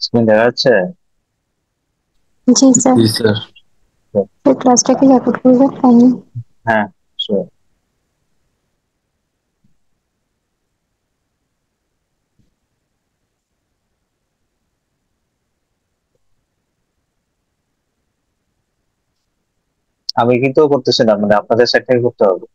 Screen দেখা যাচ্ছে? জি স্যার। জি স্যার। স্যার ক্লাসটা কি রেকর্ড করবে ফাইন? হ্যাঁ, sure. আমি কিন্তু করতেছি না, মানে আপনাদের সাইড থেকে করতে হবে।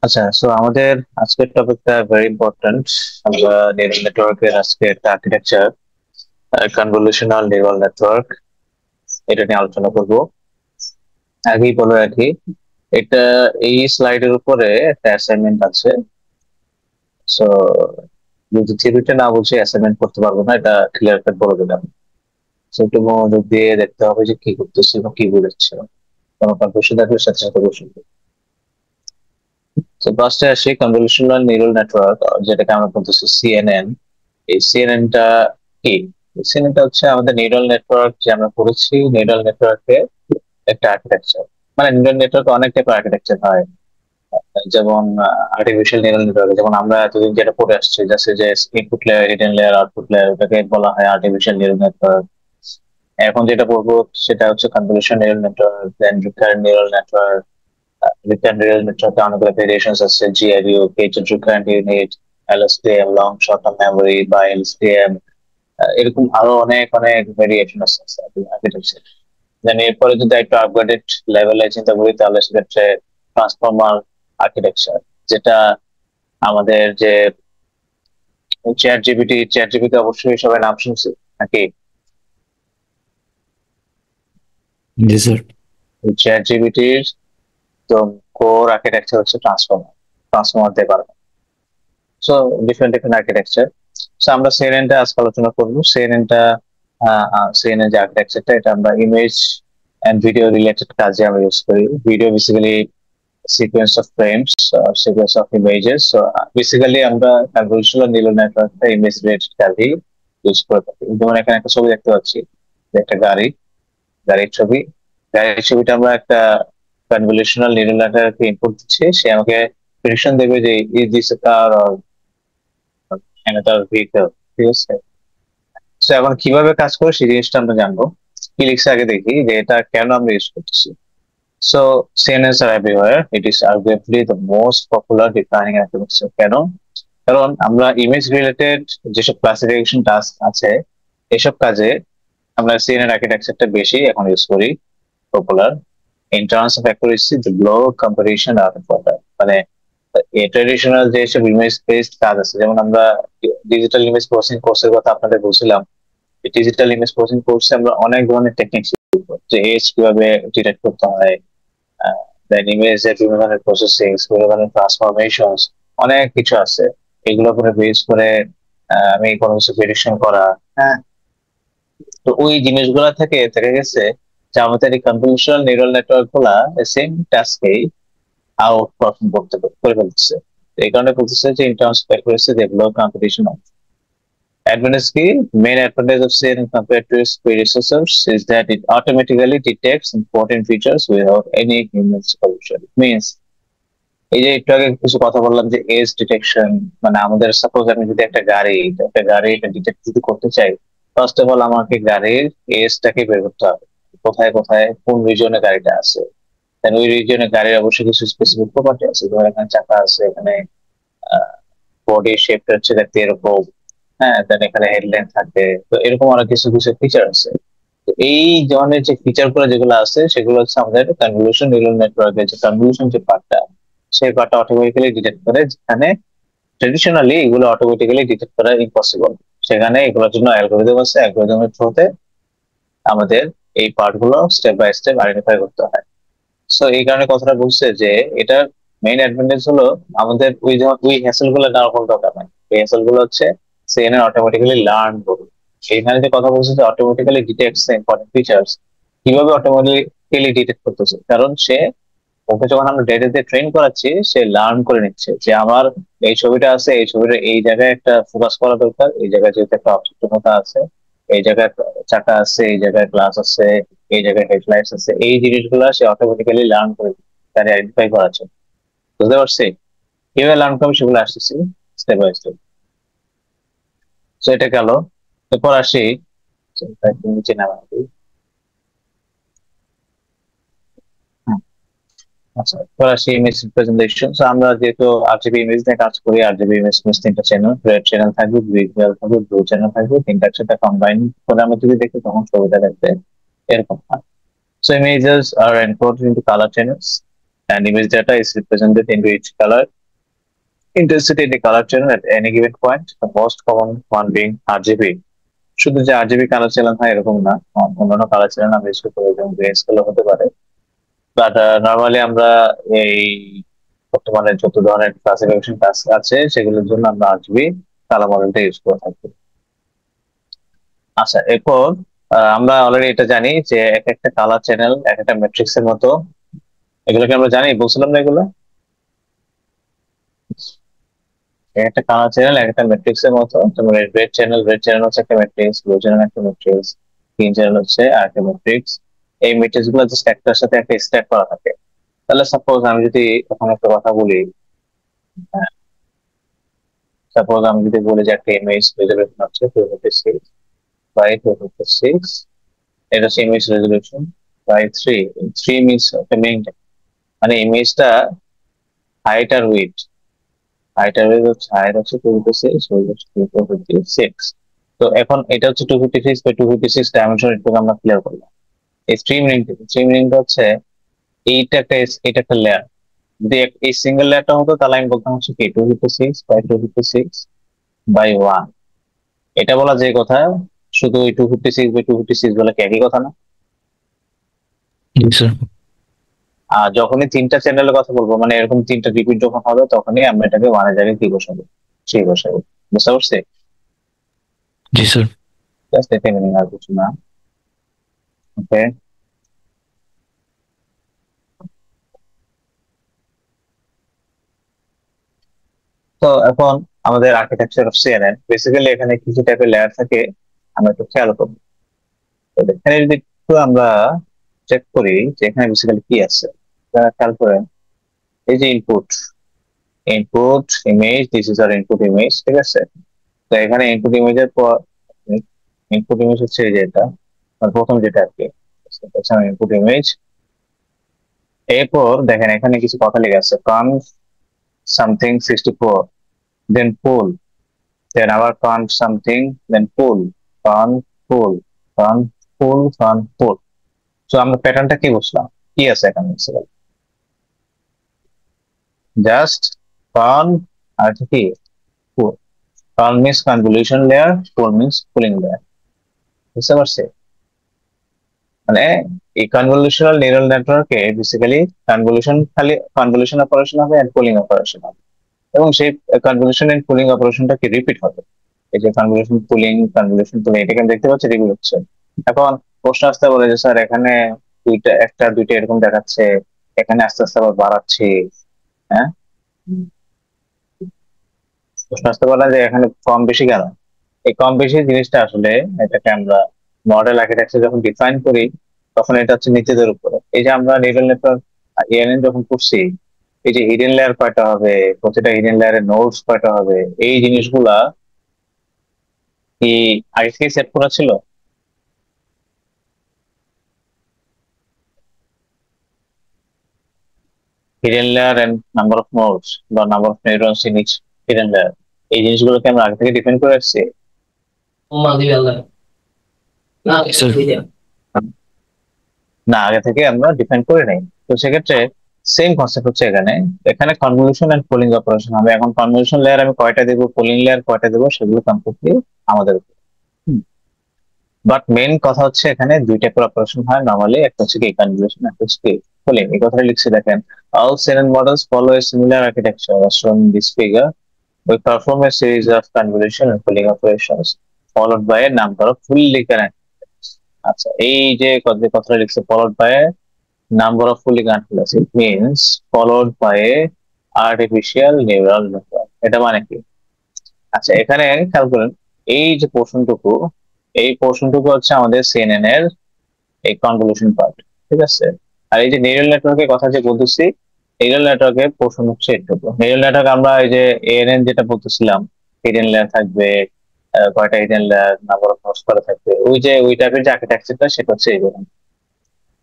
আচ্ছা, সো আমাদের আজকের টপিকটা ভেরি ইম্পর্ট্যান্ট। আমরা নিউরাল নেটওয়ার্কের আজকে একটা আর্কিটেকচার, কনভলিউশনাল নিউরাল নেটওয়ার্ক, এটা নিয়ে আলোচনা করব। আগেই বলে রাখি, এটা এই স্লাইডের উপরে একটা অ্যাসাইনমেন্ট আছে। সো যদি থিওরিটা না বুঝে অ্যাসাইনমেন্ট করতে পারবো না, এটা ক্লিয়ার কাট বলে দিলাম। সো একটু মনোযোগ দিয়ে দেখতে হবে যে কি করতেছে এবং কি বুঝাচ্ছে। কোনো কনফিউশন থাকলে সাথে সাথে বসে। তো ফার্স্টে আসি কনভলিউশনাল নিউরাল নেটওয়ার্ক, যেটাকে আমরা বলতেছি সিএনএন। এই সিএনএনটা কি? সিএনএনটা হচ্ছে আমাদের নিউরাল নেটওয়ার্ক যে আমরা পড়েছি, নিউরাল নেটওয়ার্কের একটা আর্কিটেকচার। মানে নিউরাল নেটওয়ার্ক অনেক টাইপের আর্কিটেকচার হয়। যেমন আর্টিফিশিয়াল নিউরাল নেটওয়ার্ক, যেমন আমরা এতদিন যেটা পড়ে আসছি, জাস্ট যে input layer, hidden layer, output layer, ওটাকে বলা হয় আর্টিফিশিয়াল নিউরাল নেটওয়ার্ক। এখন যেটা পড়বো সেটা হচ্ছে convolution neural network, then recurrent neural network. Recurrent neural নেটওয়ার্কে অনেকগুলো ভেরিয়েশনস আছে, GRU, gated recurrent unit, LSTM, long short term memory বা এলএসটিএম। এরকম আরো অনেক অনেক ভেরিয়েশন আছে আর্কিটেকচার। দেন এরপরে যদি একটু আপগ্রেডেড লেভেলে চিন্তা করি, তাহলে সেক্ষেত্রে ট্রান্সফর্মার আর্কিটেকচার, যেটা আমাদের যে চ্যাট জিপিটি অবশ্যই সবাই নাম শুনছে নাকি? জি স্যার। চ্যাট জিপিটির তো কোর আর্কিটেকচার হচ্ছে ট্রান্সফর্মার দিয়ে পারবে। So different different architecture. So আমরা সিএনএনটা আজকে আলোচনা করবো। সিএনএন যে আর্কিটেকচারটা, এটা আমরা ইমেজ এন্ড ভিডিও রিলেটেড কাজে আমরা ইউজ করি। Video basically sequence of frames, sequence of images. So basically আমরা কনভলিউশনাল নিউরাল নেটওয়ার্কটা ইমেজ রিলেটেড কাজে ইউজ করে থাকি। যেমন এখানে একটা ছবি দেখতে পাচ্ছি, যে একটা গাড়ির ছবি। গাড়ির ছবিটা আমরা একটা কনভলিউশনাল নিউরাল নেটওয়ার্কে ইনপুট দিচ্ছি, সে আমাকে প্রেডিকশন দেবে যে is this A car or another vehicle. ঠিক আছে? তো এখন কিভাবে কাজ করে সেই জিনিসটা আমরা জানবো। কি লিখছে আগে দেখি, যে এটা কেন আমরা ইউজ করতেছি। So CNNs are everywhere, it is arguably the most popular defining architecture. কেন? কারণ আমরা ইমেজ রিলেটেড যেসব ক্লাসিফিকেশন টাস্ক আছে, এসব কাজে আমরা সিএনএন আর্কিটেকচারটা বেশি এখন ইউজ করি, popular. In terms of accuracy, the low comparison are important. মানে ট্রেডিশনাল যেসব ইমেজ বেসড কাজ আছে, যেমন আমরা ডিজিটাল ইমেজ প্রসেসিং কোর্সের কথা আপনাদের বলছিলাম। ডিজিটাল ইমেজ প্রসেসিং কোর্সে আমরা অনেক ধরনের টেকনিক শিখবো, যে এজ কিভাবে ডিটেক্ট করতে হয়, দেন ইমেজের বিভিন্ন ধরনের প্রসেসিং, বিভিন্ন ধরনের ট্রান্সফরমেশন, অনেক কিছু আছে। এগুলোর উপরে বেস করে আমি কোনো কিছু প্রেডিকশন করা। হ্যাঁ, তো ওই জিনিসগুলা থেকে থেকে গেছে যে আমাদের এই কনভলিউশনাল নিউরাল নেটওয়ার্ক গুলা সেম টাস্কেই আউট পারফর্ম করে ফেলতেছে। তো এই কারণে বলতেছে যে in terms of accuracy they have low competition. Advantage key, main advantage of CNN compared to its predecessors is that it automatically detects important features without any human supervision. It means, এই যে একটু আগে কিছু কথা বললাম যে age detection, মানে আমাদের সাপোজ আমি যদি একটা গাড়ি এটা ডিটেক্ট যদি করতে চাই, ফার্স্ট অফ অল আমাকে গাড়ির এজটাকে বের করতে হবে, কোথায় কোথায় কোন রিজনে গাড়িটা আছে। দেন ওই রিজনে গাড়ির অবশ্যই কিছু স্পেসিফিক প্রপার্টি আছে, ধর এখানে চাকা আছে, এখানে বডি শেপটা হচ্ছে দেখতে এরকম। হ্যাঁ, দেন এখানে হেডলাইন থাকে, তো এরকম অনেক কিছু কিছু ফিচার আছে। তো এই ধরনের যে ফিচার গুলো যেগুলো আছে, সেগুলো হচ্ছে আমাদের কনভলিউশন নিউরাল নেটওয়ার্কের যে কনভলিউশন যে পার্টটা, সেই পার্টটা অটোমেটিক্যালি ডিটেক্ট করে, যেখানে ট্রেডিশনালি এগুলো অটোমেটিক্যালি ডিটেক্ট করা ইম্পসিবল। সেখানে এগুলোর জন্য অ্যালগোরিদম আছে, অ্যালগোরিদমের থ্রুতে আমাদের এই পার্ট গুলো স্টেপ বাই স্টেপ আইডেন্টিফাই করতে হয়। সো এই কারণে কথাটা বলছে যে এটার মেইন অ্যাডভান্টেজ হলো আমাদের ওই হ্যাসেল গুলো নেওয়ার কোনো দরকার নাই। এই হ্যাসেল গুলো হচ্ছে সিএনএন অটোমেটিক্যালি লার্ন করবে। সেইখানে যে কথা বলছে যে অটোমেটিক্যালি ডিটেক্টস ইম্পর্টেন্ট ফিচার্স, কিভাবে অটোমেটিক্যালি ডিটেক্ট করতেছে? কারণ সে, ওকে যখন আমরা ডেটা দিয়ে ট্রেন করাচ্ছি, সে লার্ন করে নিচ্ছে যে আমার এই ছবিটা আছে, এই ছবিটা এই জায়গায় একটা ফোকাস করা দরকার, এই জায়গায় যেহেতু একটা অবজেক্টের মতো আছে, এই জায়গায় চাকা আছে, এই জায়গায় গ্লাস আছে, এই জায়গায় হেডলাইটস আছে, এই জিনিসগুলো সে অটোমেটিক্যালি লার্ন করে তার আইডেন্টিফাই করার জন্য। বুঝতে পারছি কিভাবে লার্ন করবে সেগুলো আসতেছি স্টেপ বাই স্টেপ। তো এটা গেল। এরপর আসি নিচে নামা। আচ্ছা, এবার আসি ইমেজ রিপ্রেজেন্টেশন। আমরা যেহেতু আরজিবি ইমেজ নিয়ে কাজ করি, আরজিবি ইমেজ তিনটা চ্যানেল, রেড চ্যানেল থাকবে, গ্রিন থাকবে, ব্লু চ্যানেল থাকবে, তিনটা একসাথে কম্বাইন করে আমরা যদি দেখি তখন ছবিটা দেখতে এরকম হয়। So images are encoded into color channels and image data is represented into each color intensity in the color channel at any given point, the most common one being RGB. শুধু যে আরজিবি কালার চ্যানেল হয় এরকম না, অন্যান্য colour channel আমরা use করতে পারি, যেমন গ্রেস কালার হতে পারে। বাট নর্মালি আমরা এই বর্তমানে যত ধরনের ক্লাসিফিকেশন টাস্ক আছে সেগুলোর জন্য আমরা আরজিবি কালার মডেলটা ইউজ করে থাকি। আচ্ছা, এরপর আমরা অলরেডি এটা জানি যে এক একটা কালার চ্যানেল এক একটা ম্যাট্রিক্স এর মতো। এগুলোকে আমরা জানি, বলছিলাম না এগুলো? এক একটা কালার চ্যানেল এক একটা ম্যাট্রিক্স এর মতো। যেমন রেড চ্যানেল হচ্ছে একটা ম্যাট্রিক্স, ব্লু চ্যানেল একটা ম্যাট্রিক্স, গ্রিন চ্যানেল হচ্ছে আরেকটা ম্যাট্রিক্স। এই ম্যাট্রিক্স গুলো জাস্ট একটার সাথে একটা স্ট্যাক করা থাকে। তাহলে সাপোজ আমি যদি এখন একটা কথা বলি, সাপোজ আমি যদি বলি যে একটা ইমেজ রেজলিউশন হচ্ছে 256 এটা হচ্ছে ইমেজ রেজলিউশন বাই 3। 3 মিনস একটা মেইনটেইন, মানে ইমেজটা হাইট আর উইডথ, হাইট 256, তো এখন এটা হচ্ছে 256 বাই 256 ডাইমেনশন, একটু আমরা ক্লিয়ার করলাম। এই স্ট্রিম লিংকটা হচ্ছে এটা একটা লেয়ার। যদি এই সিঙ্গেল লেয়ারটা হতো তাহলে আমি বলতাম হচ্ছে কি 256 বাই 1। এটা বলা যে কথা, শুধু ওই 256 বাই 256 বলা কি একই কথা না? Yes, sir. আর যখনই তিনটা চ্যানেলের কথা বলবো, মানে এরকম তিনটা রিপিট যখন হবে, তখনই আমরা এটাকে ওয়ানের জায়গায় কি বসাবো, সেই বসাবো। বুঝতে পারছি? Yes, sir. জাস্ট এটা মিনিং, আর কিছু না। ওকে, তো এখন আমাদের আর্কিটেকচার অফ সিএনএন, বেসিক্যালি এখানে কিছু টাইপের লেয়ার থাকে, আমরা একটু খেয়াল করবো। তো এখানে যদি একটু আমরা চেক করি যে এখানে বেসিক্যালি কি আছে, খেয়াল করেন। এই যে input image, this is our input image, ঠিক আছে? তো এখানে ইনপুট ইমেজের পর ইনপুট ইমেজ হচ্ছে এই যে এটা, প্রথম যেটা আর কি ইনপুট ইমেজ। এরপর দেখেন এখানে কিছু কথা লেগে আছে, conf something 64, then pull, then আবার conf something, then pull, conf pull, conf pull, conf pull। তো আমরা প্যাটার্নটা কি বুঝলাম, কি আছে এখানে? জাস্ট conf আর কি pull। conf means convolution layer, pull means pulling layer। বুঝতে পারছি? মানে এই কনভলিউশনাল নিউরাল নেটওয়ার্কে বেসিক্যালি খালি কনভলিউশন অপারেশন হবে এন্ড পুলিং অপারেশন হবে, এবং সেই কনভলিউশন এন্ড পুলিং অপারেশনটা কি রিপিট হবে। এই যে কনভলিউশন পুলিং এটাকে আমি দেখতে পাচ্ছি রিপিট হচ্ছে। এখন প্রশ্ন আসতে বলে যে স্যার এখানে দুইটা এরকম দেখাচ্ছে, এখানে আস্তে আস্তে আবার বাড়াচ্ছি। হ্যাঁ, প্রশ্ন আসতে বলে যে এখানে কম বেশি কেন? এই কম বেশি জিনিসটা আসলে এটাকে আমরা মডেল আর্কিটেকচার যখন ডিফাইন করি তখন এটা হচ্ছে নিজেদের উপরে। এই যে আমরা নিউরাল নেটওয়ার্ক এএনএন যখন করছি, এই যে হিডেন লেয়ার কয়টা হবে, প্রতিটা হিডেন লেয়ারের নোডস কয়টা হবে, এই জিনিসগুলা কি আগে থেকে সেট করা ছিল? Hidden layer and number of nodes বা number of neurons in each hidden layer, এই জিনিসগুলোকে আমরা আগে থেকে ডিফাইন করে আসছি। Yes, sir. না, আগে থেকে আমরা ডিফাইন করে নেই। তো সেক্ষেত্রে সেম কনসেপ্ট হচ্ছে এখানে। এখানে কনভলিউশন এন্ড পুলিং অপারেশন হবে। এখন কনভলিউশন লেয়ার আমি কয়টা দেবো, পুলিং লেয়ার কয়টা দেবো, সেগুলো কমপ্লিটলি আমাদের উপর। বাট মেইন কথা হচ্ছে এখানে দুই টাইপের অপারেশন হয় নরমালি, একটা হচ্ছে কি কনভলিউশন, একটা হচ্ছে কি পুলিং। এই কথাটা লিখছি দেখেন, all CNN models follow a similar architecture as shown in this figure. We perform a series of convolution and pooling operations followed by a number of fully connected। আচ্ছা, এই যে কথাটা লিখছে followed by a number of fully connected, it means followed by a artificial neural network। এটা মানে কি? আচ্ছা, এখানে খেয়াল করেন এই যে পোর্শনটুকু, এই পোর্শনটুকু হচ্ছে আমাদের সিএনএন এর এই কনভলিউশন পার্ট, ঠিক আছে। আর এই যে নিউরাল নেটওয়ার্কের কথা যে বলতেছি, নিউরাল নেটওয়ার্কের পোর্শন হচ্ছে এটুকু। নিউরাল নেটওয়ার্ক আমরা এই যে এএনএন যেটা বলতেছিলাম, হিডেন লেয়ার থাকবে, কয়টা hidden layer, number of nodes করা থাকবে, ওই যে ওই টাইপের যে আর্কিটেকচারটা সেটা হচ্ছে এইরকম।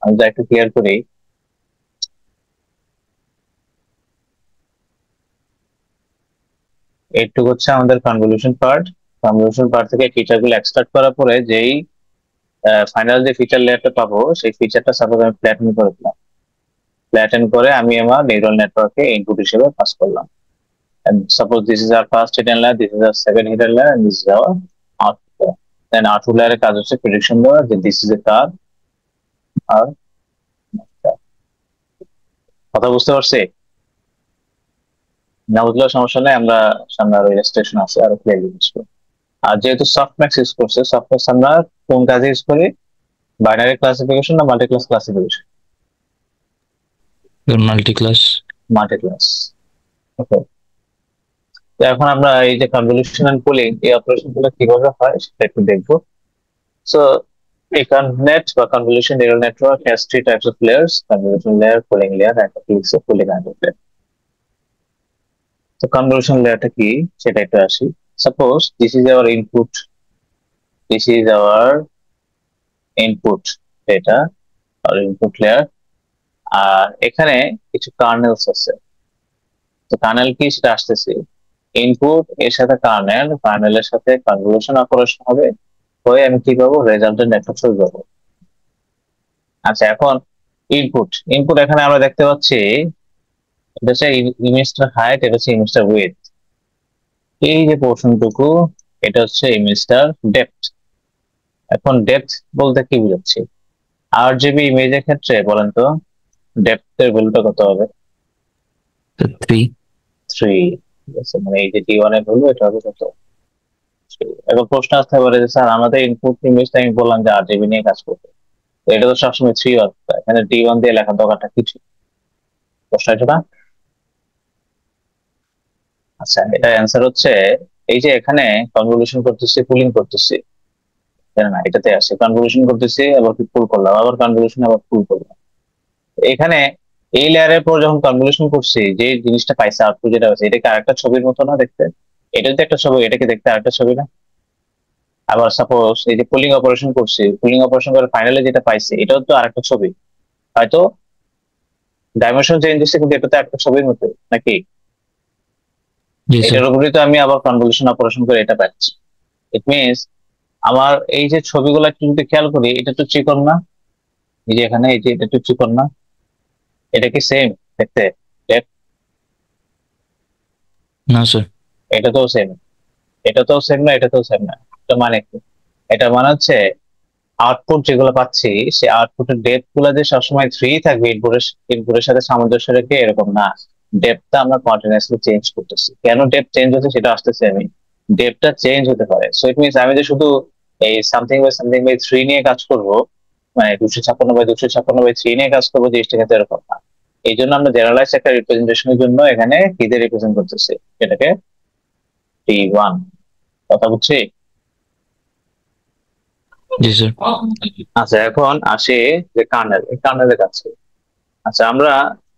আমি যা একটু ক্লিয়ার করি, এইটুকু হচ্ছে আমাদের কনভলিউশন পার্ট। কনভলিউশন পার্ট থেকে ফিচার গুলো এক্সট্রাক্ট করার পরে যেই ফাইনাল যে ফিচার লেয়ারটা পাবো, সেই ফিচারটা সাপোজ আমি ফ্ল্যাটেন করে দিলাম, ফ্ল্যাটেন করে আমি আমার নিউরাল নেটওয়ার্কে ইনপুট হিসেবে পাস করলাম। And suppose this is our first hidden layer, this is our second hidden layer, and this is our output layer. Then output layer এর কাজ হচ্ছে prediction দেওয়া যে this is a car আর কথা বুঝতে পারছি? না বুঝলেও সমস্যা নেই, আমরা সামনে আরো ইলাস্ট্রেশন আছে, আরো ক্লিয়ারলি বুঝবো। আর যেহেতু সফটম্যাক্স ইউজ করছে, সফটম্যাক্স আমরা কোন কাজে ইউজ করি? বাইনারি ক্লাসিফিকেশন না multi class classification? Multi class. Multi class. Okay, তো এখন আমরা এই যে কনভলিউশন এন্ড পুলিং এই অপারেশন গুলো কিভাবে হয় সেটা একটু দেখবো। So a connet or convolution neural network has three types of layers: convolution layer, pooling layer, and a piece of pooling layer. So convolution layer টা কি সেটা একটু আসি। Suppose this is our input, this is our input data or input layer, আর এখানে কিছু kernels আছে। তো kernel কি সেটা আসতেছি, ইনপুট এর সাথে কার্নেল, কার্নেলের সাথে কনভলিউশন অপারেশন হবে, হয়ে আমি কি পাবো? রেজাল্টের নেটওয়ার্ক ছবি পাবো। আচ্ছা, এখন ইনপুট ইনপুট এখানে আমরা দেখতে পাচ্ছি এটা হচ্ছে ইমেজটার হাইট, এটা হচ্ছে ইমেজটার উইডথ। এই যে পোর্শনটুকু এটা হচ্ছে ইমেজটার ডেপথ। এখন ডেপথ বলতে কি বুঝাচ্ছি? আরজিবি ইমেজের ক্ষেত্রে বলেন তো ডেপথের ভ্যালুটা কত হবে? 3। 3। ঠিক আছে, মানে এই যে টি1 এর ভ্যালু এটা হবে কত? 3। এবার প্রশ্ন আসতে পারে যে স্যার আমাদের ইনপুট ইমেজটা আমি বললাম যে আরজিবি নিয়ে কাজ করতে, তো এটা তো সবসময় 3 আসবে, এখানে টি1 দিয়ে লেখার দরকারটা কিছু? প্রশ্ন এটা না? আচ্ছা, এটা অ্যান্সার হচ্ছে এই যে এখানে কনভলিউশন করতেছি, পুলিং করতেছি, না এটাতে আসে কনভলিউশন করতেছি, আবার পুল করলাম, আবার কনভলিউশন, আবার পুল করলাম। এখানে এই লেয়ারের পর যখন কনভলিউশন করছি, যে জিনিসটা পাইছে আউটপুট যেটা হচ্ছে, এটাকে আরেকটা ছবির মতো না দেখতে? এটা তো একটা ছবি, এটাকে দেখতে আরেকটা ছবি না? আবার সাপোজ এই যে পুলিং অপারেশন করছি, পুলিং অপারেশন করে ফাইনালে যেটা পাইছি এটাও তো আরেকটা ছবি, হয়তো ডাইমেনশন চেঞ্জ হচ্ছে কিন্তু এটা তো একটা ছবির মতো নাকি? জি স্যার। এটার উপরে তো আমি আবার কনভলিউশন অপারেশন করে এটা পাচ্ছি। ইট মিনস আমার এই যে ছবিগুলো একটু যদি খেয়াল করি, এটা তো চিকন না? এই যে এখানে এই যে এটা তো চিকন না? এটা কি সেম দেখতে? না স্যার। এটা তো সেম, এটা তো সেম না, এটা তো সেম না। এটা মানে কি? এটা মানে হচ্ছে আউটপুট যেগুলো পাচ্ছি সেই আউটপুটের ডেপথ গুলো যে সবসময় 3 থাকবে ইনপুটের সাথে সামঞ্জস্য রেখে, এরকম না। ডেপথটা আমরা কন্টিনিউয়াসলি চেঞ্জ করতেছি। কেন ডেপথ চেঞ্জ হচ্ছে সেটা আসতেছে আমি। ডেপথটা চেঞ্জ হতে পারে, সো ইট মিনস আমি যে শুধু এই সামথিং বাই 3 নিয়ে কাজ করব, মানে 256/256/3 নিয়ে কাজ করবো, জিনিসটা কিন্তু এরকম না। এই জন্য আমরা জেনারেলাইজ একটা রিপ্রেজেন্টেশনের জন্য এখানে কি দিয়ে রিপ্রেজেন্ট করতেছি, এটাকে টি1। কথা বুঝছি? জি স্যার। আচ্ছা, এখন আসি যে কার্নেলের কাছে। আচ্ছা, আমরা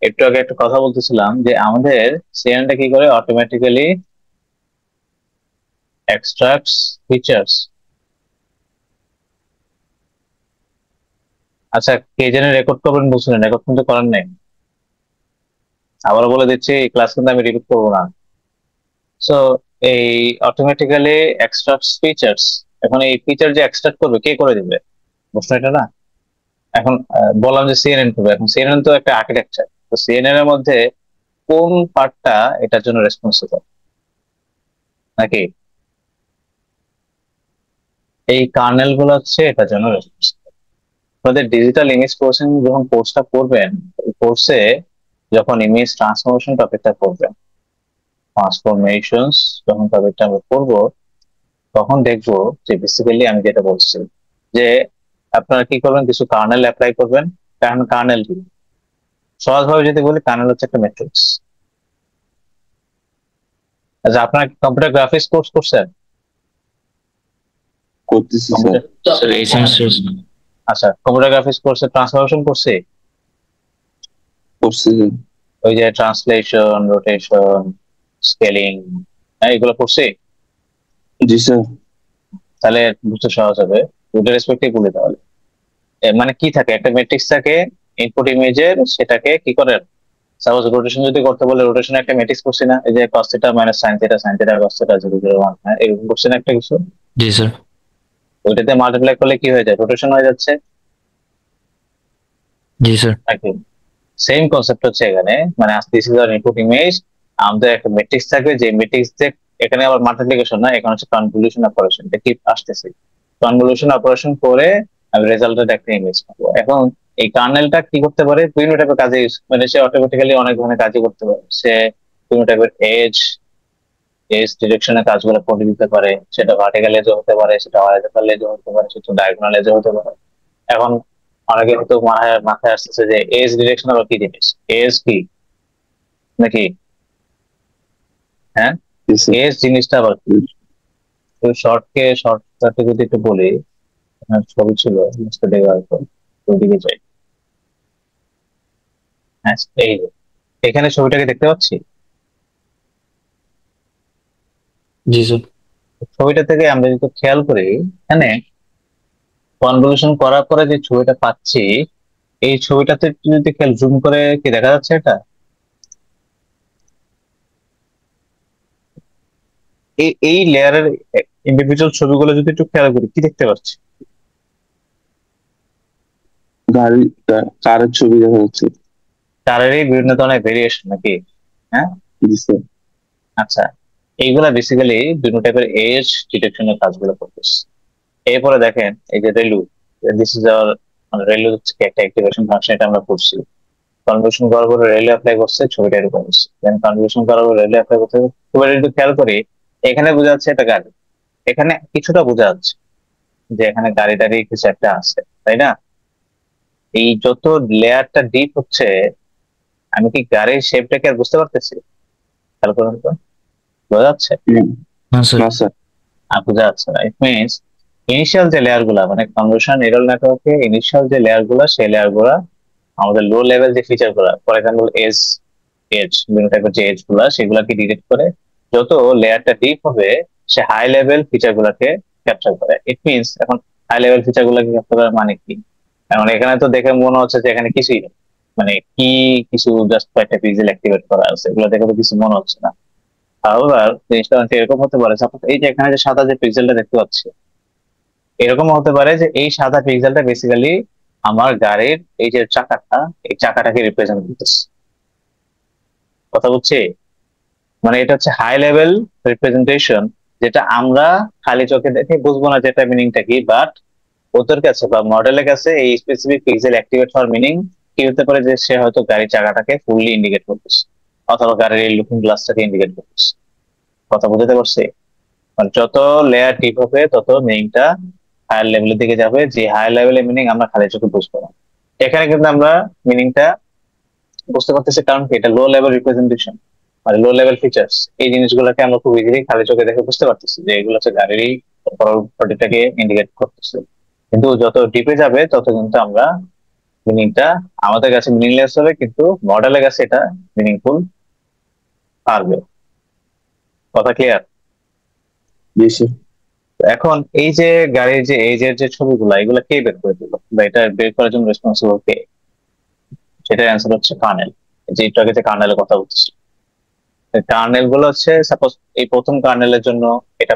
একটু আগে একটা কথা বলতেছিলাম যে আমাদের সিএনএনটা কি করে অটোমেটিক্যালি এক্সট্রাক্টস ফিচার্স। আচ্ছা, কে জেনে রেকর্ড করবেন বুঝলেন, রেকর্ড কিন্তু করেন নাই। আবারও বলে দিচ্ছি, এই ক্লাস কিন্তু আমি রিপিট করবো না। সো এই অটোমেটিক্যালি এক্সট্রাক্টস ফিচার্স, এখন এই ফিচার যে এক্সট্রাক্ট করবে কে করে দিবে? প্রশ্ন এটা না? এখন বললাম যে সিএনএন করবে। এখন সিএনএন তো একটা আর্কিটেকচার, তো সিএনএন এর মধ্যে কোন পার্টটা এটার জন্য রেসপন্সিবল? নাকি এই কার্নেল গুলো হচ্ছে এটার জন্য রেসপন্সিবল? আপনাদের ডিজিটাল ইমেজ প্রসেসিং যখন কোর্সটা করবেন, এই কোর্সে যখন ইমেজ ট্রান্সফরমেশন টপিকটা করবেন, ট্রান্সফরমেশনস যখন টপিকটা আমরা করবো, তখন দেখবো যে বেসিক্যালি আমি যেটা বলছি যে আপনারা কি করবেন, কিছু কার্নেল অ্যাপ্লাই করবেন। কারণ কার্নেল কি, সহজভাবে যদি বলি, কার্নেল হচ্ছে একটা ম্যাট্রিক্স। আচ্ছা, আপনারা কম্পিউটার গ্রাফিক্স কোর্স করছেন? করতেছি স্যার। স্যার এই সেমিস্টার আচ্ছা, কম্পিউটার গ্রাফিক্স কোর্সে ট্রান্সফরমেশন করছে, করছি স্যার। ওই যে ট্রান্সলেশন, রোটেশন, স্কেলিং, এগুলো করছে। জি স্যার। তাহলে বুঝতে সহজ হবে। দুটো রেসপেক্টিভ বলি তাহলে। মানে কি থাকে, একটা ম্যাট্রিক্স থাকে ইনপুট ইমেজের, সেটাকে কি করেন, সাপোজ রোটেশন যদি করতে বলে, রোটেশন একটা ম্যাট্রিক্স করছি না, এই যে cos θ - sin θ sin θ cos θ 0 0 1, হ্যাঁ এরকম করছি না একটা কিছু, জি স্যার। ওইটাতে মাল্টিপ্লাই করলে কি হয়ে যায়, রোটেশন হয়ে যাচ্ছে জি স্যার। নাকি? সেম কনসেপ্ট হচ্ছে এখানে, মানে this is our input image, আমাদের একটা ম্যাট্রিক্স থাকবে, যে ম্যাট্রিক্স এখানে আবার মাল্টিপ্লিকেশন না, এখানে হচ্ছে কনভলিউশন অপারেশন, এটা কি আসতেছে, কনভলিউশন অপারেশন করে আমি রেজাল্টেড একটা ইমেজ পাবো। এখন এই কার্নেলটা কি করতে পারে, বিভিন্ন টাইপের কাজে মানে সে অটোমেটিক্যালি অনেক ধরনের কাজই করতে পারে। সে বিভিন্ন টাইপের এজ ডিরেকশনের কাজগুলো করে দিতে পারে, সেটা ভার্টিক্যাল এজও হতে পারে, সেটা হরাইজন্টাল এজও হতে পারে, সেটা ডায়াগোনাল এজও হতে পারে। এখন অনেকে হয়তো মাথায় আসতেছে যে এজ ডিরেকশন আবার কি জিনিস, এজ কি নাকি, হ্যাঁ জি স্যার। এজ জিনিসটা আবার কি? শর্টকাটে যদি একটু বলি, ছবি ছিল হয়তো, ওইদিকে যাই। হ্যাঁ, এই যে এখানে ছবিটাকে দেখতে পাচ্ছি, জি স্যার। ছবিটা থেকে আমরা যদি খেয়াল করি, এখানে কনভলিউশন করার পরে যে ছবিটা পাচ্ছি, এই ছবিটাতে যদি খেয়াল জুম করে কি দেখা যাচ্ছে, এটা এই লেয়ারের ইন্ডিভিজুয়াল ছবিগুলো যদি একটু খেয়াল করি, কি দেখতে পাচ্ছি, গাড়ি কারের ছবি দেখা যাচ্ছে। কালারেরই বিভিন্ন ধরনের ভেরিয়েশন নাকি, হ্যাঁ? জি স্যার। আচ্ছা, এইগুলা বেসিক্যালি বিভিন্ন টাইপের এজ ডিটেকশনের কাজগুলো করতেছে। এরপরে দেখেন এই যে রেলু, দিস ইজ আওয়ার, মানে রেলু হচ্ছে কি একটা অ্যাক্টিভেশন ফাংশন, এটা আমরা করছি। কনভলিউশন করার পরে রেলু অ্যাপ্লাই করছে, ছবিটা এরকম হচ্ছে। দেন কনভলিউশন করার পরে রেলু অ্যাপ্লাই করতে, ছবিটা যদি খেয়াল করি, এখানে বোঝা যাচ্ছে এটা গাড়ি, এখানে কিছুটা বোঝা যাচ্ছে যে এখানে গাড়ি টাড়ি কিছু একটা আছে, তাই না? এই যত লেয়ারটা ডিপ হচ্ছে, আমি কি গাড়ির শেপটাকে আর বুঝতে পারতেছি? খেয়াল করুন তো, বোঝা যাচ্ছে? না স্যার। না স্যার। আর বোঝা যাচ্ছে না। ইট মিনস ইনিশিয়াল যে লেয়ার গুলা, মানে কনভলিউশন নিউরাল নেটওয়ার্কে ইনিশিয়াল যে লেয়ার গুলা, সেই লেয়ার গুলা আমাদের লো লেভেল যে ফিচার গুলা, ফর এক্সাম্পল বিভিন্ন টাইপের যে এজ গুলা, সেগুলাকে ডিটেক্ট করে, যত লেয়ারটা ডিপ হবে সে হাই লেভেল ফিচার গুলাকে ক্যাপচার করে। ইট মিনস এখন হাই লেভেল ফিচার গুলাকে ক্যাপচার করার মানে কি, এখন এখানে তো দেখে মনে হচ্ছে যে এখানে কিছুই নেই, মানে কি কিছু জাস্ট একটা পিক্সেল অ্যাক্টিভেট করা আছে, এগুলো দেখে তো কিছু মনে হচ্ছে না। আবার জিনিসটা অনেকটা এরকম হতে পারে, সাপোজ এই যে এখানে যে সাদা যে পিক্সেলটা দেখতে পাচ্ছি, এরকম হতে পারে যে এই সাদা পিক্সেলটা বেসিক্যালি আমার গাড়ির এই যে চাকাটা, এই চাকাটাকে রিপ্রেজেন্ট করতেছে। কথা বুঝছি? মানে এটা হচ্ছে হাই লেভেল রিপ্রেজেন্টেশন, যেটা আমরা খালি চোখে দেখে বুঝবো না যেটা মিনিংটা কি, বাট ওদের কাছে বা মডেলের কাছে এই স্পেসিফিক পিক্সেল অ্যাক্টিভেট হওয়ার মিনিং কি হতে পারে, যে সে হয়তো গাড়ির চাকাটাকে ফুললি ইন্ডিকেট করতেছে, অথবা গাড়ির এই লুকিং গ্লাসটাকে ইন্ডিকেট করতেছে। কথা বুঝতে পারছি? মানে যত লেয়ার ডিপ হবে তত মিনিংটা হায়ার লেভেলের দিকে যাবে, যে হায়ার লেভেলের মিনিং আমরা খালি চোখে বুঝবো না। এখানে কিন্তু আমরা মিনিংটা বুঝতে পারতেছি, কারণ কি এটা লো লেভেল রিপ্রেজেন্টেশন, মানে লো লেভেল ফিচার্স। এই জিনিসগুলোকে আমরা খুব ইজিলি খালি চোখে দেখে বুঝতে পারতেছি যে এগুলো হচ্ছে গাড়িরই প্রপার্টিটাকে ইন্ডিকেট করতেছে। কিন্তু যত ডিপে যাবে তত কিন্তু আমরা মিনিংটা আমাদের কাছে মিনিংলেস হবে, কিন্তু মডেলের কাছে এটা মিনিংফুল পারবে। কথা ক্লিয়ার? জি স্যার। এখন এই যে গাড়ির যে এজের যে ছবিগুলো, এগুলো কে বের করে দিল, বা এটা বের করার জন্য রেসপন্সিবল কে? সেটার অ্যান্সার হচ্ছে কার্নেল। যে একটু আগে যে কার্নেলের কথা বলতেছি, কার্নেল গুলো হচ্ছে, সাপোজ এই প্রথম কার্নেলের জন্য এটা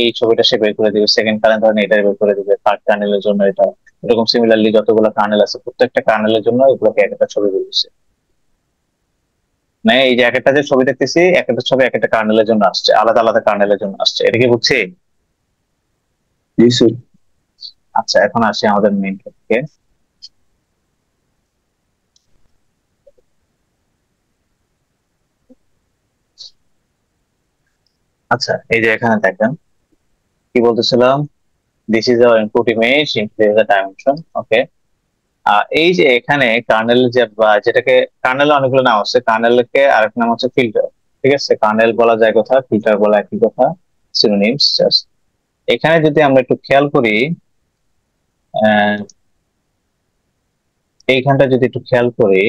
এই ছবিটা সে বের করে দিবে, সেকেন্ড কার্নেল ধরেন এটা বের করে দিবে, থার্ড কার্নেলের জন্য এটা, এরকম সিমিলারলি যতগুলো কার্নেল আছে প্রত্যেকটা কার্নেলের জন্য এগুলোকে এক একটা ছবি বেরিয়েছে। মানে এই যে এক একটা যে ছবি দেখতেছি, এক একটা ছবি এক একটা কার্নেলের জন্য আসছে, আলাদা আলাদা কার্নেলের জন্য আসছে, এটা কি বুঝছি? জি স্যার। আচ্ছা, এখন আসি আমাদের মেইন টপিকে। আচ্ছা, এই যে এখানে দেখেন কি বলতেছিলাম, this is our input image into the dimension. Okay, এই যে এখানে কার্নেল যে বা যেটাকে কার্নেল অনেকগুলো নাম আছে, কার্নেলকে আরেক নাম হচ্ছে ফিল্টার। ঠিক আছে, কার্নেল বলা যায় কথা, ফিল্টার বলা একই কথা, সিনোনিমস জাস্ট। এখানে যদি আমরা একটু খেয়াল করি, এইখানটা যদি একটু খেয়াল করি,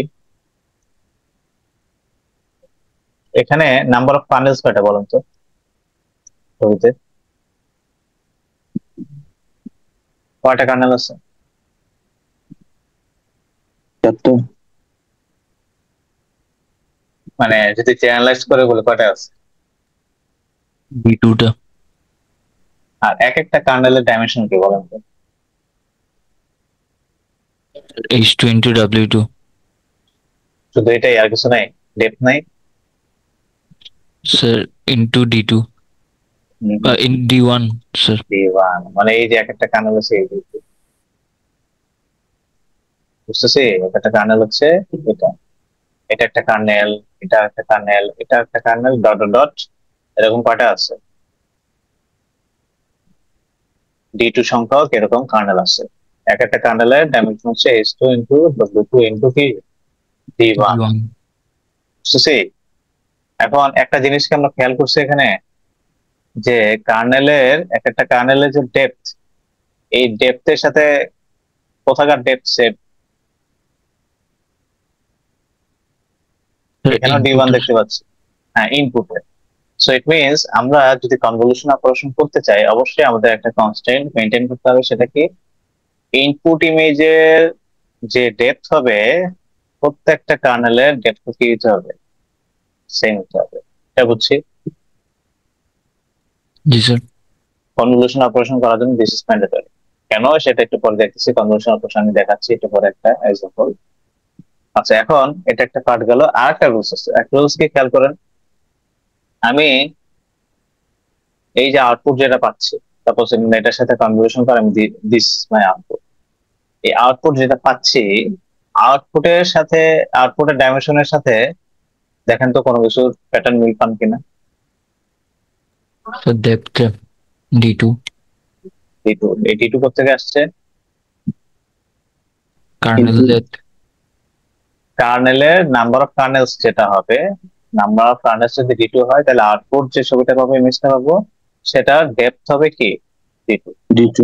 এখানে নাম্বার অফ কার্নেলস কয়টা বলুন তো ছবিতে? কয়টা কার্নেল আছে? 4টা। মানে যদি জেনারেলাইজ করে বলে কয়টা আছে? D2 টা। আর এক একটা কার্নেলের ডাইমেনশন কি বলেন তো? H2 into W2 শুধু এটাই, আর কিছু নাই? ডেপথ নাই? sir into D2 in D1 sir D1 মানে এই যে এক একটা কার্নেল আছে এই যে, বুঝতেছি? এক একটা কার্নেল হচ্ছে এটা, এটা একটা কার্নেল, এটা একটা কার্নেল, এটা একটা কার্নেল, ডট ডট ডট, এরকম কয়টা আছে? D2 সংখ্যক এরকম কার্নেল আছে। এক একটা কার্নেলের ডাইমেনশন হচ্ছে H2 ইন্টু W2 ইন্টু কি D1, D1 বুঝতেছি? এখন একটা জিনিসকে আমরা খেয়াল করছি এখানে, যে কার্নেলের এক একটা কার্নেলের যে ডেপথ, এই ডেপথের সাথে কোথাকার ডেপথ সেট, sir এখানেও input D1 দেখতে পাচ্ছি, হ্যাঁ ইনপুটে। সো ইট মিনস আমরা যদি কনভলিউশন অপারেশন করতে চাই, অবশ্যই আমাদের একটা কনস্ট্যান্ট মেনটেন করতে হবে, সেটা কি ইনপুট ইমেজের যে ডেপথ হবে, প্রত্যেকটা কার্নেলের ডেপথ কি দিতে হবে? সেম হতে হবে। এটা বুঝছি। জি স্যার কনভলিউশন অপারেশন করার জন্য দিস ইজ ম্যান্ডেটরি। কেন সেটা একটু পরে দেখতেছি, কনভলিউশন অপারেশন আমি দেখাচ্ছি একটু পরে একটা এক্সাম্পল। আচ্ছা, এখন এটা একটা পার্ট গেল, আর একটা রুলস আছে। একটা রুলস কি খেয়াল করেন, আমি এই যে আউটপুট যেটা পাচ্ছি, সাপোজ এটার সাথে কনভলিউশন করে আমি দিস মাই আউটপুট, এই আউটপুট যেটা পাচ্ছি, আউটপুটের সাথে, আউটপুটের ডাইমেনশনের সাথে দেখেন তো কোনো কিছু প্যাটার্ন মিল পান কিনা? sir depth D2 D2, এই D2 থেকে আসছে kernel depth কার্নেলের নাম্বার অফ কার্নেলস যেটা হবে, নাম্বার অফ কার্নেলস যদি D2 হয়, তাহলে আউটপুট যে ছবিটা পাবো, ইমেজটা পাবো, সেটার ডেপথ হবে কি D2। D2।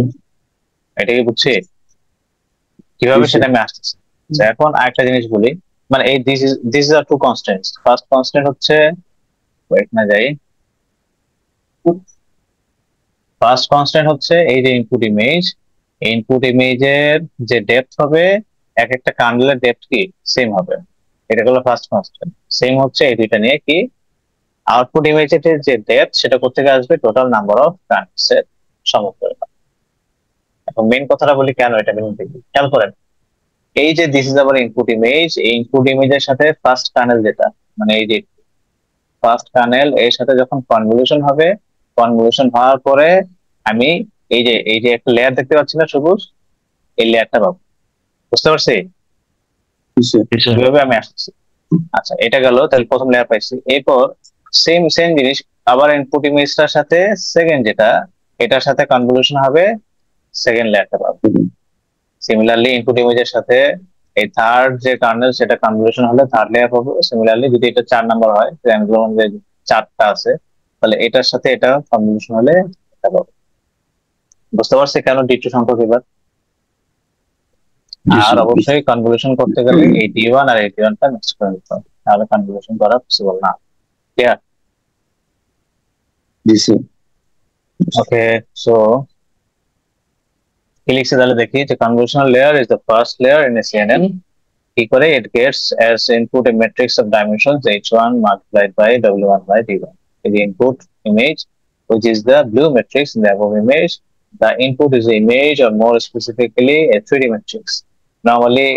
এটা কি বুঝছি কিভাবে? জি, সেটা আমি আসতেছি। আচ্ছা, এখন আরেকটা জিনিস বলি, মানে এই this is our two constants. First constant হচ্ছে, ওয়েট না যাই, ফার্স্ট কনস্ট্যান্ট হচ্ছে এই যে ইনপুট ইমেজ, ইনপুট ইমেজের যে ডেপথ হবে, এক একটা কার্নেলের ডেপথ কি সেম হবে, এটা হলো ফার্স্ট কনস্ট্যান্ট। সেম হচ্ছে এই দুইটা নিয়ে কি, আউটপুট ইমেজের যে ডেপথ সেটা কোথেকে আসবে, টোটাল নাম্বার অফ কার্নেলস এর সমপরিমাণ। এখন মেইন কথাটা বলি কেন এটা মেইন দেখি, খেয়াল করেন, এই যে দিস ইজ আবার ইনপুট ইমেজ, এই ইনপুট ইমেজের সাথে ফার্স্ট কার্নেল যেটা, মানে এই যে ফার্স্ট কার্নেল এর সাথে যখন কনভলিউশন হবে, কনভলিউশন হওয়ার পরে আমি এই যে একটা লেয়ার দেখতে পাচ্ছি না সবুজ, এই লেয়ারটা পাবো। বুঝতে পারছি জি স্যার। জি স্যার কিভাবে আমি আসছি? আচ্ছা, এটা গেল, তাহলে প্রথম লেয়ার পাইছি। এরপর সেম সেম জিনিস আবার ইনপুট ইমেজটার সাথে সেকেন্ড যেটা, এটার সাথে কনভলিউশন হবে, সেকেন্ড লেয়ারটা পাবো। সিমিলারলি ইনপুট ইমেজের সাথে এই থার্ড যে কার্নেল, সেটা কনভলিউশন হলে থার্ড লেয়ার পাবো। সিমিলারলি যদি এটা 4 নাম্বার হয়, আমি ধরুন যে 4টা আছে, তাহলে এটার সাথে এটা কনভলিউশন হলে এটা পাবো। বুঝতে পারছি কেন D2 সংখ্যক এবার? জি আর স্যার। অবশ্যই কনভলিউশন করতে গেলে এই D1 আর এই D1 টা মিক্স করে নিতে হবে, তাহলে কনভলিউশন করা পসিবল না। ক্লিয়ার? জি স্যার। ওকে, সো কি লিখছে তাহলে দেখি, যে convolutional layer is the first layer in a CNN. কি করে? it gets as input a matrix of dimensions H1 multiplied by W1 by D1. The input image, which is the blue matrix in the above image, the input is the image, or more specifically a 3D matrix. Normally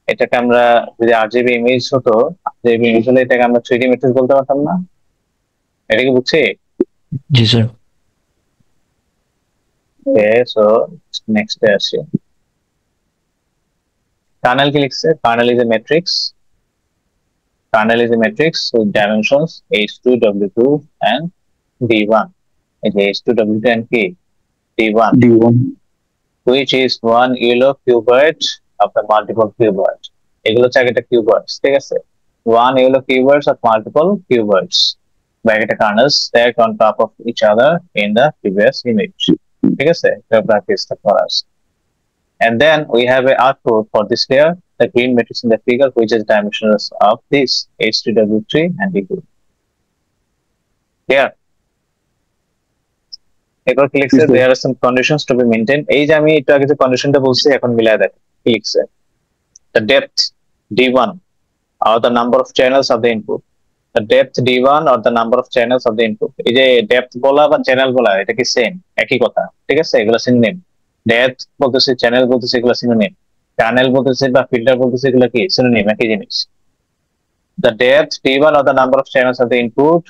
এটাকে আমরা যদি RGB image হতো, RGB image হলে এটাকে আমরা 3D matrix বলতে পারতাম না? এটা কি বুঝছি? জি স্যার ওকে, সো নেক্সট আসি। কার্নেল কি লিখছে? Kernel is a matrix, kernel is a matrix with dimensions H2, W2 and D1. It is H2, W2 and P, D1, D1। which is one yellow cuboid of the multiple cuboid. এগুলো হচ্ছে একটা cuboids, ঠিক আছে? One yellow cuboids of multiple cuboids by একটা kernels stacked on top of each other in the previous image. ঠিক আছে, এটা ব্র্যাকেটসটা করা আছে। And then we have a output for this layer, the green matrix in the figure, which is dimensions of this H3W3 and D2. Clear? এরপর কি লিখছে? Yes, sir. There are some conditions to be maintained. এই যে আমি একটু আগে যে কন্ডিশনটা বলছি এখন মিলায় দেখ কি লিখছে। The depth D1 or the number of channels of the input. The depth D1 or the number of channels of the input. এই যে ডেপথ বলা বা চ্যানেল বলা এটা কি সেম, একই কথা, ঠিক আছে? এগুলো সিনোনিম। ডেপথ বলতেছে, চ্যানেল বলতেছে, এগুলো সিনোনিম। টানেল বলতেছে বা ফিল্টার বলতেছে, এগুলো কি সিনোনিম, একই জিনিস। The depth D1 or the number of channels of the input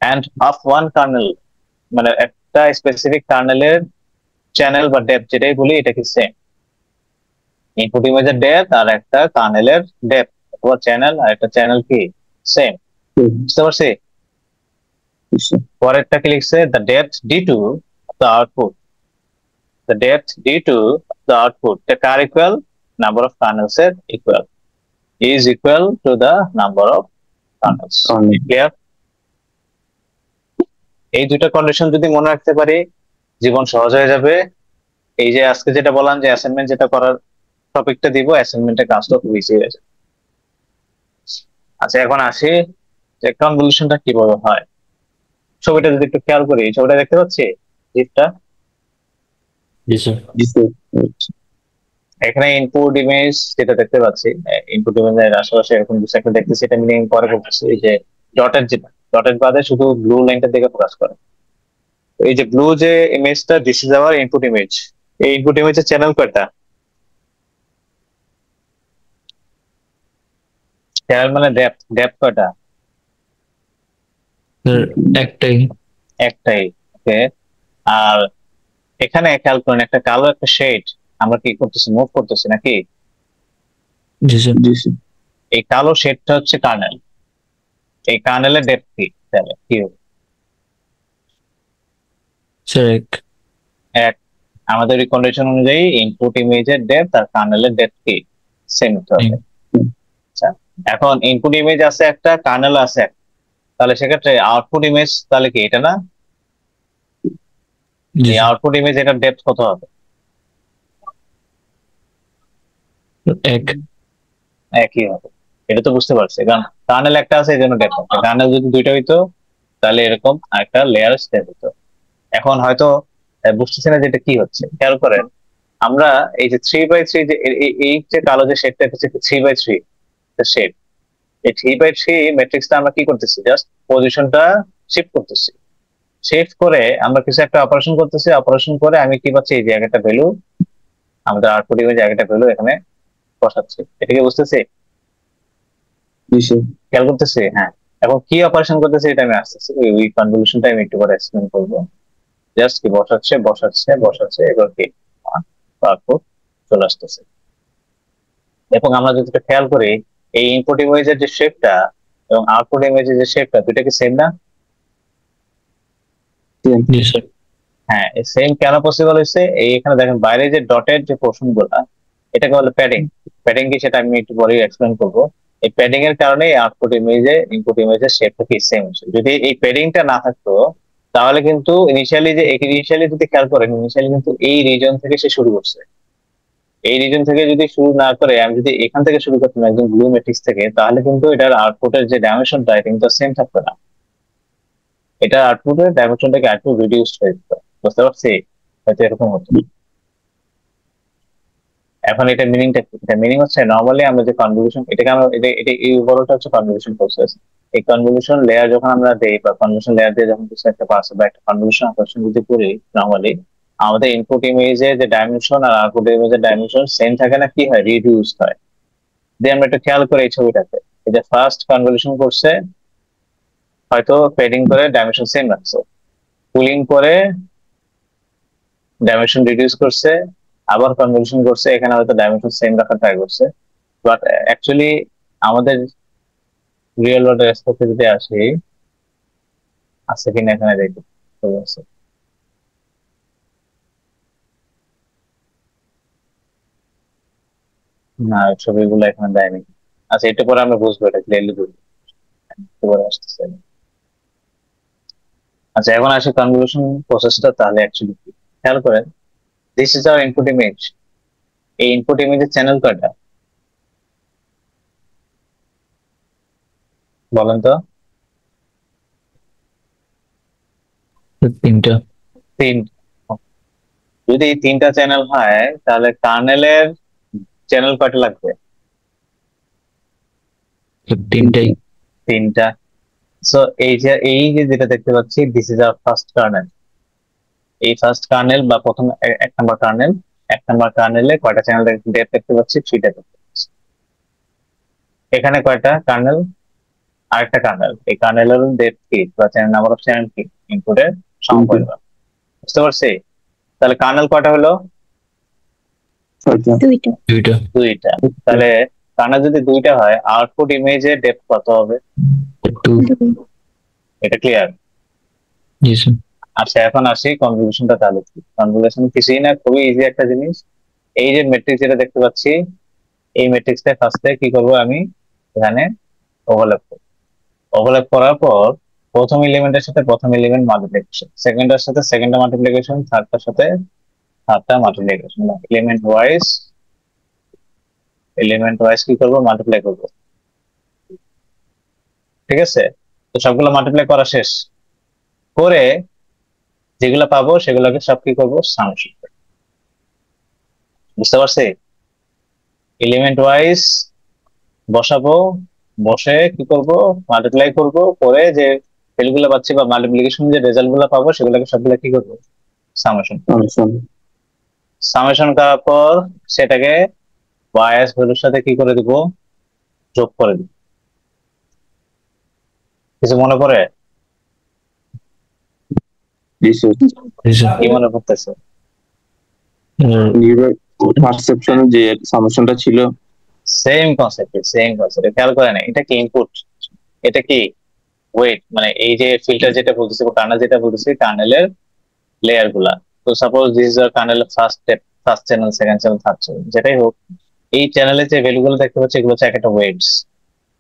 and of one kernel, মানে একটা স্পেসিফিক কার্নেলের চ্যানেল বা ডেপথ যেটাই বলি এটা কি সেম। ইনপুট ইমেজের ডেপথ আর একটা কার্নেলের ডেপথ অথবা চ্যানেল আর একটা চ্যানেল কি সেম, বুঝতে পারছি? Yes, sir. পরেরটা কি লিখছে? The depth D2 of the output, the depth D2 of the output, the car equal? Number of kernels এর equal, is equal to the number of kernels. Kernel. Clear? এই দুইটা condition যদি মনে রাখতে পারি জীবন সহজ হয়ে যাবে। এই যে আজকে যেটা বললাম যে অ্যাসাইনমেন্ট যেটা করার টপিকটা দিব, অ্যাসাইনমেন্টের কাজটা খুব ইজি হয়ে যাবে। আচ্ছা এখন আসি যে কনভলিউশনটা কিভাবে হয়। ছবিটা যদি একটু খেয়াল করি, ছবিটা দেখতে পাচ্ছি জিপটা, Yes, sir. Yes, sir. আচ্ছা। এখানে ইনপুট ইমেজ যেটা দেখতে পাচ্ছি, ইনপুট ইমেজের আশেপাশে এরকম কিছু একটা দেখতেছি, এটা মিনিং পরে বলতেছি। এই যে ডটের যেটা, ডটের বাদে শুধু ব্লু লাইনটার দিকে ফোকাস করে। এই যে ব্লু যে ইমেজটা, this is our input image. এই ইনপুট ইমেজের চ্যানেল কয়টা? চ্যানেল মানে ডেপথ, ডেপথ কয়টা? Sir, একটাই। একটাই, ওকে। আর এখানে খেয়াল করেন একটা কালো একটা শেড আমরা কি করতেছি, মুভ করতেছি নাকি? Yes, sir. Yes, sir. এই কালো শেডটা হচ্ছে কার্নেল। এই কার্নেলের ডেপথ কি তাহলে কি হবে? Sir, এক। এক। আমাদের এই কন্ডিশন অনুযায়ী ইনপুট ইমেজের ডেপথ আর কার্নেলের ডেপথ কি সেম হতে হবে। আচ্ছা এখন ইনপুট ইমেজ আছে একটা, কার্নেল আছে একটা, তাহলে সেক্ষেত্রে আউটপুট ইমেজ তাহলে কি এটা না? Yes, এই sir. আউটপুট ইমেজ এটার ডেপথ কত হবে? এক। একই হবে, এটা তো বুঝতে পারছি, কারণ কার্নেল একটা আছে এই জন্য ডেপথ একটা। কার্নেল যদি দুইটা হইতো তাহলে এরকম একটা লেয়ার স্টেপ হতো। এখন হয়তো বুঝতেছি না যে এটা কি হচ্ছে। খেয়াল করেন আমরা এই যে 3/3 যে এই যে কালো যে শেডটা হচ্ছে 3/3 শেড, এই 3/3 ম্যাট্রিক্সটা আমরা কি করতেছি, জাস্ট পজিশনটা শিফট করতেছি। শিফট করে আমরা কিছু একটা অপারেশন করতেছি, অপারেশন করে আমি কি পাচ্ছি, এই জায়গাটা ভ্যালু, আমাদের আউটপুট এর জায়গাটা ভ্যালু এখানে বসাচ্ছি। এটাকে বুঝতেছি, Yes, sir. খেয়াল করতেছি। হ্যাঁ, এখন কি অপারেশন করতেছি এটা আমি আসতেছি, ওই কনভলিউশনটা আমি একটু পরে এক্সপ্লেন করবো। জাস্ট কি বসাচ্ছে বসাচ্ছে বসাচ্ছে, এবার কি আউটপুট চলে আসতেছে। এবং আমরা যদি এটা খেয়াল করি এই ইনপুট ইমেজের যে শেপটা এবং আউটপুট ইমেজের যে শেপটা দুইটা কি সেম না? Yes, sir. হ্যাঁ, সেম কেন পসিবল হয়েছে? এই এখানে দেখেন বাইরে যে ডটের যে পোর্শন গুলা, এটাকে বলে প্যাডিং। প্যাডিং কি সেটা আমি একটু পরে এক্সপ্লেন করবো। এই প্যাডিং এর কারণে আউটপুট ইমেজে ইনপুট ইমেজের শেপটা কি সেম হচ্ছে। যদি এই প্যাডিংটা না থাকতো তাহলে কিন্তু ইনিশিয়ালি যদি খেয়াল করেন, ইনিশিয়ালি কিন্তু এই রিজন থেকে সে শুরু করছে। এই রিজন থেকে যদি শুরু না করে আমি যদি এখান থেকে শুরু করতাম একদম ব্লু ম্যাট্রিক্স থেকে, তাহলে কিন্তু এটার আউটপুটের যে ডাইমেনশনটা এটা কিন্তু সেম থাকতো না। এটা আউটপুটের ডাইমেনশনটাকে একটু রিডিউসড হয়ে যেত, বুঝতে পারছি? হয়তো এরকম হতো। এখন এটা মিনিংটা কি? এটা মিনিং হচ্ছে নরমালি আমরা যে কনভলিউশন, এটাকে আমরা এটা এই ওভারঅলটা হচ্ছে কনভলিউশন প্রসেস। এই কনভলিউশন লেয়ার যখন আমরা দেই বা কনভলিউশন লেয়ার দিয়ে যখন কিছু একটা পাস বা একটা কনভলিউশন অপারেশন যদি করি, নরমালি আমাদের ইনপুট ইমেজের যে ডাইমেনশন আর আউটপুট ইমেজের ডাইমেনশন সেম থাকে না, কি হয়, রিডিউস হয়। দিয়ে আমরা একটু খেয়াল করে এই ছবিটাতে, এই যে ফার্স্ট কনভলিউশন করছে হয়তো পেডিং করে ডাইমেনশন সেম রাখছে, পুলিং করে ডাইমেনশন রিডিউস করছে, আবার কনভলিউশন করছে, এখানে হয়তো ডাইমেনশন সেম রাখার ট্রাই করছে। বাট অ্যাকচুয়ালি আমাদের রিয়েল ওয়ার্ল্ড রেসপেক্টে যদি আসি, আছে কিনা এখানে দেখি। না, ছবিগুলো এখানে দেয়নি। আচ্ছা, এটা পরে আমরা বুঝবো, এটা ক্লিয়ারলি বুঝবো, একটু পরে আসতেছে। আচ্ছা এখন আসি কনভলিউশন প্রসেসটা তাহলে অ্যাকচুয়ালি কি। খেয়াল করেন, this is our input image. এই ইনপুট ইমেজের চ্যানেল কয়টা বলেন তো? তিনটা। তিন। যদি তিনটা চ্যানেল হয় তাহলে কার্নেলের চ্যানেল কয়টা লাগবে? তিনটাই। তিনটা। সো এই যে যেটা দেখতে পাচ্ছি, this is our first kernel. এই ফার্স্ট কার্নেল বা প্রথম এক নম্বর কার্নেল, এক নম্বর কার্নেলে কয়টা চ্যানেল দেখতে পাচ্ছি? 3টা দেখতে পাচ্ছি। এখানে কয়টা কার্নেল? আরেকটা কার্নেল। এই কার্নেলের ডেপথ কি বা চ্যানেল নাম্বার অফ চ্যানেল কি? ইনপুটের সমপরিমাণ। বুঝতে পারছি? তাহলে কার্নেল কয়টা হলো? দুইটা। দুইটা। দুইটা। তাহলে কার্নেল যদি দুইটা হয়, আউটপুট ইমেজের ডেপথ কত হবে? 2। এটা ক্লিয়ার? জি স্যার। আচ্ছা, এখন আসি কনভলিউশনটা। তাহলে কি কনভলিউশন? কিছুই না, খুবই ইজি একটা জিনিস। এই যে ম্যাট্রিক্স যেটা দেখতে পাচ্ছি, এই ম্যাট্রিক্সটা ফার্স্টে কি করব আমি? এখানে ওভারল্যাপ করব। ওভারল্যাপ করার পর প্রথম এলিমেন্টের সাথে প্রথম এলিমেন্ট মাল্টিপ্লিকেশন, সেকেন্ডের সাথে সেকেন্ডটা মাল্টিপ্লিকেশন, থার্ডটার সাথে থার্ডটা মাল্টিপ্লিকেশন। এলিমেন্ট ওয়াইজ কি করব? মাল্টিপ্লাই করব। ঠিক আছে? তো সবগুলো মাল্টিপ্লাই করা শেষ করে যেগুলো পাবো সেগুলোকে সব কি করবো? সামেশন। বুঝতে পারছি? এলিমেন্ট ওয়াইজ বসাবো, বসে কি করব? মাল্টিপ্লাই করব, করে যে ভ্যালুগুলো পাচ্ছি বা মাল্টিপ্লিকেশন যে রেজাল্ট গুলো পাবো সেগুলোকে সবগুলো কি করবো? সামেশন। সামেশন করার পর সেটাকে বায়াস ভ্যালুর সাথে কি করে দিব? যোগ করে দিব। কিছু মনে পড়ে? জি স্যার। কি মনে পড়তেছে? ফার্স্ট সেকশনে যে সামেশনটা ছিল, সেম কনসেপ্ট। খেয়াল করেন, এটা কি ইনপুট, এটা কি ওয়েট, মানে এই যে ফিল্টার যেটা বলতেছি বা কার্নেল যেটা বলতেছি, কার্নেলের লেয়ার গুলা। তো suppose this is our kernel first step, first channel, second channel, third channel, যেটাই হোক। এই চ্যানেলে যে ভ্যালু গুলো দেখতে পাচ্ছি এগুলো হচ্ছে একটা ওয়েটস।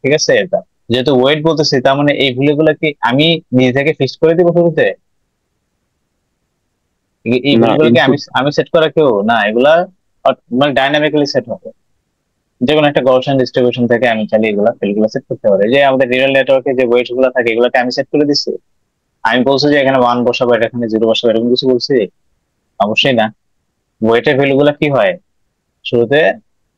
ঠিক আছে? এটা যেহেতু ওয়েট বলতেছি, তার মানে এই ভ্যালু গুলো কি আমি নিজে থেকে ফিক্স করে দিব শুরুতে? এই না, ভ্যালু গুলোকে আমি input- আমি সেট করা কেউ না, এগুলা মানে ডাইনামিক্যালি সেট হবে। যে কোনো একটা গaussian ডিস্ট্রিবিউশন থেকে আমি চাইলে এগুলা ভ্যালুগুলো সেট করতে পারি। যে আমাদের নিউরাল নেটওয়ার্কে যে ওয়েটস গুলো থাকে এগুলোকে আমি সেট করে দিচ্ছি। আমি বলছি যে এখানে 1 বসাবো, এটা এখানে 0 বসাবো, এরকম কিছু বলছি? অবশ্যই না। ওয়েটের ভ্যালু গুলো কি হয়? শুরুতে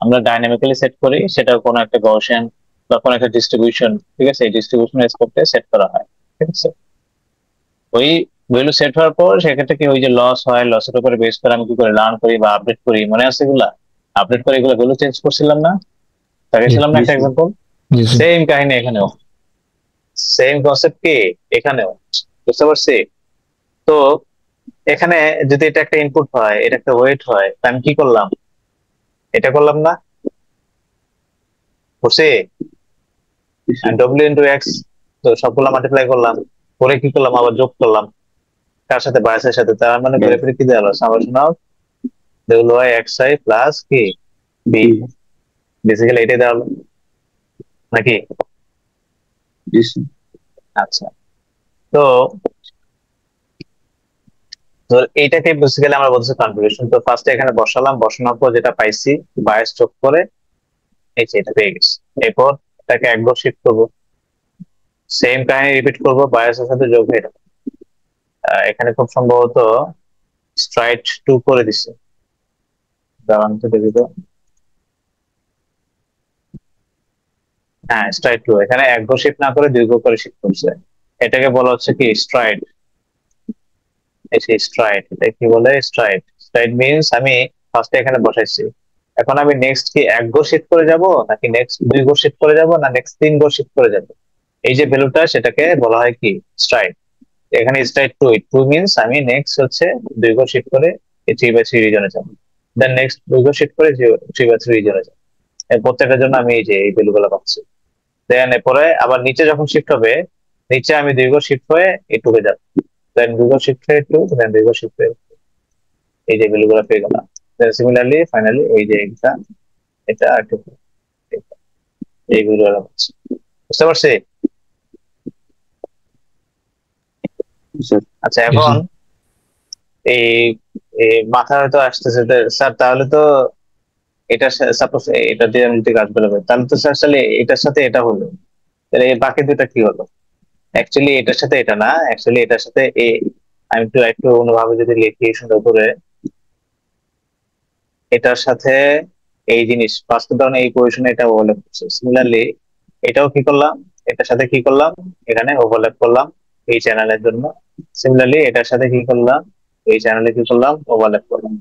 আমরা ডাইনামিক্যালি সেট করি, সেটা কোনো একটা গaussian বা কোনো একটা ডিস্ট্রিবিউশন, ঠিক আছে, এই ডিস্ট্রিবিউশন স্কোপে সেট করা হয়। ঠিক আছে? ওই ভ্যালু সেট হওয়ার পর সেক্ষেত্রে কি ওই যে লস হয়, লসের উপরে বেস করে আমি কি করে লার্ন করি বা আপডেট করি, মনে আছে এগুলা? আপডেট করে এগুলো ভ্যালু চেঞ্জ করছিলাম না? দেখাইছিলাম না একটা এক্সাম্পল? জি স্যার। সেম কাহিনী এখানেও, সেম কনসেপ্ট কি এখানেও। বুঝতে পারছি? তো এখানে যদি এটা একটা ইনপুট হয়, এটা একটা ওয়েট হয়, তা আমি কি করলাম? এটা করলাম না? করছি? W × X। তো সবগুলো মাল্টিপ্লাই করলাম, করে কি করলাম? আবার যোগ করলাম। কার সাথে? বায়াসের সাথে। তার মানে ঘুরে ফিরে কি দেওয়া হলো? সামেশন অফ WI প্লাস কি বি। বেসিক্যালি এটাই দেওয়া হলো নাকি? আচ্ছা, তো তো এইটাকে বেসিক্যালি আমরা বলতেছি কনফিগারেশন। তো ফার্স্টে এখানে বসালাম, বসানোর পর যেটা পাইছি বায়াস যোগ করে এই যে এটা পেয়ে গেছি। এরপর এটাকে একবার শিফট করবো, সেম কাহিনী রিপিট করবো, বায়াসের সাথে যোগ হয়ে যাবে। এখানে খুব সম্ভবত স্ট্রাইট 2 করে দিচ্ছে। দাঁড়ান তো দেখি তো। হ্যাঁ, স্ট্রাইট 2। এখানে একবার শিফট না করে দীর্ঘ করে শিফট করছে। এটাকে বলা হচ্ছে কি? স্ট্রাইড। এই যে স্ট্রাইড, এটা কি বলে? স্ট্রাইড। স্ট্রাইড মিনস আমি ফার্স্টে এখানে বসাইছি, এখন আমি নেক্সট কি এক গো শিফট করে যাব, নাকি নেক্সট 2 গো শিফট করে যাব, না নেক্সট 3 গো শিফট করে যাব? এই যে ভ্যালুটা সেটাকে বলা হয় কি? স্ট্রাইড। এখানে স্ট্রাইড 2 মিনস আমি নেক্সট হচ্ছে 2 গো শিফট করে এই 3/3 রিজনে যাব, দেন নেক্সট 2 গো শিফট করে 3/3 রিজনে যাব। এর প্রত্যেকটার জন্য আমি এই যে এই ভ্যালুগুলো পাচ্ছি। দেন এরপরে আবার নিচে যখন শিফট হবে, নিচে আমি 2 গো শিফট হয়ে এটুকে যাব, দেন 2 গো শিফট হয়ে 2, দেন 2 গো শিফট হয়ে এই যে ভ্যালুগুলো পেয়ে গেলাম। সিমিলারলি ফাইনালি এই যে এটা, এটা আর এটা, এই ভ্যালুগুলো পাচ্ছি। বুঝতে পারছি? আচ্ছা, এখন এই মাথা হয়তো আসতেছে স্যার, তাহলে তো এটা সাপোজ এটা দিয়ে আমি যদি কাজ বেরোবে, তাহলে তো স্যার আসলে এটার সাথে এটা হলো, তাহলে এই বাকি দুটা কি হলো? অ্যাকচুয়ালি এটার সাথে এটা না, অ্যাকচুয়ালি এটার সাথে আমি একটু একটু অন্যভাবে যদি লিখি সুন্দর করে, এটার সাথে এই জিনিস ফার্স্ট ধরনের এই পজিশনে এটা ওভারল্যাপ করছে। সিমিলারলি এটাও কি করলাম, এটার সাথে কি করলাম, এখানে ওভারল্যাপ করলাম এই চ্যানেলের জন্য। সিমিলারলি এটার সাথে কি করলাম, এই চ্যানেলে কি করলাম, ওভারল্যাপ করলাম,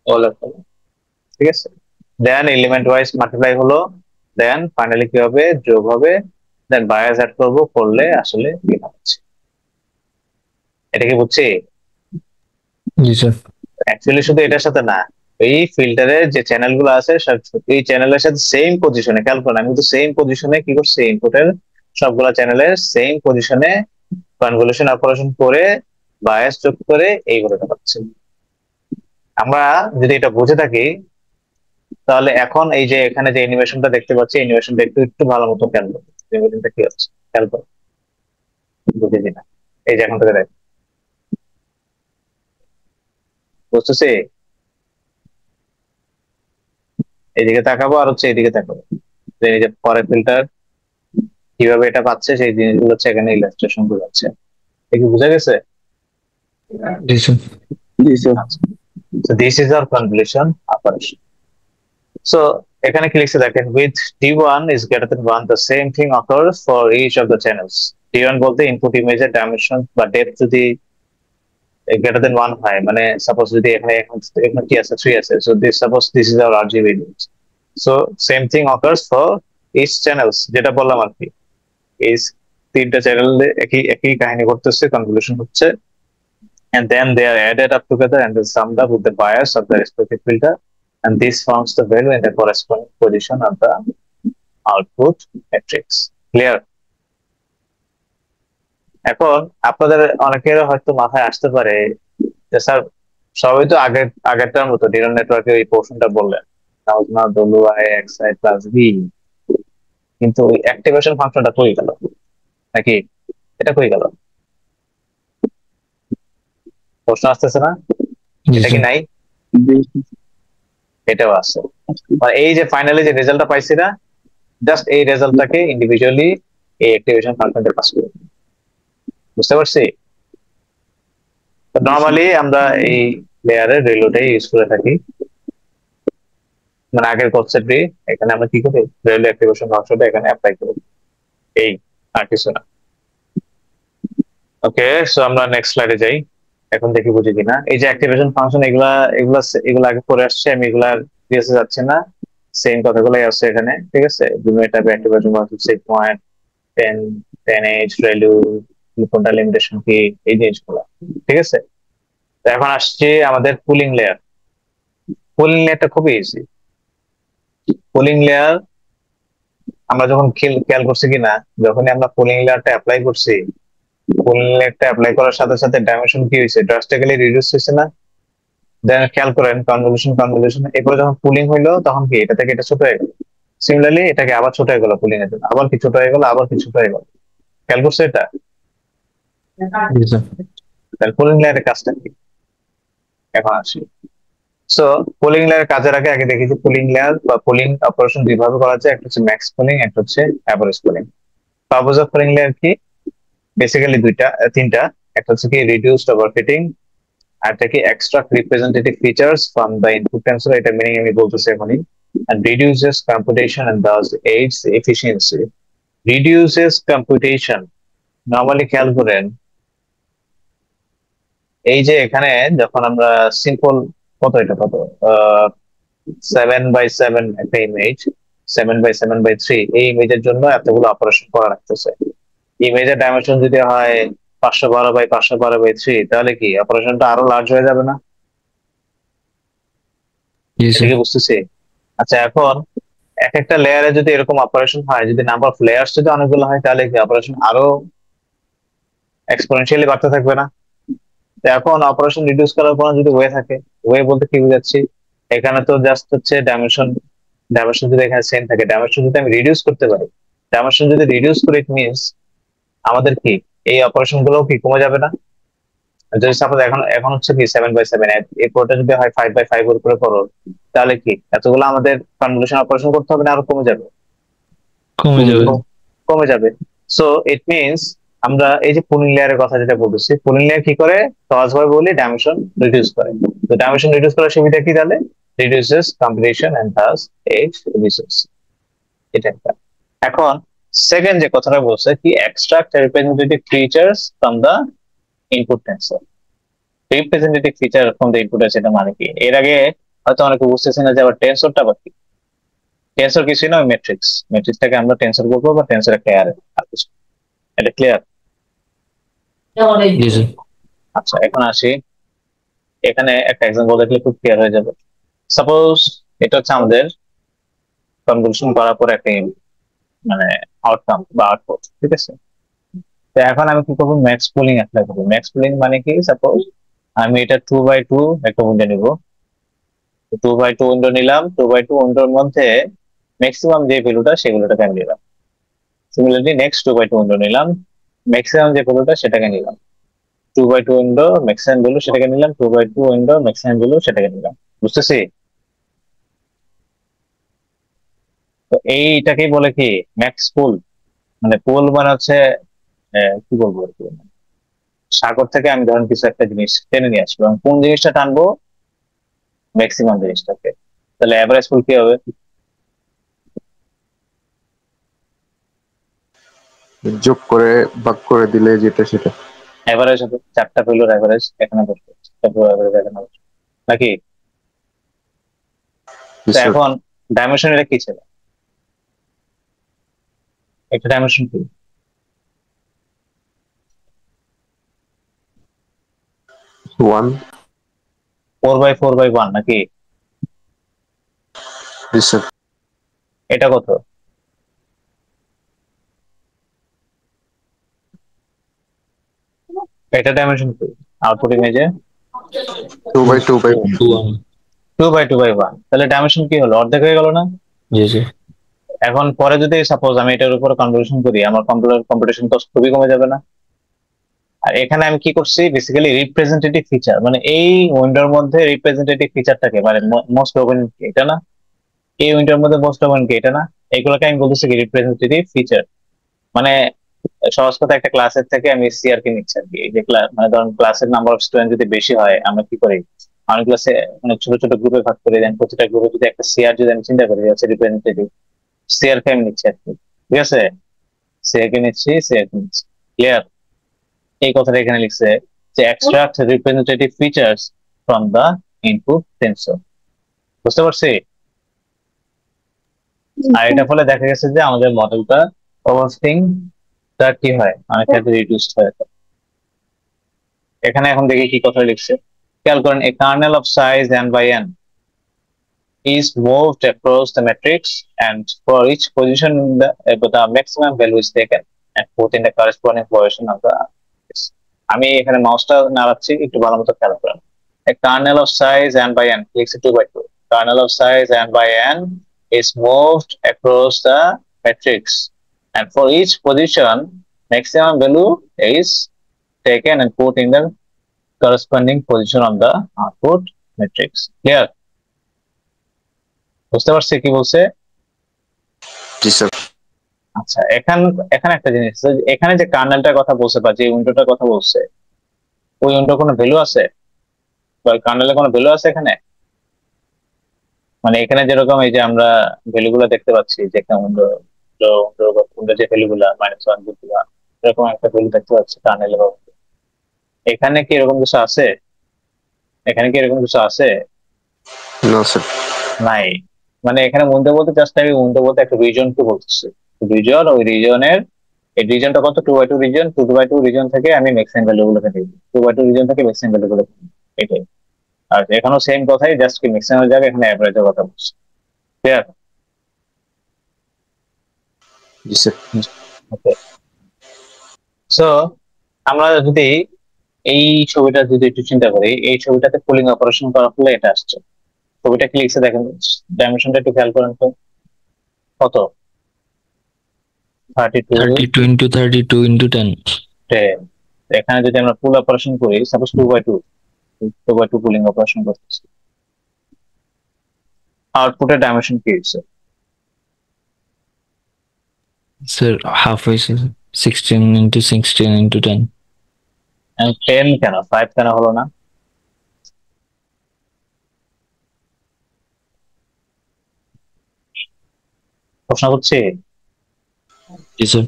ওভারল্যাপ করলাম। ঠিক আছে, দেন এলিমেন্ট ওয়াইজ মাল্টিপ্লাই হলো, দেন ফাইনালি কি হবে, যোগ হবে, দেন বায়াস অ্যাড করবো, করলে আসলে কি হচ্ছে, এটা কি বুঝছি? জি স্যার। অ্যাকচুয়ালি শুধু এটার সাথে না, এই ফিল্টারের যে চ্যানেল গুলো আছে এই চ্যানেলের সাথে সেম পজিশনে, খেয়াল করেন আমি কিন্তু সেম পজিশনে কি করছি, ইনপুটের সবগুলা চ্যানেলের সেম পজিশনে কনভলিউশন অপারেশন করে বায়াস যোগ করে এই ঘটনা পাচ্ছি। আমরা যদি এটা বুঝে থাকি, তাহলে এখন এই যে এখানে যে অ্যানিমেশনটা দেখতে পাচ্ছি, অ্যানিমেশনটা একটু একটু ভালো মতো খেয়াল করো, অ্যানিমেশনটা কি হচ্ছে খেয়াল করো, বুঝে কিনা। এই যে এখন থেকে দেখ, বুঝতেছি? এইদিকে তাকাবো আর হচ্ছে এইদিকে তাকাবো, যে এই যে পরের ফিল্টার কিভাবে এটা পাচ্ছে সেই জিনিসগুলো হচ্ছে এখানে ইলাস্ট্রেশন গুলো আছে। কি বোঝা গেছে? জি স্যার। জি sir. So this is our convolution operation. So এখানে কি লিখছে দেখেন, with D1 is greater than 1 the same thing occurs for each of the channels. D1 বলতে ইনপুট ইমেজের ডাইমেনশন বা ডেপথ যদি greater than 1 হয়, মানে সাপোজ যদি এখানে এখানে কি আছে 3 আছে, so this suppose this is our RGB image. So same thing occurs for each channels, যেটা বললাম আর কি, এই তিনটা চ্যানেলে একই একই কাহিনী ঘটতেছে, কনভলিউশন হচ্ছে, and then they are added up together and then summed up with the bias of the respective filter, and this forms the value in the corresponding position of the output matrix. Clear? এখন আপনাদের অনেকের হয়তো মাথায় আসতে পারে যে sir সবাই তো আগেরটার মতো ডিউরাল নেটওয়ার্কের এই পোর্শনটা বললেন, WI প্লাস বি, কিন্তু ওই অ্যাক্টিভেশন ফাংশনটা কই গেল, নাকি এটা কই গেল? প্রশ্ন আসতেছে না? জি এটা কি স্যার। নাই? এটাও আছে। মানে এই যে ফাইনালি যে রেজাল্টটা পাইছি না, জাস্ট এই রেজাল্টটাকে ইন্ডিভিজুয়ালি এই অ্যাক্টিভেশন ফাংশনটা পাস করে, বুঝতে পারছি? নরমালি আমরা এই লেয়ারের রেলোটাই ইউজ করে থাকি, মানে আগের কনসেপ্টই এখানে আমরা কি করি, রেলো অ্যাক্টিভেশন ফাংশনটা এখানে অ্যাপ্লাই করি, এই আর কিছু না। ওকে, সো আমরা নেক্সট স্লাইডে যাই, এখন দেখি বুঝি কিনা। এই যে অ্যাক্টিভেশন ফাংশন এগুলা এগুলা এগুলা আগে পড়ে আসছে, আমি এগুলা ডিএসএ যাচ্ছি না, সেম কথাগুলোই আছে এখানে। ঠিক আছে, বিভিন্ন টাইপের activation function, set point, 10 10H value, কোনটা লিমিটেশন কি, এই জিনিসগুলো। ঠিক আছে, তো এখন আসছে আমাদের পুলিং লেয়ার। পুলিং লেয়ারটা খুবই ইজি। পুলিং লেয়ার আমরা যখন খেয়াল করছি কিনা, যখনই আমরা পুলিং লেয়ারটা অ্যাপ্লাই করছি, পুলিং লেয়ারটা অ্যাপ্লাই করার সাথে সাথে ডাইমেনশন কি হয়েছে, ড্রাস্টিক্যালি রিডিউস হয়েছে না? দেন খেয়াল করেন কনভলিউশন এরপরে যখন পুলিং হইলো তখন কি এটা থেকে এটা ছোট হয়ে গেল, সিমিলারলি এটাকে আবার ছোট হয়ে গেল, পুলিং এর জন্য আবার কি ছোট হয়ে গেল, আবার কি ছোট হয়ে গেল, খেয়াল করছে এটা? জি স্যার। তাহলে পুলিং লেয়ারের কাজটা কি এখন আসি। সো পুলিং লেয়ার কাজের আগে আগে দেখি যে পুলিং লেয়ার বা পুলিং অপারেশন দুই ভাবে করা যায়, একটা হচ্ছে ম্যাক্স পুলিং, একটা হচ্ছে average pooling. Purpose of pooling layer কি, বেসিক্যালি তিনটা। একটা হচ্ছে কি রিডিউসড ওভারফিটিং, আর এটা কি extract representative features from the input tensor, এটা মিনিং আমি বলতেছি এখনই, and reduces computation and thus aids efficiency. Reduces computation, normally খেয়াল করেন এই যে এখানে যখন আমরা সিম্পল কত, এটা কত 7x7 একটা ইমেজ, 7x7x3, এই ইমেজের জন্য এতগুলো অপারেশন করা লাগতেছে। ইমেজের ডাইমেনশন যদি হয় 512x512x3, তাহলে কি অপারেশনটা আরো লার্জ হয়ে যাবে না? জি স্যার। এটাকে বুঝতেছি। আচ্ছা, এখন এক একটা লেয়ারে যদি এরকম অপারেশন হয়, যদি নাম্বার অফ লেয়ার্স যদি অনেকগুলো হয়, তাহলে কি অপারেশন আরো এক্সপোনেনশিয়ালি বাড়তে থাকবে না? তো এখন অপারেশন রিডিউস করার কোনো যদি ওয়ে থাকে, ওয়ে বলতে কি বুঝাচ্ছি, এখানে তো জাস্ট হচ্ছে ডাইমেনশন যদি এখানে সেম থাকে, ডাইমেনশন যদি আমি রিডিউস করতে পারি, ডাইমেনশন যদি রিডিউস করি, ইট মিনস আমাদের কি এই অপারেশন গুলো কি কমে যাবে না? যদি সাপোজ এখন হচ্ছে কি 7/7, এই পুরোটা যদি হয় 5/5 এর উপরে করো, তাহলে কি এতগুলো আমাদের কনভলিউশন অপারেশন করতে হবে না, আরো কমে যাবে? কমে যাবে। কমে যাবে। সো ইট মিনস আমরা এই যে পুলিং লেয়ারের কথা যেটা বলতেছি, পুলিং লেয়ার কি করে? সহজভাবে বলি, ডাইমেনশন রিডিউস করে। তো ডাইমেনশন রিডিউস করার সুবিধা কি তাহলে? Reduces competition and thus as reduces. এটা একটা। এখন সেকেন্ড যে কথাটা বলছে কি, extract representative features from the input tensor. Representative feature from the input tensor এটা মানে কি? এর আগে হয়তো অনেকে বুঝতেছে না যে আবার টেন্সরটা বা কি। টেন্সর কিছুই না, ম্যাট্রিক্স। ম্যাট্রিক্সটাকে আমরা টেন্সর বলবো বা টেন্সর একটা অ্যারে। এটা ক্লিয়ার? জি স্যার। আচ্ছা, এখন আসি, এখানে একটা এক্সাম্পল দেখলে খুব ক্লিয়ার হয়ে যাবে। সাপোজ এটা হচ্ছে আমাদের কনভলিউশন করার পর একটা মানে আউটকাম বা আউটপুট, ঠিক আছে? তো এখন আমি কি করবো? ম্যাক্স পুলিং অ্যাপ্লাই করবো। ম্যাক্স পুলিং মানে কি? সাপোজ আমি এটা 2/2 একটা উইন্ডো নিব। 2/2 উইন্ডো নিলাম। 2/2 উইন্ডোর মধ্যে ম্যাক্সিমাম যে ভ্যালুটা সেগুলোটাকে আমি নিলাম। সিমিলারলি নেক্সট 2/2 উইন্ডো নিলাম, ম্যাক্সিমাম যে ভ্যালুটা সেটাকে নিলাম। 2/2 উইন্ডো ম্যাক্সিমাম ভ্যালু সেটাকে নিলাম, 2/2 উইন্ডো ম্যাক্সিমাম ভ্যালু সেটাকে নিলাম। বুঝতেছি? তো এইটাকেই বলে কি ম্যাক্স পুল। মানে পুল মানে হচ্ছে কি বলবো আর কি, সাগর থেকে আমি ধরেন কিছু একটা জিনিস টেনে নিয়ে আসবো, এবং কোন জিনিসটা টানবো? ম্যাক্সিমাম জিনিসটাকে। তাহলে অ্যাভারেজ পুল কি হবে? যোগ করে ভাগ করে দিলে যেটা সেটা। অ্যাভারেজ হবে, চারটা ভ্যালুর অ্যাভারেজ এখানে বসবে, চারটা ভ্যালুর অ্যাভারেজ এখানে বসবে, নাকি? তো এখন ডাইমেনশন এটা কি ছিল? একটা ডাইমেনশন কি? 1। 4/4/1 নাকি? জি স্যার। এটা কত? এটা ডাইমেনশন কি? আউটপুট ইমেজে 2/2/1। 2/2/1। তাহলে ডাইমেনশন কি হলো? অর্ধেক হয়ে গেল না? জি স্যার। এখন পরে যদি সাপোজ আমি এটার উপর কনভার্সন করি, আমার কম্পিউটেশন কস্ট খুবই কমে যাবে না? আর এখানে আমি কি করছি? বেসিক্যালি রিপ্রেজেন্টেটিভ ফিচার, মানে এই উইন্ডোর মধ্যে রিপ্রেজেন্টেটিভ ফিচারটাকে, মানে মোস্ট ডমিনেন্ট এটা না, এই উইন্ডোর মধ্যে মোস্ট ডমিনেন্ট এটা না, এগুলোকে আমি বলতেছি কি রিপ্রেজেন্টেটিভ ফিচার। মানে সহজ কথা, একটা ক্লাসের থেকে আমি সিআর কে নিচ্ছি আর কি। এই যে মানে ধরুন ক্লাসের নাম্বার অফ স্টুডেন্ট যদি বেশি হয়, আমরা কি করি? আমি ক্লাসে মানে ছোট ছোট গ্রুপে ভাগ করে দেন, প্রতিটা গ্রুপে যদি একটা সিআর যদি আমি চিন্তা করি, হচ্ছে রিপ্রেজেন্টেটিভ, সিআর কে আমি নিচ্ছি আর কি। ঠিক আছে? সিআর কে নিচ্ছি, সিআর কে নিচ্ছি। ক্লিয়ার? এই কথাটা এখানে লিখছে যে extract representative features from the input tensor. বুঝতে পারছি? আর এটা ফলে দেখা গেছে যে আমাদের মডেলটা ওভারফিটিং টা কি হয়, অনেক ক্ষেত্রে রিডিউসড হয়ে যায়। এখানে এখন দেখি কি কথা লিখছে, খেয়াল করেন। A kernel of size n by n is moved across the matrix, and for each position the maximum value is taken and put in the corresponding position of the matrix. আমি এখানে মাউসটা নাড়াচ্ছি, একটু ভালো মতো খেয়াল করেন। A kernel of size n by n, লিখছে 2/2, kernel of size n by n is moved across the matrix, and for each position maximum value is taken and put in the corresponding position of the output matrix. Clear? বুঝতে পারছি কি বলছে? জি sir. আচ্ছা, এখানে একটা জিনিস আছে, এখানে যে কার্নেলটার কথা বলছে বা যে উইন্ডোটার কথা বলছে, ওই উইন্ডোর কোনো ভ্যালু আছে বা কার্নেলের কোনো ভ্যালু আছে এখানে? মানে এখানে যেরকম এই যে আমরা ভ্যালু গুলো দেখতে পাচ্ছি, যে একটা উইন্ডো যে ভ্যালু গুলা -1 2 এরকম একটা ভ্যালু দেখতে পাচ্ছি কার্নেলে। এখানে কি এরকম কিছু আছে? এখানে কি এরকম কিছু আছে? No sir. নাই। মানে এখানে উইন্ডো বলতে জাস্ট আমি উইন্ডো বলতে একটা রিজনকে বলতেছি। রিজন, ওই রিজনের এই রিজনটা কত? 2/2 রিজন। 2/2 রিজন থেকে আমি ম্যাক্সিমাম ভ্যালু গুলোকে দিই। 2/2 রিজন থেকে ম্যাক্সিমাম ভ্যালু গুলো, এটাই। আর এখানেও সেম কথাই, জাস্ট কি ম্যাক্সিমাম জায়গায় এখানে অ্যাভারেজের কথা বলছি। ক্লিয়ার? জি স্যার। ওকে। সো আমরা যদি এই ছবিটা যদি একটু চিন্তা করি, এই ছবিটাতে পুলিং অপারেশন করার ফলে এটা আসছে। ছবিটা কি লিখছে দেখেন, ডাইমেনশনটা একটু খেয়াল করেন তো, কত? 32 32 into 32 into 10. 10। এখানে যদি আমরা পুল অপারেশন করি, সাপোজ 2/2 পুলিং অপারেশন করতেছি, আউটপুটের ডাইমেনশন কি হচ্ছে? Sir, half is 16 into 16 into 10. 10 কেন, 5 কেন হলো না? প্রশ্ন করছি, Yes, sir.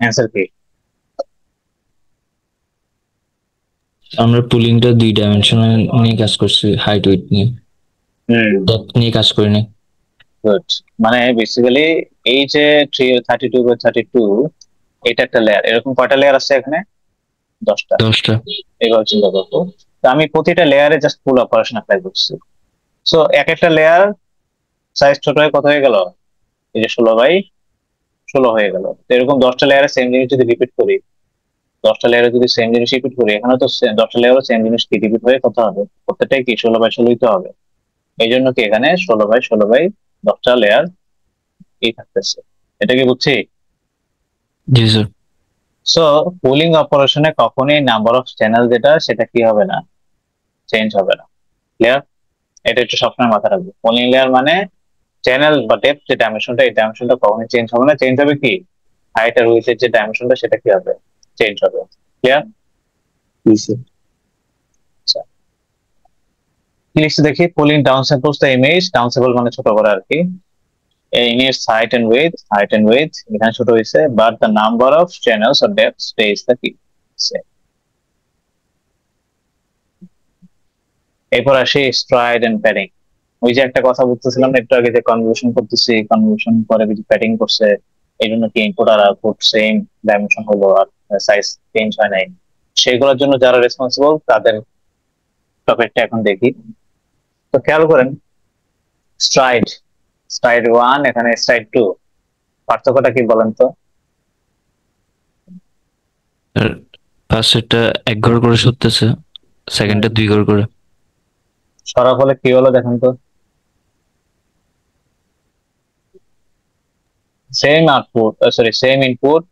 অ্যান্সার কি? আমরা পুলিংটা 2 ডাইমেনশনাল নিয়ে কাজ করছি, হাইট উইডথ নিয়ে, ডেপথ নিয়ে কাজ করি না। গুড। মানে বেসিক্যালি এই যে 32/32 এটা একটা লেয়ার, এরকম কয়টা লেয়ার আছে এখানে? 10টা। 10টা। এবার চিন্তা করবো, তো আমি প্রতিটা লেয়ারে জাস্ট পুল অপারেশন অ্যাপ্লাই করছি। সো এক একটা লেয়ার সাইজ ছোট হয়ে কত হয়ে গেল? এই যে 16/16 হয়ে গেল। তো এরকম 10টা লেয়ারে সেম জিনিস যদি রিপিট করি, 10টা লেয়ারে যদি সেম জিনিস রিপিট করি, এখানে তো 10টা লেয়ারও সেম জিনিস কি রিপিট হয়ে কত হবে? প্রত্যেকটাই কি 16/16 তো হবে। এই জন্য কি এখানে 16/16/10টা লেয়ার এই থাকতেছে। এটা কি বুঝছি? জি স্যার। সো পুলিং অপারেশনে কখনোই নাম্বার অফ চ্যানেল যেটা সেটা কি হবে না, চেঞ্জ হবে না। ক্লিয়ার? এটা একটু সবসময় মাথায় রাখবে। পুলিং লেয়ার মানে চ্যানেল বা ডেপথ যে ডাইমেনশনটা, এই ডাইমেনশনটা কখনোই চেঞ্জ হবে না। চেঞ্জ হবে কি হাইট আর উইডথের যে ডাইমেনশনটা সেটা কি হবে? চেঞ্জ হবে। ক্লিয়ার? কি লিখছে দেখি, pooling down samples the image, down sample মানে ছোট করে আর কি। ইমেজ হাইট এন্ড উইডথ এখানে ছোট হয়েছে, but the number of channels or depth stage the কি সেম। এরপর আসি স্ট্রাইড এন্ড প্যাডিং। ওই যে একটা কথা বলতেছিলাম একটু আগে, যে কনভলিউশন করতেছি, কনভলিউশন করে প্যাডিং করছে, এই জন্য কি ইনপুট আর আউটপুট সেম ডাইমেনশন হলো আর সাইজ চেঞ্জ হয় নাই। সেগুলোর জন্য যারা রেসপন্সিবল তাদের টপিকটা এখন দেখি। তো খেয়াল করেন, স্ট্রাইড 1, এখানে স্ট্রাইড 2, পার্থক্যটা কি বলেন তো? ফার্স্টটা 1 ঘর করে সরতেছে, সেকেন্ডটা 2 ঘর করে। সরা ফলে কি হলো দেখেন তো? Same output, sorry same input,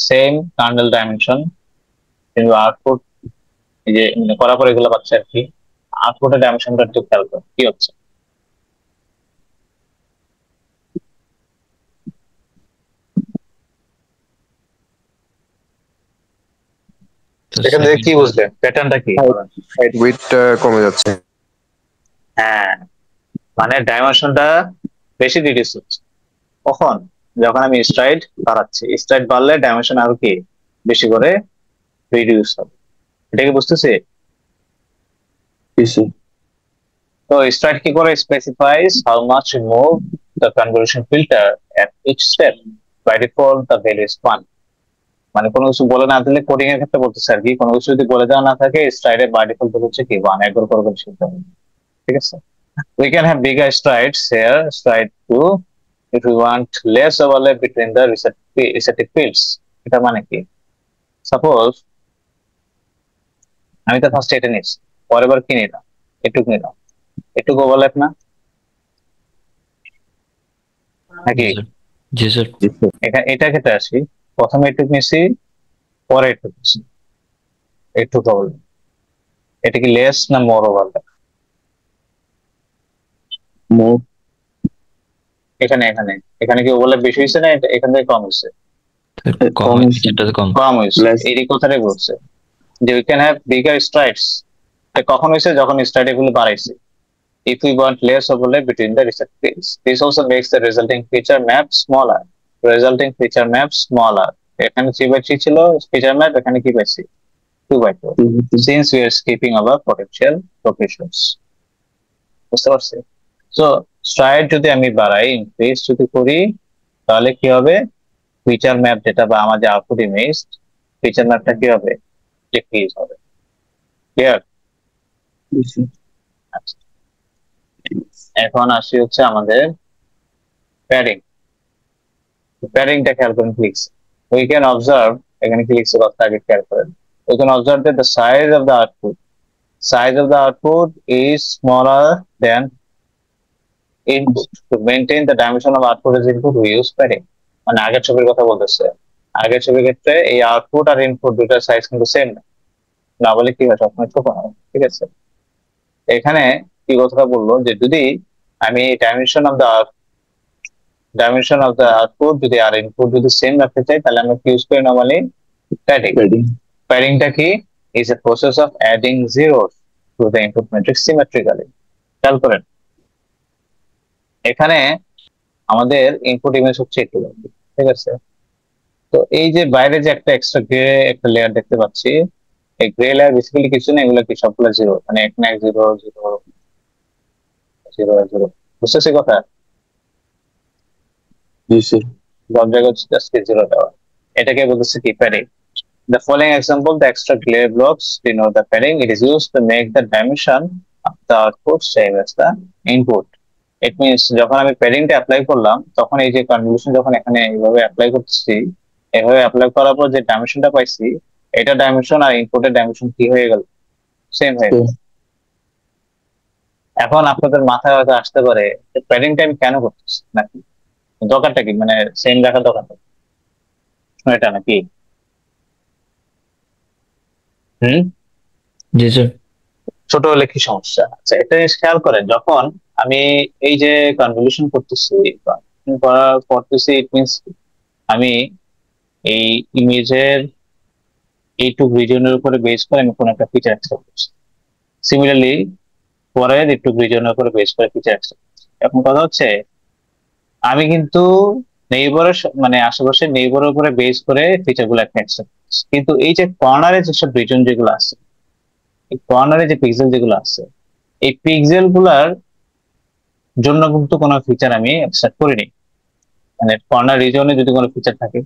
same kernel dimension, কিন্তু আউটপুট এই যে করার পরে এগুলো পাচ্ছে আর কি, আউটপুটের ডাইমেনশনটা একটু খেয়াল করুন কি হচ্ছে। এখান থেকে কি বুঝলেন, প্যাটার্নটা কি? হাইট উইডথ কমে যাচ্ছে। হ্যাঁ, মানে ডাইমেনশনটা বেশি রিডিউস হচ্ছে। কখন? যখন আমি স্ট্রাইড বাড়াচ্ছি, স্ট্রাইড বাড়লে ডাইমেনশন আরো কি বেশি করে রিডিউস হবে। এটা কি বুঝতেছি? তো স্ট্রাইড কি করে specifies how much remove the convolution filter at each step, by default the value is 1। মানে কোনো কিছু বলে না দিলে, কোডিং এর ক্ষেত্রে বলতেছে আর কি, কোনো কিছু যদি বলে দেওয়া না থাকে স্ট্রাইডের বাই ডিফল্ট হচ্ছে কি 1, একবার করে শিখতে হবে। ঠিক আছে? We can have bigger strides here, stride 2, if we want less overlap between the receptive fields. এটা মানে কি? সাপোজ আমি তো ফার্স্ট এটা নিচ্ছি, পরের বার কি নিলাম, এটুকু নিলাম, এটুকু ওভারল্যাপ না নাকি? জি স্যার। এটা ক্ষেত্রে আসি, প্রথমে এটুকু নিছি, পরে এটুকু নিছি, এটুকু ওভারল্যাপ। এটা কি লেস না মোর ওভারল্যাপ? মোর। এখানে এখানে এখানে কি ওভারল্যাপ বেশি হয়েছে না এখান থেকে কম হয়েছে? কম হয়েছে, এটাতে কম। কম হয়েছে। এই কথাটাই বলছে যে we can have bigger strides. কখন হয়েছে? যখন স্ট্রাইড এগুলো বাড়াইছে। If we want less overlap between the receptive fields, this also makes the resulting feature map smaller. এখানে 3/3 ছিল feature map, এখানে কি পাইছি 2/2, since we are skipping over potential locations. বুঝতে পারছি? So stride যদি আমি বাড়াই, ইনক্রিজ যদি করি, তাহলে কি হবে? ফিচার ম্যাপ যেটা বা আমাদের আউটপুট ইমেজ, ফিচার ম্যাপটা কি হবে? ডিক্রিজ হবে। ক্লিয়ার? এখন আসি হচ্ছে আমাদের প্যাডিংটা খেয়াল করেন প্লিজ। উই ক্যান অবজার্ভ, এখানে কি লিখছে কথা আগে খেয়াল করেন। We can observe that the size of the output is smaller then input. To maintain the dimension of output is input we use padding. মানে আগের ছবির কথা বলতেছে, আগের ছবির ক্ষেত্রে এই আউটপুট আর ইনপুট দুটার সাইজ কিন্তু সেম না বলে কি হয়, সবসময় ছোট হয়, ঠিক আছে। এখানে কি কথাটা বললো যে যদি আমি ডাইমেনশন অফ দ্য আউটপুট যদি আর ইনপুট যদি সেম রাখতে চাই, তাহলে আমরা কি ইউজ করি নরমালি প্যাডিং। প্যাডিংটা কি? Is a process of adding zeros to the input matrix symmetrically. খেয়াল করেন, এখানে আমাদের ইনপুট ইমেজ হচ্ছে একটু, ঠিক আছে। তো এই যে বাইরে যে একটা এক্সট্রা গ্রে একটা লেয়ার দেখতে পাচ্ছি, এই গ্রে লেয়ার বেসিক্যালি কিছু না, এগুলো কি সবগুলো জিরো, মানে এক না এক, জিরো জিরো জিরো জিরো, বুঝতেছি কথা? জি স্যার। সব জায়গায় হচ্ছে জাস্ট জিরো দেওয়া, এটাকে বলতেছে কি padding. The following example, the extra clear blocks denote the padding. It is used to make the dimension of the output same as the input. It means যখন আমি প্যাডিংটা অ্যাপ্লাই করলাম, তখন এই যে কনভলিউশন যখন এখানে এইভাবে অ্যাপ্লাই করতেছি, এইভাবে অ্যাপ্লাই করার পর যে ডাইমেনশনটা পাইছি, এটা ডাইমেনশন আর ইনপুটের ডাইমেনশন কি হয়ে গেল? সেম হয়ে গেল। এখন আপনাদের মাথায় হয়তো আসতে পারে প্যাডিংটা আমি কেন করতেছি, নাকি দরকারটা কি, মানে সেম রাখার দরকারটা এটা নাকি? জি স্যার। ছোট হলে কি সমস্যা? আচ্ছা, একটা জিনিস খেয়াল করেন, যখন আমি এই যে কনভলিউশন করতেছি, ইট মিনস আমি এই ইমেজের এইটুক রিজনের উপরে বেস করে আমি কোন একটা ফিচার এক্সট্রাক্ট করছি। সিমিলারলি পরের এইটুক রিজনের উপরে বেস করে ফিচার এক্সট্রাক্ট করছি। এখন কথা হচ্ছে আমি কিন্তু নেইবারের মানে আশেপাশে নেইবারের উপরে বেস করে ফিচার গুলো একটা এক্সট্রাক্ট করছি, কিন্তু এই যে কর্নারে যেসব রিজন যেগুলো আছে, এই কর্নারে যে পিক্সেল যেগুলো আছে, এই পিক্সেল গুলার জন্য কিন্তু কোনো ফিচার আমি এক্সট্রাক্ট করিনি। মানে কর্নার রিজনে যদি কোনো ফিচার থাকে,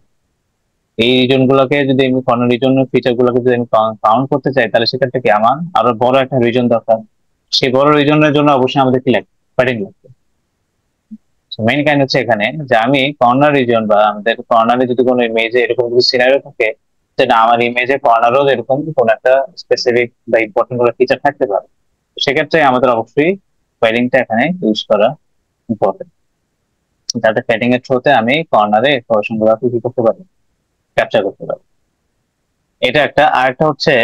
এই রিজন গুলোকে যদি আমি কর্নার রিজনের ফিচার গুলোকে যদি আমি কাউন্ট করতে চাই, তাহলে সেক্ষেত্রে কি আমার আরো বড় একটা রিজন দরকার। সেই বড় রিজনের জন্য অবশ্যই আমাদের কি লাগবে? প্যাডিং লাগবে। মেইন কাইন্ড হচ্ছে এখানে যে আমি কর্নার রিজন বা আমাদের কর্নারে যদি কোনো ইমেজে এরকম কিছু সিনারিও থাকে, সেটা আমার ইমেজে কর্নারও এরকম কোনো একটা স্পেসিফিক বা ইম্পর্টেন্ট কোনো ফিচার থাকতে পারে, সেক্ষেত্রে আমাদের অবশ্যই প্যাডিংটা এখানে ইউজ করা ইম্পর্টেন্ট, যাতে প্যাডিং এর থ্রুতে আমি কর্নারে ইনফরমেশন গুলো কি করতে পারি, ক্যাপচার করতে পারি। এটা একটা। আরেকটা হচ্ছে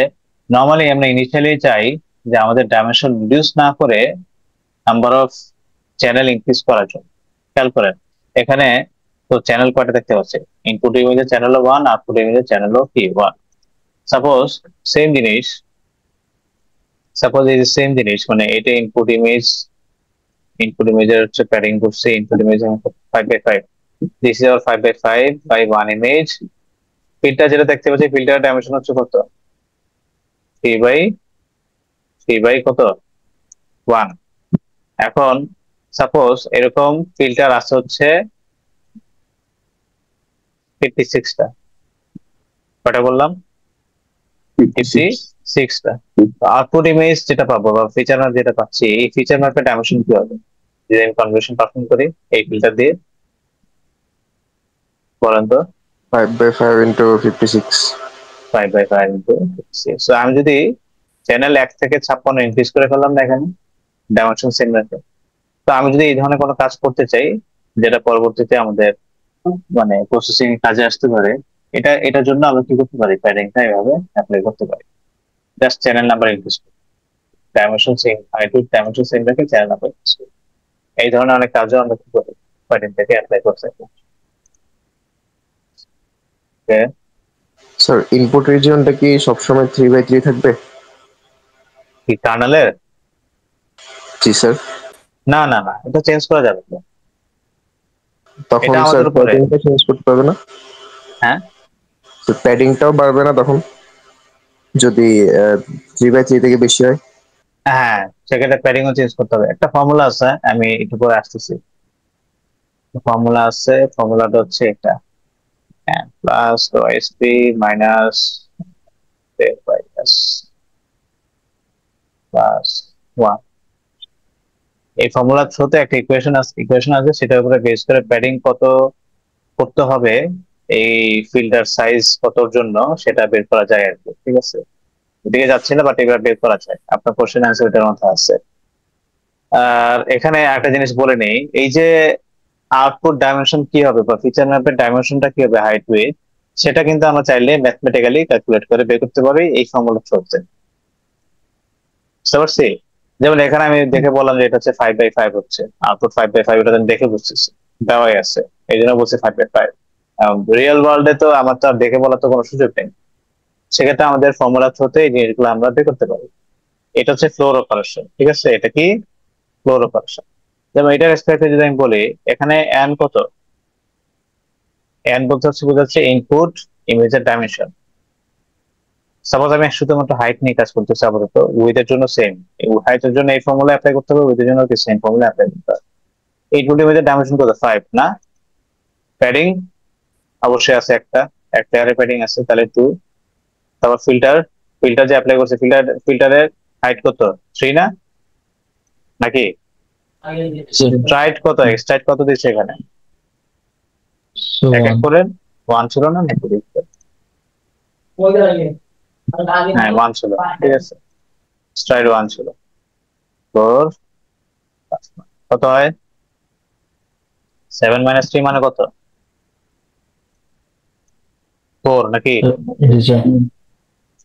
নর্মালি আমরা ইনিশিয়ালি চাই যে আমাদের ডাইমেনশন রিডিউস না করে নাম্বার অফ চ্যানেল ইনক্রিজ করার জন্য। খেয়াল করেন এখানে তো চ্যানেল কয়টা দেখতে পাচ্ছি, ইনপুট ইমেজের চ্যানেল 1, আউটপুট ইমেজের চ্যানেল কি 1। সাপোজ সেম জিনিস, এই সেম জিনিস, মানে এটা ইনপুট ইমেজের হচ্ছে প্যাডিং করছে, input image 5/5, this is our 5/5 by 1 image. Filter যেটা দেখতে পাচ্ছি, ফিল্টার ডাইমেনশন হচ্ছে কত? 3/3 কত? 1। এখন সাপোজ এরকম ফিল্টার আছে হচ্ছে 56টা, কটা বললাম? 56টা। আউটপুট ইমেজ যেটা পাবো বা ফিচার ম্যাপ যেটা পাচ্ছি, এই ফিচার ম্যাপের ডাইমেনশন কি হবে যদি আমি কনভার্সন পারফর্ম করি এই ফিল্টার দিয়ে? বলেন তো। 5/5 into 56। 5/5 into 56। সো আমি যদি চ্যানেল 1 থেকে 56 ইনক্রিজ করে ফেললাম না এখানে ডাইমেনশন সেম রাখে, তো আমি যদি এই ধরনের কোনো কাজ করতে চাই যেটা পরবর্তীতে আমাদের মানে প্রসেসিং কাজে আসতে পারে, এটার জন্য আমরা কি করতে পারি? প্যাডিংটা এভাবে অ্যাপ্লাই করতে পারি। জাস্ট চ্যানেল নাম্বার ইনক্রিজ করি, dimension same, height dimension same রেখে চ্যানেল নাম্বার ইনক্রিজ করি। এই ধরনের অনেক কাজও আমরা কি করি? প্যাডিংটাকে অ্যাপ্লাই করতে পারি। স্যার ইনপুট রিজিয়নটা কি সবসময় 3/3 থাকবে? কি কার্নেলের? জি স্যার। না না না, এটা চেঞ্জ করা যাবে না। তখন এটা স্যার আমাদের উপরে। প্যাডিংটা চেঞ্জ করতে হবে না? হ্যাঁ, তো প্যাডিংটাও বাড়বে না তখন যদি 3/3 থেকে বেশি হয়? হ্যাঁ, সেক্ষেত্রে প্যাডিংও চেঞ্জ করতে হবে। একটা ফর্মুলা আছে, আমি একটু পরে আসতেছি। ফর্মুলা আছে, ফর্মুলাটা হচ্ছে এটা, প্লাস ওএসপি মাইনাস প্লাস 1। এই ফর্মুলার থ্রুতে একটা ইকুয়েশন আছে, সেটার উপরে বেস করে প্যাডিং কত করতে হবে, এই ফিল্টার সাইজ কতর জন্য সেটা বের করা যায় আর কি, ঠিক আছে। ওদিকে যাচ্ছে না, বাট এবার বের করা যায়। আপনার কোশ্চেন আনসার এটার মধ্যে আছে। আর এখানে একটা জিনিস বলে নেই, এই যে আউটপুট ডাইমেনশন কি হবে বা ফিচার ম্যাপের ডাইমেনশনটা কি হবে হাইট উইডথ, সেটা কিন্তু আমরা চাইলে ম্যাথমেটিক্যালি ক্যালকুলেট করে বের করতে পারি এই ফর্মুলা থ্রুতে। বুঝতে পারছি? যেমন এখানে আমি দেখে বললাম যে এটা হচ্ছে 5/5 হচ্ছে, আউটপুট 5/5, এটা আমি দেখে বুঝতেছি, দেওয়াই আছে, এই জন্য বলছি 5/5। রিয়েল ওয়ার্ল্ডে তো আমার তো আর দেখে বলার তো কোনো সুযোগ নেই, সেক্ষেত্রে আমাদের ফর্মুলা থ্রুতে এই জিনিসগুলো আমরা বের করতে পারি। এটা হচ্ছে ফ্লোর অপারেশন, ঠিক আছে? এটা কি ফ্লোর অপারেশন। যেমন এটার রেসপেক্টে যদি আমি বলি, এখানে n কত, n বলতে হচ্ছে বোঝাচ্ছে ইনপুট ইমেজের ডাইমেনশন। সাপোজ আমি শুধুমাত্র হাইট নিয়ে কাজ করতেছি আপাতত, উইথ এর জন্য সেম, হাইটের জন্য এই ফর্মুলা অ্যাপ্লাই করতে হবে, উইথ এর জন্য কি সেম ফর্মুলা অ্যাপ্লাই করতে হবে। ইনপুট ইমেজের ডাইমেনশন কত, 5 না? প্যাডিং অবশ্যই আছে, একটা লেয়ারের প্যাডিং আছে, তাহলে 2। তারপর ফিল্টার যে অ্যাপ্লাই করছে, ফিল্টারের হাইট কত, 3 না? নাকি স্ট্রাইট কত, স্ট্রাইট কত দিচ্ছে এখানে? So এক এক করে 1 ছিল না নাকি? হ্যাঁ 1 ছিল, ঠিক আছে, স্ট্রাইট 1 ছিল। 4 কত হয়, 7 - 3 মানে কত, 4 নাকি? জি স্যার।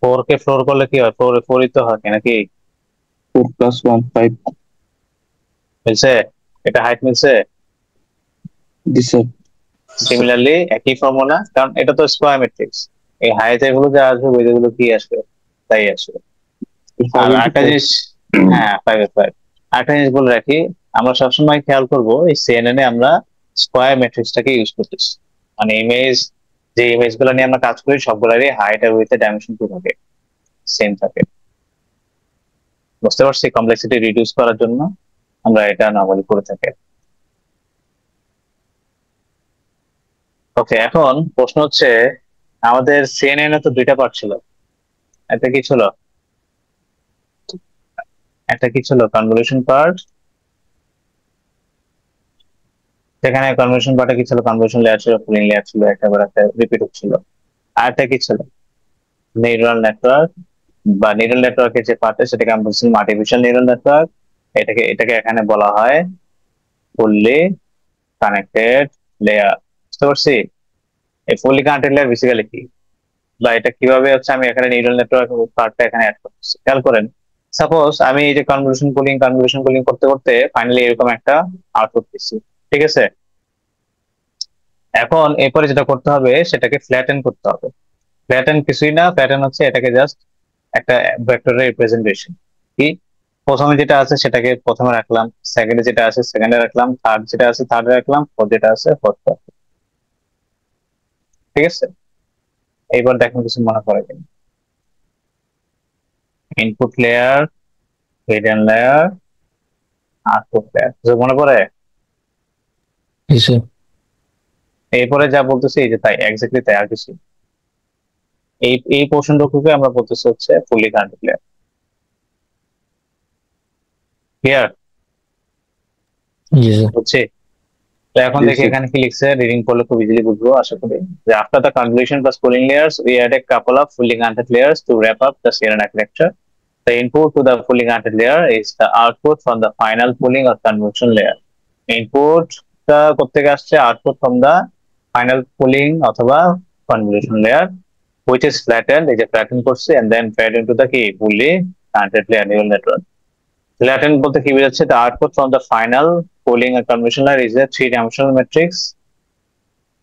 4 কে ফ্লোর করলে কি হয়, 4 তো হয় নাকি? 4 + 1 5। মিলছে? এটা হাইট মিলছে? জি স্যার। সিমিলারলি একই ফর্মুলা, কারণ এটা তো স্কয়ার ম্যাট্রিক্স, এই হাইট এগুলো যা আসবে ওইগুলো কি আসবে, তাই আসবে। আর একটা জিনিস, হ্যাঁ 5/5, একটা জিনিস বলে রাখি, আমরা সবসময় খেয়াল করবো এই CNN এ আমরা স্কয়ার ম্যাট্রিক্সটাকে ইউজ করতেছি, মানে যে ইমেজ গুলো নিয়ে আমরা কাজ করি সবগুলোরই হাইট আর উইথ ডাইমেনশন কি থাকে, সেম থাকে। বুঝতে পারছি? কমপ্লেক্সিটি রিডিউস করার জন্য আমরা এটা নরমালি করে থাকি। ওকে, এখন প্রশ্ন হচ্ছে আমাদের CNN এ তো 2টা পার্ট ছিল, একটা কি ছিল, কনভলিউশন পার্ট, সেখানে কনভলিউশন পার্টে কি ছিল, কনভলিউশন লেয়ার ছিল, পুলিং লেয়ার ছিল, একবার একটা রিপিট হচ্ছিল। আরেকটা কি ছিল, নিউরাল নেটওয়ার্ক, বা নিউরাল নেটওয়ার্কের যে পার্ট সেটাকে আমরা বলছিলাম আর্টিফিশিয়াল নিউরাল নেটওয়ার্ক। এটাকে এখানে বলা হয় ফুললি কানেক্টেড লেয়ার। বুঝতে পারছি? এই ফুললি কানেক্টেড লেয়ার বেসিক্যালি কি, বা এটা কিভাবে হচ্ছে আমি এখানে নিউরাল নেটওয়ার্ক পার্টটা এখানে অ্যাড করতেছি, খেয়াল করেন। সাপোজ আমি এই যে কনভলিউশন কুলিং করতে করতে ফাইনালি এরকম একটা আউটপুট দিচ্ছি, ঠিক আছে? এখন এরপরে যেটা করতে হবে সেটাকে ফ্ল্যাটেন করতে হবে। ফ্ল্যাটেন কিছুই না, ফ্ল্যাটেন হচ্ছে এটাকে জাস্ট একটা ভেক্টরের রিপ্রেজেন্টেশন। কি, প্রথমে যেটা আছে সেটাকে প্রথমে রাখলাম, সেকেন্ডে যেটা আছে সেকেন্ডে রাখলাম, থার্ড যেটা আছে থার্ডে রাখলাম, ফোর্থ যেটা আছে ফোর্থ, ঠিক আছে? এইবার দেখুন কিছু মনে পড়ে কিনা, input layer, hidden layer, output layer, কিছু মনে পড়ে? জি স্যার। এরপরে যা বলতেছি এই যে তাই, এক্স্যাক্টলি তাই, আর কিছু। এই পোর্শনটুকুকে আমরা বলতেছি হচ্ছে ফুললি কানেক্টেড লেয়ার। ক্লিয়ার? জি স্যার। বুঝছি? তো এখন দেখি এখানে কি লিখছে, রিডিং করলে খুব ইজিলি বুঝবো আশা করি, যে after the convolution plus cooling layers we add a couple of fully connected layers to wrap up the CNN architecture. The input to the fully connected layer is the output from the final pooling or convolution layer. Input টা কোত্থেকে আসছে, output from the final pooling অথবা convolution layer which is flattened, এই যে flatten করছে, and then fed into the কি fully connected layer neural network. Flattened বলতে কি বোঝাচ্ছে, the output from the final pooling or convolution layer is a 3-dimensional matrix.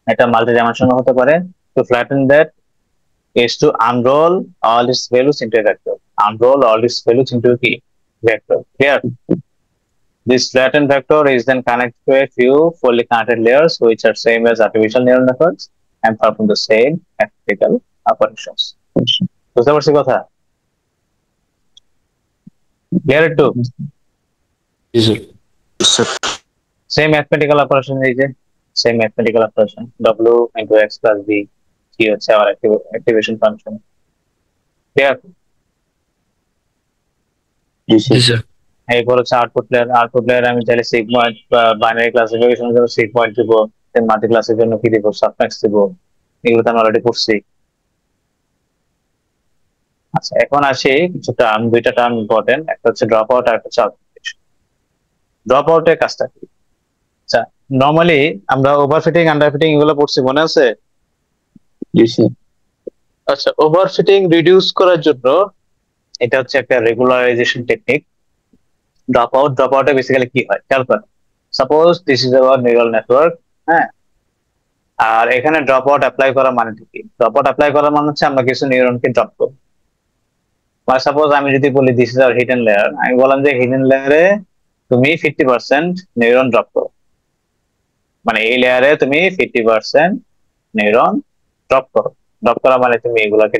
এটা multi-dimensional হতে পারে। To flatten that is to unroll all its values into a vector. Unroll all its values into a key vector. Clear? This flattened vector is then connected to a few fully connected layers which are same as artificial neural networks and perform the same mathematical operations. বুঝতে পারছি কথা? Clear it too? G sir. Same mathematical operation এই যে, same mathematical operation, W into X plus B কি হচ্ছে আমার activation function. Clear? জি sir. এরপর হচ্ছে আউটপুট লেয়ার আমি চাইলে সিগময়েড বা বাইনারি ক্লাসিফিকেশনের জন্য সিগময়েড দিব, দেন মাল্টি ক্লাসের জন্য কি দিব, সাবম্যাক্স দিব, এগুলো তো আমি অলরেডি করছি। আচ্ছা, এখন আসি কিছু টার্ম, দুইটা টার্ম ইম্পর্টেন্ট, একটা হচ্ছে ড্রপ আউট আর একটা হচ্ছে আউটপুট। ড্রপ আউটের কাজটা কি? আচ্ছা, নর্মালি আমরা ওভারফিটিং আন্ডারফিটিং এগুলো পড়ছি, মনে আছে? জি স্যার। আচ্ছা, ওভারফিটিং রিডিউস করার জন্য এটা হচ্ছে একটা রেগুলারাইজেশন টেকনিক। ড্রপ আউটে বেসিক্যালি কি হয় খেয়াল করেন। Suppose this is hour neural network, হ্যাঁ, আর এখানে ড্রপ আউট অ্যাপ্লাই করা মানে কি? ড্রপ আউট অ্যাপ্লাই করা মানে হচ্ছে আমরা কিছু নিউরনকে ড্রপ করব। মানে সাপোজ আমি যদি বলি this is hour hidden layer, আমি বললাম যে হিডেন লেয়ারে তুমি 50% নিউরন ড্রপ করো, মানে এই লেয়ারে তুমি 50% নিউরন ড্রপ করো। ড্রপ করা মানে তুমি এগুলাকে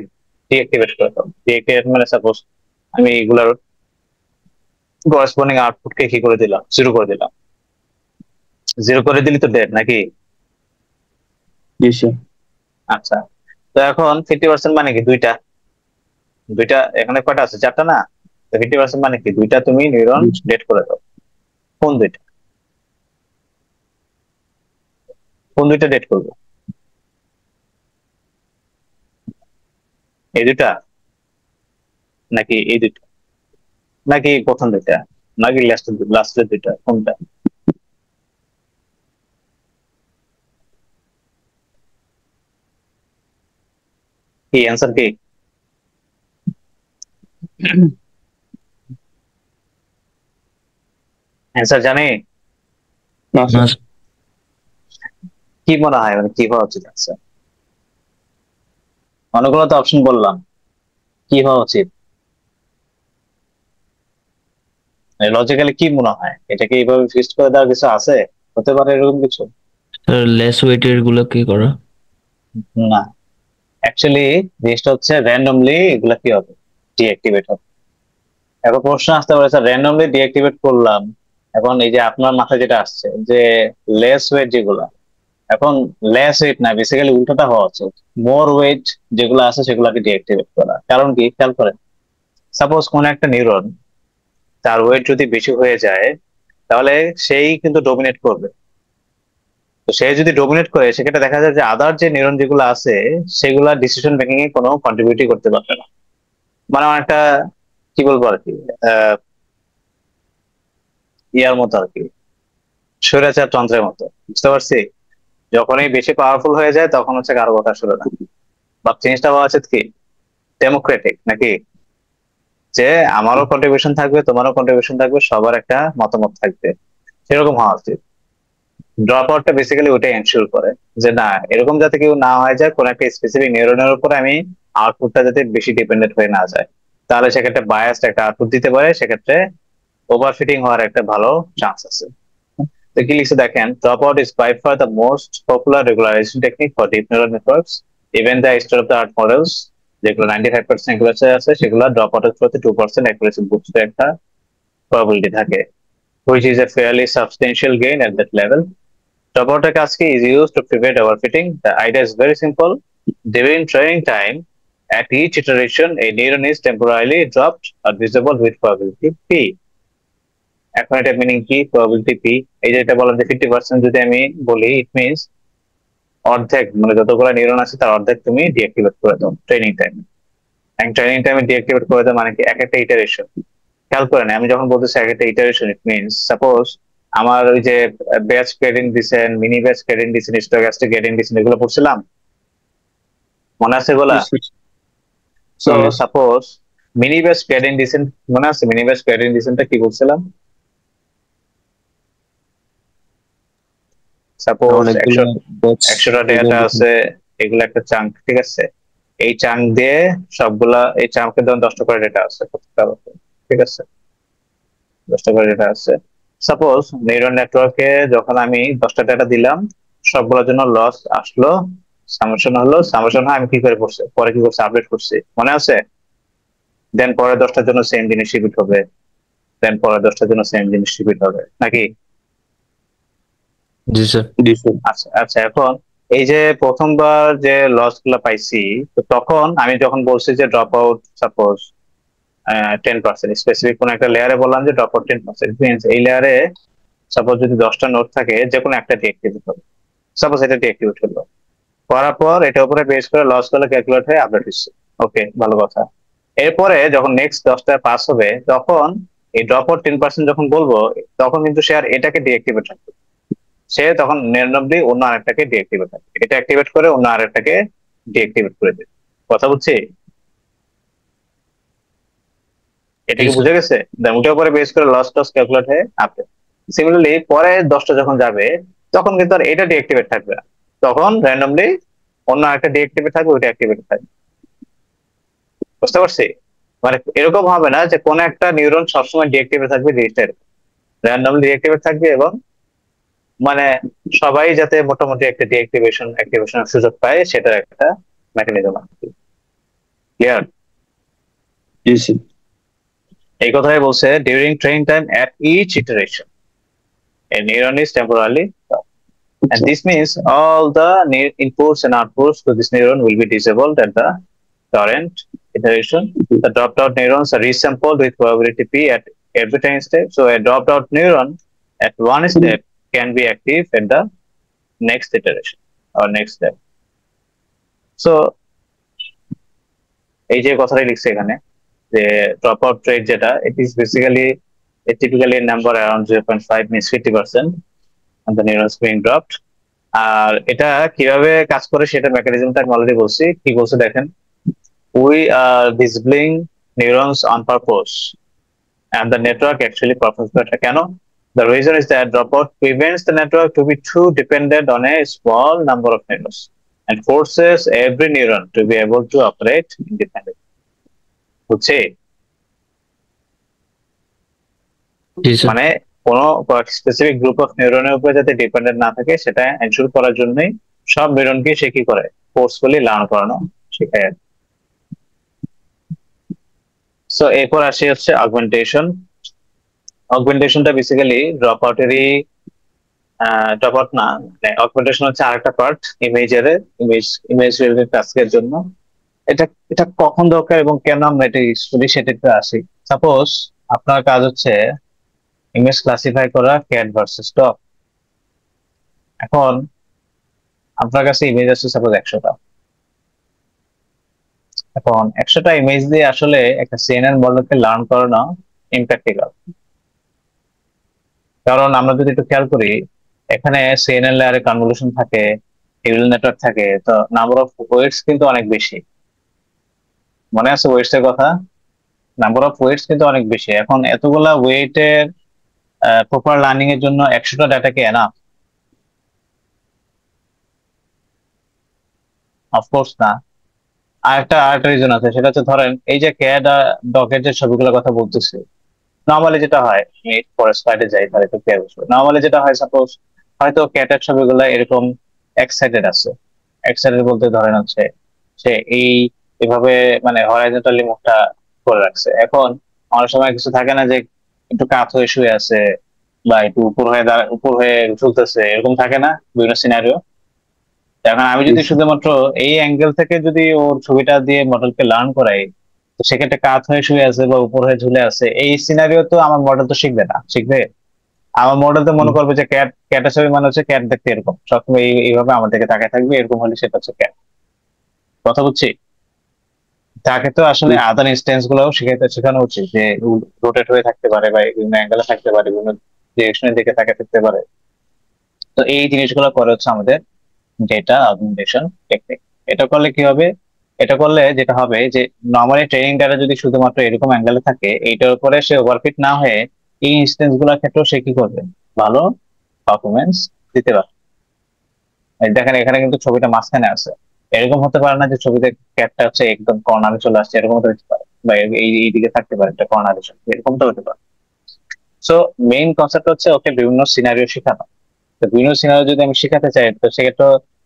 ডিঅ্যাক্টিভেট করে দাও। ডিঅ্যাক্টিভেট মানে সাপোজ আমি এগুলার করসপন্ডিং আউটপুটকে কি করে দিলাম, জিরো করে দিলাম। জিরো করে দিলি তো ডেড নাকি? জি স্যার। আচ্ছা, তো এখন 50% মানে কি? দুইটা দুইটা এখানে কয়টা আছে? চারটা না? তো 50% মানে কি? দুইটা তুমি নিউরন ডেড করে দাও। কোন দুইটা? কোন দুইটা ডেড করবো? এই দুইটা নাকি এই দুইটা নাকি প্রথম দুইটা নাকি লাস্টের দুইটা? কোনটা? কি অ্যান্সার কি? অ্যান্সার জানি? না না, স্যার। কি মনে হয় মানে কি হওয়া উচিত অ্যান্সার? অনেকগুলো তো অপশন বললাম, কি হওয়া উচিত লজিক্যালি? কি মনে হয় এটাকে এইভাবে ফিক্সড করে দেওয়ার কিছু আছে? হতে পারে এরকম কিছু? লেস ওয়েটের গুলো কি করা? না, অ্যাকচুয়ালি জিনিসটা হচ্ছে র্যান্ডমলি এগুলা কি হবে, ডিঅ্যাক্টিভেট হবে। এখন প্রশ্ন আসতে পারে স্যার র্যান্ডমলি ডিঅ্যাক্টিভেট করলাম, এখন এই যে আপনার মাথায় যেটা আসছে যে লেস ওয়েট যেগুলা, এখন লেস ওয়েট না, বেসিক্যালি উল্টোটা হওয়া উচিত, মোর ওয়েট যেগুলো আছে সেগুলোকে ডিঅ্যাক্টিভেট করা। কারণ কি খেয়াল করেন, সাপোজ কোন একটা নিউরন তার ওয়েট যদি বেশি হয়ে যায় তাহলে সেই কিন্তু ডোমিনেট করবে। তো সে যদি ডোমিনেট করে সেক্ষেত্রে দেখা যায় যে আদার যে নিউরন যেগুলো আছে সেগুলা ডিসিশন মেকিং এ কোনো কন্ট্রিবিউটই করতে পারবে না। মানে অনেকটা কি বলবো আর কি, ইয়ার মতো আর কি, স্বৈরাচার তন্ত্রের মতো, বুঝতে পারছি? যখনই বেশি পাওয়ারফুল হয়ে যায় তখন হচ্ছে কারো কথা শুনে না। বা জিনিসটা হওয়া উচিত কি ডেমোক্রেটিক নাকি, যে আমারও কন্ট্রিবিউশন থাকবে, তোমারও কন্ট্রিবিউশন থাকবে, সবার একটা মতামত থাকবে, সেরকম হওয়া উচিত। ড্রপ আউটটা বেসিক্যালি ওইটা এনশিওর করে যে না, এরকম যাতে কেউ না হয়ে যায়, কোন একটা স্পেসিফিক নিউরনের উপর আমি আউটপুটটা যাতে বেশি ডিপেন্ডেন্ট হয়ে না যায়, তাহলে সেক্ষেত্রে বায়াসড একটা আউটপুট দিতে পারে, সেক্ষেত্রে ওভারফিটিং হওয়ার একটা ভালো চান্স আছে। তো কি লিখছে দেখেন, drop out is by far the most popular regularization technique for deep neural networks. Even the state of the art models যেগুলো 95% অ্যাকুরেসি আছে সেগুলো ড্রপ আউটের প্রতি 2% অ্যাকুরেসি বুস্টের একটা প্রবাবিলিটি থাকে, which is a fairly substantial gain at that level. Dropout key is used to prevent overfitting. The idea is very simple. During training time, at each iteration, a neuron is temporarily dropped or visible with probability P. এখন এটা meaning কি? Probability P, এই যে এটা বলা যে 50% যদি আমি বলি, ইট মিনস অর্ধেক, মানে যতগুলো নিউরন আছে তার অর্ধেক তুমি ডিঅ্যাক্টিভেট করে দাও ট্রেনিং টাইমে। ট্রেনিং টাইমে ডিঅ্যাক্টিভেট করে দাও মানে কি এক একটা ইটারেশন। খেয়াল করেন আমি যখন বলতেছি এক একটা ইটারেশন, ইট মিনস সাপোজ আমার ওই যে ব্যাচ গ্রেডিং দিছেন, মিনি ব্যাচ গ্রেডিং দিছেন, স্ট্যাটিস্টিক গ্রেডিং দিছেন, এগুলো পড়ছিলাম, মনে আছে এগুলা? So suppose mini batch grading দিছেন, মনে আছে মিনি ব্যাচ গ্রেডিং দিছেনটা কি বলছিলাম? সাপোজ 100টা ডেটা আছে, এগুলো একটা চাঙ্ক, ঠিক আছে? এই চাঙ্ক দিয়ে সবগুলা, এই চাঙ্কের ধরুন 10টা করে ডেটা আছে, ঠিক আছে? 10টা করে ডেটা আছে। সাপোজ নিউরাল নেটওয়ার্কে যখন আমি 10টা ডেটা দিলাম, সবগুলোর জন্য লস আসলো, সামেশন হলো, সামেশন হয় আমি কি করে করছি, পরে কি করছি, আপডেট করছি, মনে আছে? দেন পরে 10টার জন্য সেম জিনিস রিপিট হবে, দেন পরে 10টার জন্য সেম জিনিস রিপিট হবে নাকি? জি স্যার। আচ্ছা আচ্ছা, এখন এই যে প্রথমবার যে লস গুলা পাইছি, তো তখন আমি যখন বলছি যে ড্রপ আউট সাপোজ 10%, স্পেসিফিক কোন একটা লেয়ারে বললাম যে ড্রপ আউট 10%, মিনস এই লেয়ারে সাপোজ যদি 10টা নোড থাকে যে কোনো একটা ডিঅ্যাক্টিভেট হবে, সাপোজ এটা ডিঅ্যাক্টিভেট হলো, করার পর এটার উপরে বেস করে লস গুলো ক্যালকুলেট হয়ে আপডেট হচ্ছে, ওকে ভালো কথা। এরপরে যখন নেক্সট 10টা পাস হবে তখন এই ড্রপ আউট 10% যখন বলবো তখন কিন্তু সে আর এটাকে ডিঅ্যাক্টিভেট রাখবে, সে তখন নিরানব্বই অন্য আরেকটাকে ডিঅ্যাক্টিভেট রাখবে, এটা অ্যাক্টিভেট করে অন্য আরেকটাকে ডিঅ্যাক্টিভেট করে দেবে। কথা বুঝছি? এটা কি জি, স্যার। বুঝে গেছে? ওটার উপরে বেস করে লস টস ক্যালকুলেট হয়ে আসবে। সিমিলারলি পরে 10টা যখন যাবে তখন কিন্তু আর এটা ডিঅ্যাক্টিভেট থাকবে না, তখন র্যান্ডমলি অন্য একটা ডিঅ্যাক্টিভেট থাকবে, ওইটা অ্যাক্টিভেট থাকবে। বুঝতে পারছি? মানে এরকম হবে না যে কোন একটা নিউরন সবসময় ডিঅ্যাক্টিভেট থাকবে, রেজিস্টার র্যান্ডমলি ডিঅ্যাক্টিভেট থাকবে, এবং মানে সবাই যাতে মোটামুটি একটা অ্যাক্টিভেশনের সুযোগ পায় সেটার একটা মেকানিজম আছে। ক্লিয়ার? জি স্যার। এই কথাই বলছে during training time at each iteration a neuron is temporarily stopped. And this means all the inputs and outputs to this neuron will be disabled at the current iteration. The dropped out neurons are resampled with probability p at every time step. So a dropped out neuron at one step can be active at the next iteration or next step. So এই যে কথাটাই লিখছে এখানে যে drop out rate যেটা, it is basically a typically number around 0.5 means 50% of the neurons being dropped. আর এটা কিভাবে কাজ করে সেটা মেকানিজমটা আমি অলরেডি বলছি। কি বলছে দেখেন, we are disabling neurons on purpose and the network actually performs better. কেন? The reason is that dropout prevents the network to be too dependent on a small number of neurons and forces every neuron to be able to operate independently. বুঝছি? জি, sir. মানে কোনো specific group of নিউরনের উপরে যাতে dependent না থাকে সেটা ensure করার জন্যই সব নিউরনকে সে কি করে, ফোর্সফুলি লার্ন করানো শেখায়। সো এরপর আসি হচ্ছে অগমেন্টেশন। অগমেন্টেশনটা বেসিক্যালি ড্রপ আউটেরই ড্রপ আউট না, মানে অগমেন্টেশন হচ্ছে আরেকটা পার্ট ইমেজের, ইমেজ রিলেটেড টাস্কের জন্য। এটা এটা কখন দরকার এবং কেন আমরা এটা ইউজ করি সেটা একটু আসি। সাপোজ আপনার কাজ হচ্ছে ইমেজ ক্লাসিফাই করা ক্যাট ভার্সেস ডগ। এখন আপনার কাছে ইমেজ আছে সাপোজ 100টা। এখন 100টা ইমেজ দিয়ে আসলে একটা সিএনএন মডেলকে লার্ন করানো ইমপ্র্যাকটিক্যাল। কারণ আমরা যদি একটু খেয়াল করি, এখানে সিএনএন লেয়ারে কনভলিউশন থাকে, নিউরাল নেটওয়ার্ক থাকে, তো নাম্বার অফ ওয়েটস কিন্তু অনেক বেশি। মনে আছে ওয়েটস এর কথা? নাম্বার অফ ওয়েটস কিন্তু অনেক বেশি। এখন এতগুলা ওয়েটের প্রপার লার্নিং এর জন্য 100টা ডাটাকে এনাফ? অফকোর্স না। আরেকটা রিজন আছে, সেটা হচ্ছে ধরেন এই যে ক্যাট আর ডগের যে ছবিগুলোর কথা বলতেছি, নর্মালি যেটা হয়, ফরেস্ট ফাইটে যাই তাহলে একটু খেয়াল করবে, নর্মালি যেটা হয় সাপোজ হয়তো ক্যাটের ছবিগুলো এরকম এক্সাইটেড আছে। এক্সাইটেড বলতে ধরেন হচ্ছে সে এভাবে মানে হরাইজন্টালি মুখটা করে রাখছে। এখন অনেক সময় কিছু থাকে না যে একটু কাত হয়ে শুয়ে আছে বা একটু উপর হয়ে ঝুলতেছে, এরকম থাকে না বিভিন্ন সিনারিও। এখন আমি যদি শুধুমাত্র এই অ্যাঙ্গেল থেকে যদি ওর ছবিটা দিয়ে মডেলকে লার্ন করাই, তো সেক্ষেত্রে কাত হয়ে শুয়ে আছে বা উপর হয়ে ঝুলে আছে, এই সিনারিও তো আমার মডেল তো শিখবে না। শিখবে আমার মডেল তো মনে করবে যে ক্যাটের ছবি মানে হচ্ছে ক্যাট দেখতে এরকম, সবসময় এইভাবে আমার দিকে তাকায় থাকবে, এরকম হলে সেটা হচ্ছে ক্যাট। কথা বুঝছি? তাকে তো আসলে আদার ইনস্টেন্স গুলোও শেখানো উচিত যে রোটেট হয়ে থাকতে পারে বা বিভিন্ন অ্যাঙ্গেলে থাকতে পারে, বিভিন্ন ডিরেকশনের দিকে তাকিয়ে থাকতে পারে। তো এই জিনিসগুলো করে হচ্ছে আমাদের ডেটা অগমেন্টেশন টেকনিক। এটা করলে কি হবে? এটা করলে যেটা হবে যে নর্মালি ট্রেনিং ডাটা যদি শুধুমাত্র এরকম অ্যাঙ্গেলে থাকে, এইটার উপরে সে ওভারফিট না হয়ে এই ইনস্টেন্স গুলোর ক্ষেত্রেও সে কি করবে, ভালো পারফরমেন্স দিতে পারে। দেখেন এখানে কিন্তু ছবিটা মাঝখানে আছে, এরকম হতে পারে না যে ছবিতে ক্যাটটা হচ্ছে একদম কর্নারে চলে আসছে, এরকম হতে পারে, বা এই দিকে থাকতে পারে একটা কর্নারে, এরকম তো হতে পারে। সো মেইন কনসেপ্ট হচ্ছে ওকে বিভিন্ন সিনারিও শেখানো। তো বিভিন্ন সিনারিও যদি আমি শেখাতে চাই, তো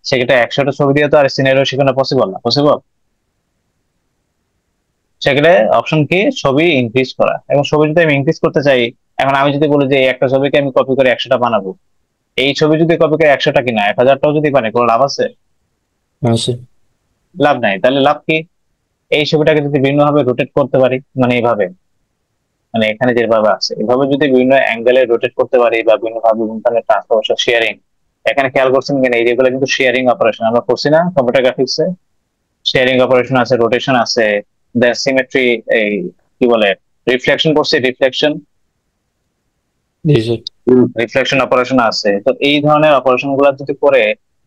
সেক্ষেত্রে 100টা ছবি দিয়ে তো আর সিনারিও শেখানো পসিবল না। সেক্ষেত্রে অপশন কি, ছবি ইনক্রিজ করা। এবং ছবি যদি আমি ইনক্রিজ করতে চাই, এখন আমি যদি বলি যে একটা ছবিকে আমি কপি করে 100টা বানাবো, এই ছবি যদি কপি করে 100টা কিনা 1000টাও যদি বানাই, কোনো লাভ আছে? লাভ নাই। তাহলে লাভ কি? এই ছবিটাকে যদি বিভিন্ন ভাবে রোটেট করতে পারি, মানে এইভাবে, মানে এখানে যেভাবে আছে এভাবে যদি বিভিন্ন অ্যাঙ্গেলে রোটেট করতে পারি বা বিভিন্ন ভাবে ট্রান্সফরমেশন, শেয়ারিং, এখানে খেয়াল করছেন কিনা এই যেগুলো কিন্তু শেয়ারিং অপারেশন আমরা করছি না কম্পিউটার গ্রাফিক্সে। শেয়ারিং অপারেশন আছে, রোটেশন আছে, দেন সিমেট্রি, এই কি বলে রিফ্লেকশন করছে, রিফ্লেকশন অপারেশন আছে। তো এই ধরনের অপারেশন গুলা যদি করে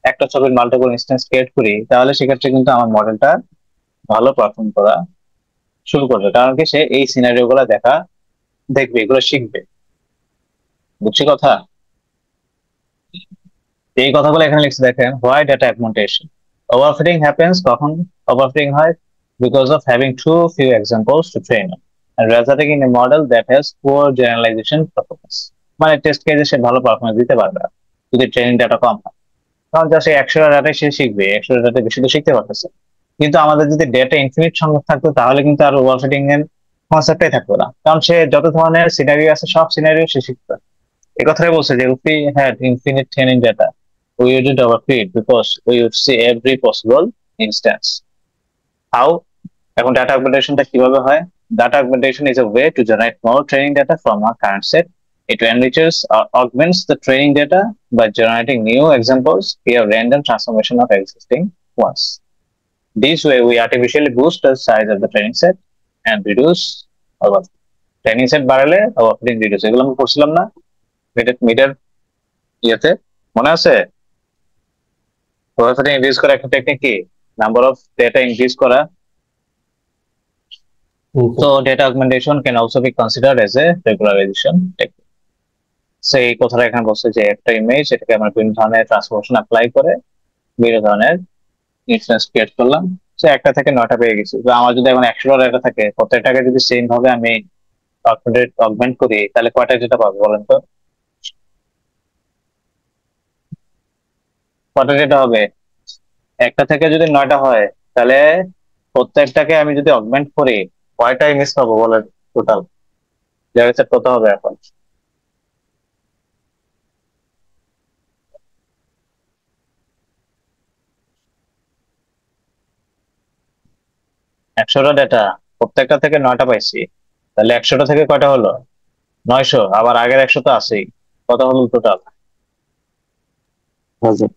একটা ছবির মাল্টিপল ইনস্ট্যান্স ক্রিয়েট করি, তাহলে সেক্ষেত্রে কিন্তু আমার মডেলটা ভালো পারফর্ম করা শুরু করবে, কারণ কি সে এই সিনারিও গুলা দেখবে, এগুলো শিখবে। বুঝছি কথা? এই কথাগুলো এখানে লিখছে দেখেন, why data augmentation overfitting happens, কখন ওভারফিটিং হয়? Because of having too few examples to train and resulting in a model that has poor generalization performance। মানে টেস্ট কেসে সে ভালো পারফরমেন্স দিতে পারবে না যদি ট্রেনিং ডাটা কম হয়, কারণ যা সে 100টা ডাটায় সে শিখবে, 100টা ডাটায় বেশি তো শিখতে পারতেছে। কিন্তু আমাদের যদি ডেটা ইনফিনিট সংখ্যক থাকতো, তাহলে কিন্তু আর ওভারফিটিং এর কনসেপ্টটাই থাকতো না, কারণ সে যত ধরনের সিনারিও আছে সব সিনারিও সে শিখতো। এই কথাই বলছে যে if we had infinite training data we wouldn't overfit because we would see every possible instance। How? এখন ডাটা অ্যাগমেন্টেশনটা কিভাবে হয়? Data augmentation is a way to generate more training data from our current set. It enriches or augments the training data by generating new examples via random transformation of existing ones. This way, we artificially boost the size of the training set and reduce our training set বাড়ালে overfitting reduce। এগুলো আমরা পড়ছিলাম না মিডের ইয়েতে, মনে আছে? overfitting reduce করা একটা টেকনিক কি? নাম্বার অফ ডেটা ইনক্রিজ করা। So data augmentation can also be considered as a regularization technique। So এই কথাটা এখানে বলছে যে একটা ইমেজ, এটাকে আমরা বিভিন্ন ধরনের ট্রান্সফরমেশন অ্যাপ্লাই করে বিভিন্ন ধরনের ইনস্ট্যান্স ক্রিয়েট করলাম। সো একটা থেকে 9টা পেয়ে গেছি। তো আমার যদি এখন 100টা ডাটা থাকে, প্রত্যেকটাকে যদি সেম ভাবে আমি অগমেন্ট করি, তাহলে কয়টা ডেটা পাবো বলেন তো? কয়টা ডেটা হবে? একটা থেকে যদি 9টা হয়, তাহলে প্রত্যেকটাকে আমি যদি অগমেন্ট করি, কয়টা ইমেজ পাবো বলেন টোটাল? যার কাছে কত হবে এখন? একশোটা ডেটা, প্রত্যেকটা থেকে 9টা পাইছি, তাহলে 100টা থেকে কয়টা হলো? 900। আবার আগের 100 তো আছেই, কত হলো টোটাল? 1000।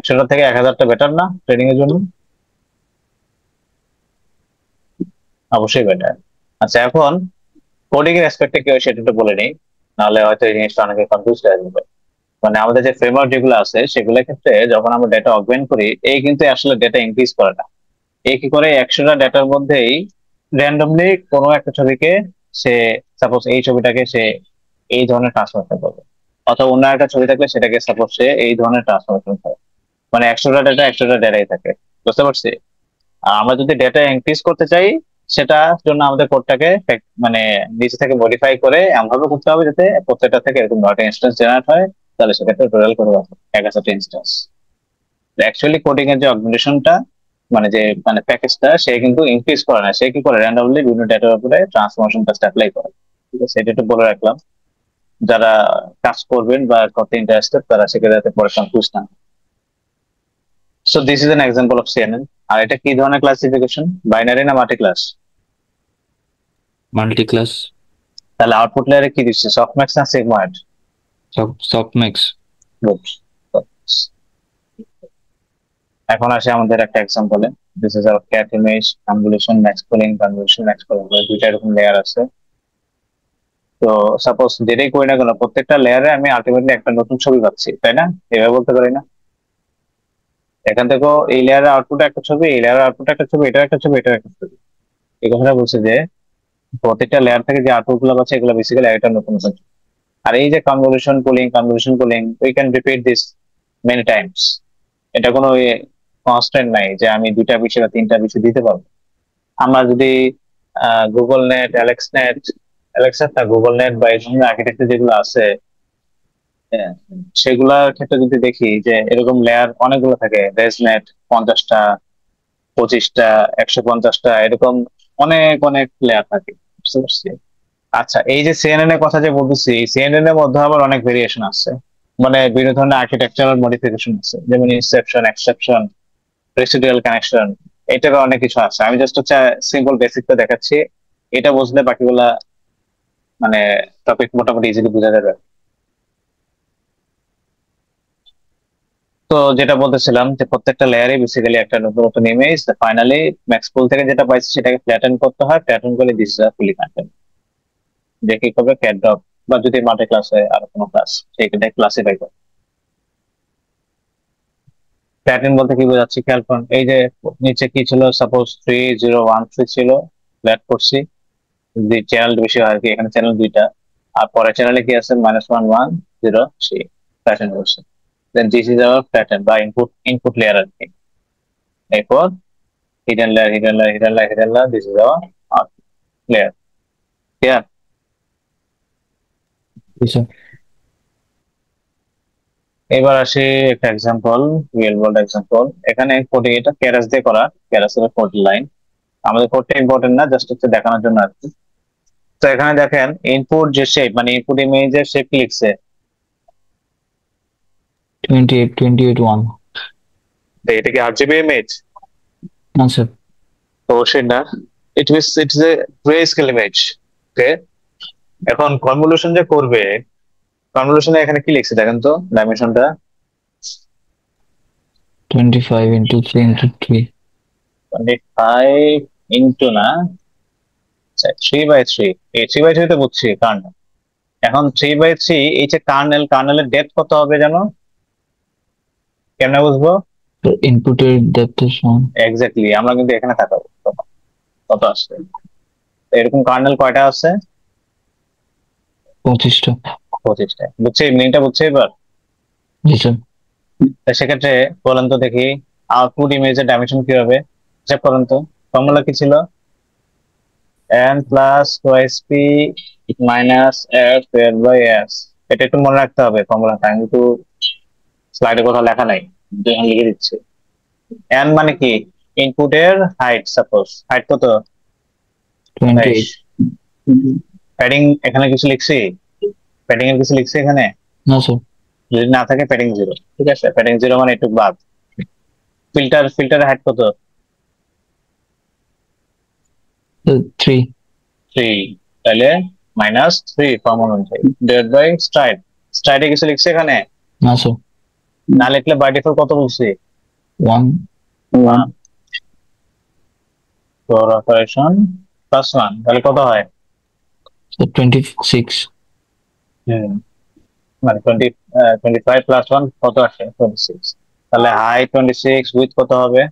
100টা থেকে 1000টা বেটার না ট্রেনিং এর জন্য? অবশ্যই বেটার। আচ্ছা, এখন কোডিং এর অ্যাসপেক্টে কি হয় সেটা একটু বলে নিই, নাহলে হয়তো এই জিনিসটা অনেকে কনফিউজ হয়ে যাবে। মানে আমাদের যে ফ্রেমওয়ার্ক যেগুলো আছে সেগুলোর ক্ষেত্রে যখন আমরা ডেটা অগমেন্ট করি, এই কিন্তু আসলে ডেটা ইনক্রিজ করে না। এই কি করে, 100টা ডেটার মধ্যেই র্যান্ডমলি কোনো একটা ছবিকে সে, সাপোজ এই ছবিটাকে সে এই ধরনের ট্রান্সফরমেশন করবে, অথবা অন্য একটা ছবি থাকলে সেটাকে সাপোজ সে এই ধরনের ট্রান্সফরমেশন করে। মানে 100টা ডেটাই থাকে। বুঝতে পারছি? আর আমরা যদি ডেটা ইনক্রিজ করতে চাই, সেটার জন্য আমাদের কোডটাকে মানে নিচে থেকে মডিফাই করে এমনভাবে করতে হবে যাতে প্রত্যেকটা থেকে এরকম 9টা ইনস্ট্যান্স জেনারেট হয়, তাহলে সেক্ষেত্রে টোটাল করে 1000টা ইনস্ট্যান্স। অ্যাকচুয়ালি কোডিং এর যে অগমেন্টেশনটা, মানে যে মানে প্যাকেজটা, সে কিন্তু ইনক্রিজ করে না, সে কি করে র্যান্ডমলি বিভিন্ন ডেটার উপরে ট্রান্সফরমেশন টেস্ট অ্যাপ্লাই করে। ঠিক আছে, এটা একটু বলে রাখলাম, যারা কাজ করবেন বা করতে ইন্টারেস্টেড তারা সেক্ষেত্রে যাতে পরে কনফিউজ না। So this is an example of CNN. আর এটা কি ধরনের ক্লাসিফিকেশন, বাইনারি না মাল্টি ক্লাস? Multi class. তাহলে আউটপুট লেয়ারে কি দিচ্ছে, সফটম্যাক্স না সিগময়েড? সফটম্যাক্স। গুড। এখন আসে আমাদের একটা এক্সাম্পলে, this is our cat image, convolution, max pooling, convolution, max pooling, দুইটা এরকম লেয়ার আছে। তো সাপোজ যেটাই করি না কেন, প্রত্যেকটা লেয়ারে আমি আলটিমেটলি একটা নতুন ছবি পাচ্ছি, তাই না? এভাবে বলতে পারি না? এখান থেকেও এই লেয়ারের আউটপুট একটা ছবি, এই লেয়ারের আউটপুট একটা ছবি, এটার একটা ছবি, এটার একটা ছবি। এই কথাটা বলছে যে প্রত্যেকটা লেয়ার থেকে যে আউটপুট গুলো পাচ্ছে এগুলো বেসিক্যালি একটা নতুন নতুন। আর এই যে convolution pooling, we can repeat this many times. এটা কোনো কনস্ট্যান্ট নাই যে আমি 2টা বিষয় বা 3টা বিষয় দিতে পারবো। আমরা যদি গুগল নেট, অ্যালেক্সা না গুগল নেট বা এই ধরনের আর্কিটেকচার যেগুলো আছে, সেগুলোর ক্ষেত্রে যদি দেখি যে এরকম লেয়ার অনেকগুলো থাকে, রেজনেট 50টা, 25টা, 150টা, এরকম অনেক অনেক লেয়ার থাকে। বুঝতে পারছি? আচ্ছা, এই যে সিএনএন এর কথা যে বলতেছি, সিএনএন এর মধ্যে আবার অনেক ভেরিয়েশন আছে, মানে বিভিন্ন ধরনের আর্কিটেকচারাল মডিফিকেশন আছে, যেমন ইনসেপশন, এক্সেপশন, রেসিডুয়াল কানেকশন, এটার অনেক কিছু আছে। আমি জাস্ট হচ্ছে সিম্পল বেসিকটা দেখাচ্ছি, এটা বুঝলে বাকিগুলা মানে টপিক মোটামুটি ইজিলি বোঝা যাবে। তো যেটা বলতেছিলাম যে প্রত্যেকটা লেয়ারে বেসিক্যালি একটা নতুন নতুন ইমেজ, ফাইনালি ম্যাক্সপুল থেকে যেটা পাইছি সেটাকে ফ্ল্যাটেন করতে হয়, ফ্ল্যাটেন করে দিস ফুলি কন্টেন্ট, যে কি করবে ক্যাট ডগ, বা যদি মাল্টি ক্লাস হয় আর কোনো ক্লাস, সেইটা ক্লাসিফাই করে। প্যাটার্ন বলতে কি বোঝাচ্ছি খেয়াল করুন, এই যে নিচে কি ছিল, সাপোজ 3013 ছিল, লেট করছি, যদি চ্যানেল বেশি হয় আর কি, এখানে চ্যানেল দুইটা, আর পরের চ্যানেলে কি আছে -1103 প্যাটার্ন করছে, দেন দিস ইজ আওয়ার প্যাটার্ন বা ইনপুট লেয়ার আর কি। এরপর hidden layer, hidden layer, hidden layer, hidden layer, this is our output layer. G sir. এবার আসি একটা এক্সাম্পল, রিয়েল ওয়ার্ল্ড এক্সাম্পল। এখানে কোডিং এটা ক্যারাস দিয়ে করা, ক্যারাসের কোড লাইন, আমাদের কোডটা ইম্পর্টেন্ট না, জাস্ট হচ্ছে দেখানোর জন্য আর কি। তো এখানে দেখেন ইনপুট যে শেপ, মানে ইনপুট ইমেজের শেপ কি লিখছে, 28 তো এটা কি আরজিবি ইমেজ? না স্যার। অবশ্যই না, it's a gray scale image. Okay, এখন কনভলিউশন যে করবে, কনভলিউশনে এখানে কি লিখছে দেখেন তো, ডাইমেনশনটা 25 × 3 × 3 25 ইন্টু না, 3/3, এই 3/3 তো বুঝছি কার্নেল। এখন 3/3 এই যে কার্নেলের ডেপথ কত হবে জানো, কেমনে বুঝবো? ইনপুটের ডেপথ সমান। এক্স্যাক্টলি, আমরা কিন্তু এখানে তাকাবো কত আসছে। এরকম কার্নেল কয়টা আছে? 25টা। 25টা। বুঝছি, মিনিংটা বুঝছি এবার? জি স্যার। সেক্ষেত্রে বলেন তো দেখি আউটপুট ইমেজের ডাইমেনশন কি হবে, হিসাব করেন তো। ফর্মুলা কি ছিল? n plus twice p minus f square by s। এটা একটু মনে রাখতে হবে ফর্মুলাটা, আমি একটু স্লাইডে কোথাও লেখা নাই, আমি লিখে দিচ্ছি। n মানে কি, ইনপুটের হাইট, সাপোজ হাইট কত, 28। প্যাডিং এখানে কিছু লিখছি, প্যাডিং এর কিছু লিখছি এখানে? না স্যার। যদি না থাকে প্যাডিং 0, ঠিক আছে, প্যাডিং 0 মানে একটু বাদ। ফিল্টারের হাইট কত? 3। 3, তাহলে -3 ফর্মুলা অনুযায়ী ডিভাইড বাই স্ট্রাইডে কিছু লিখছে এখানে? না স্যার। না লিখলে বাই ডিফল্ট কত বলছি? 1। ফর অপারেশন +1, তাহলে কত হয়? 26। মানে 25 + 1 কত আসে? 26। তাহলে হাই 26, উইথ কত হবে?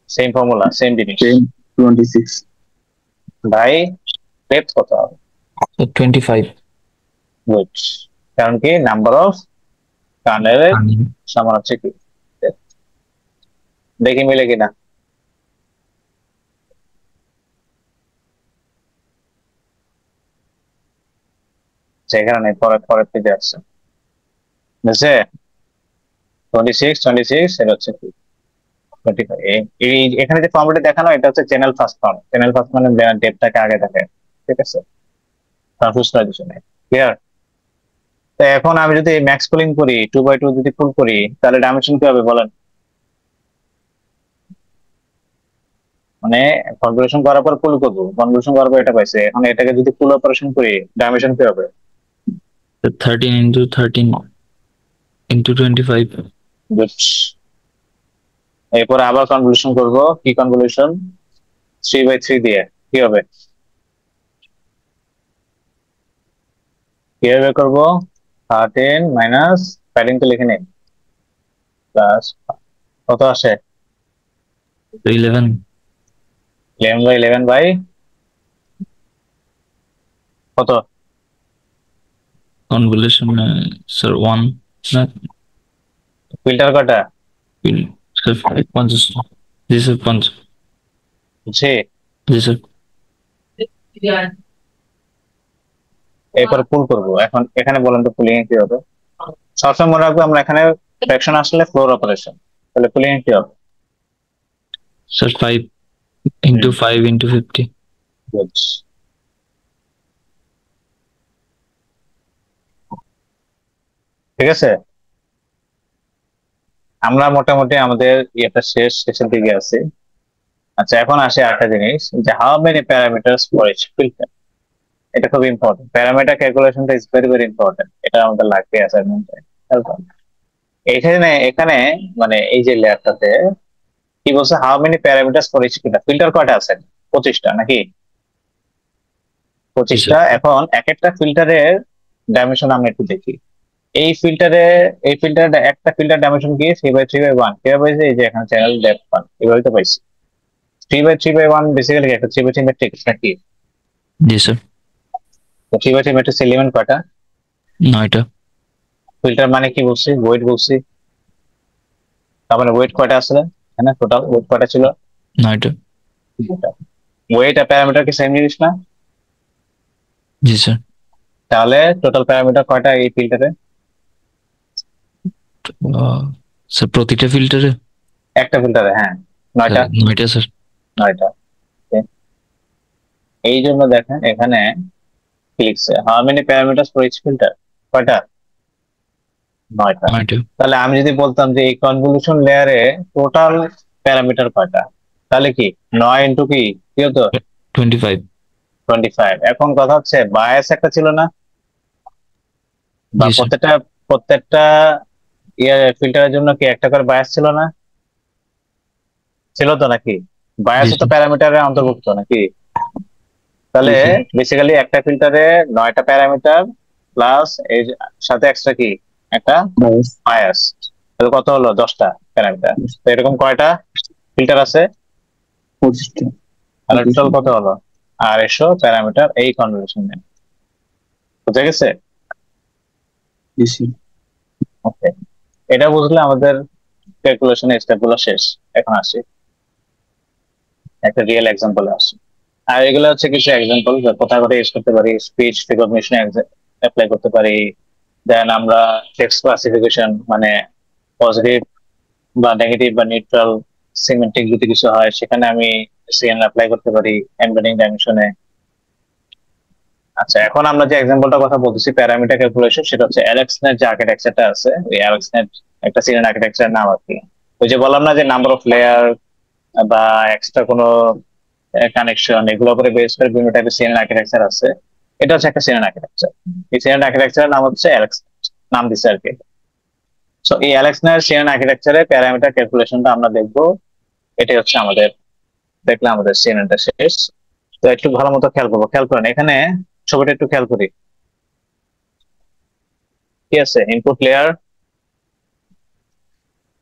সেম ফর্মুলা, সেম জিনিস, 26 বাই ডেপথ কত হবে? 25। গুড, কারণ কি নাম্বার অফ কার্নেলের সমান হচ্ছে কি, দেখি মিলে কিনা। সেখানে পরে পেজে আসছে, বুঝছে? 26 এটা হচ্ছে কি 25। এখানে যে ফর্মুলাটা দেখানো, এটা হচ্ছে channel first form. Channel first মানে ডেপটাকে আগে থাকে, ঠিক আছে, কনফিউজ করার কিছু নেই, ক্লিয়ার? তো এখন আমি যদি ম্যাক্স পুলিং করি, 2/2 যদি ফুল করি, তাহলে ডাইমেনশন কি হবে বলেন? মানে কনভলিউশন করার পর ফুল করবো, কনভলিউশন করার পর এটা পাইছে, এখন এটাকে যদি ফুল অপারেশন করি, ডাইমেনশন কি হবে? 13 × 13 × 25। Good. এরপর আবার কনভলিউশন করব, কি কনভলিউশন? 3/3 দিয়ে কি হবে, কিভাবে করবো? 13 মাইনাস প্যাডিং তো লিখে নিন, প্লাস কত আসে? 11। 11/11 বাই কত? কনভলিউশন স্যার 1 না ফিল্টার কটা? স্যার 50। জি স্যার 50। বুঝছি। জি স্যার। এরপর পুল করব। এখন এখানে বলেন তো পুলিং এ কি হবে? সবসময় মনে রাখবো আমরা এখানে ফ্র্যাকশন আসলে ফ্লোর অপারেশন, তাহলে পুলিং এ কি হবে? স্যার 5 × 5 × 50। Good. ঠিক আছে, আমরা মোটামুটি আমাদের ইয়েটা শেষের দিকে আছি। আচ্ছা, এখন আসে একটা জিনিস, যে how many parameters for each filter. এটা খুব ইম্পর্টেন্ট, প্যারামিটার ক্যালকুলেশনটা ইজ ভেরি ইম্পর্টেন্ট, এটা আমাদের লাগবে অ্যাসাইনমেন্টে। এখানে মানে এই যে লেয়ারটাতে কি বলছে, how many parameters for each filter. Filter কয়টা আছে? 25টা নাকি? 25টা। এখন এক একটা ফিল্টারের ডাইমেনশন আমরা একটু দেখি। এই ফিল্টারে একটা ফিল্টার ডাইমেনশন কি 3/3/1 কিভাবে পাইছি? এই যে এখানে চ্যানেল ডেপথ 1 এভাবে তো পাইছি। 3/3/1 বেসিক্যালি একটা 3/3 ম্যাট্রিক্স নাকি? জি স্যার। তো 3/3 ম্যাট্রিক্স এলিমেন্ট কয়টা? 9টা। ফিল্টার মানে কি বলছি? ওয়েট বলছি। তার মানে ওয়েট কয়টা আসলে? হ্যাঁ, টোটাল ওয়েট কয়টা ছিল? 9টা। ওয়েট আর প্যারামিটার কি সেম জিনিস না? জি স্যার। তাহলে টোটাল প্যারামিটার কয়টা এই ফিল্টারে? স্যার প্রতিটা ফিল্টারে একটা ফিল্টারে, হ্যাঁ, 9টা। 9টা স্যার। 9টা। Okay. এই জন্য দেখেন এখানে কি লিখছে, how many parameters for each filter? কয়টা? 9টা। 9টা। তাহলে আমি যদি বলতাম যে এই কনভলিউশন লেয়ারে টোটাল প্যারামিটার কয়টা, তাহলে কি 9 ইন্টু কি হতো? 25। 25। এখন কথা হচ্ছে বায়াস একটা ছিল না, বা জি স্যার। প্রত্যেকটা ফিল্টারের জন্য কি একটা করে বায়াস ছিল না? ছিল তো নাকি? বায়াসও তো স্যার। প্যারামিটারের অন্তর্ভুক্ত নাকি? তাহলে জি স্যার। বেসিক্যালি একটা ফিল্টারে 9টা প্যারামিটার প্লাস এর সাথে এক্সট্রা কি একটা বায়াস, তাহলে কত হলো? 10টা প্যারামিটার। তো এরকম কয়টা ফিল্টার আছে? 25টা। আর টোটাল কত হলো? 250 প্যারামিটার এই কনভলিউশন নেই। বুঝা গেছে? ওকে, এটা বুঝলে আমাদের ক্যালকুলেশনের স্টেপগুলো শেষ। এখন আসি একটা রিয়েল এক্সাম্পলে আসি। আর এগুলো হচ্ছে কিছু এক্সাম্পল কোথায় কোথায় ইউজ করতে পারি। স্পিচ রিকগনিশনে অ্যাপ্লাই করতে পারি। দেন আমরা টেক্সট ক্লাসিফিকেশন মানে পজিটিভ বা নেগেটিভ বা নিউট্রাল সিমেন্টিক যদি কিছু হয় সেখানে আমি সিএন অ্যাপ্লাই করতে পারি এমবেডিং ডাইমেনশনে। আচ্ছা, এখন আমরা যে এক্সাম্পলটার কথা বলতেছি প্যারামিটার ক্যালকুলেশন, সেটা হচ্ছে অ্যালেক্সনেট যে আর্কিটেকচারটা আছে, ওই অ্যালেক্সনেট একটা সিএন আর্কিটেকচার নাম আর কি। ওই যে বললাম না যে নাম্বার অফ লেয়ার বা এক্সট্রা কোনো কানেকশন, এগুলো উপরে বেস করে বিভিন্ন টাইপের সিএন আর্কিটেকচার আছে। এটা হচ্ছে একটা সিএন আর্কিটেকচার। এই সিএন আর্কিটেকচারের নাম হচ্ছে অ্যালেক্স, নাম দিচ্ছে আর কি। সো এই অ্যালেক্সনের সিএন আর্কিটেকচারে প্যারামিটার ক্যালকুলেশনটা আমরা দেখবো। এটাই হচ্ছে আমাদের, দেখলে আমাদের সিএনএনটা শেষ। তো একটু ভালো মতো খেয়াল করবো, খেয়াল করেন এখানে ছবিটা একটু খেয়াল করি। কি আছে? ইনপুট লেয়ার,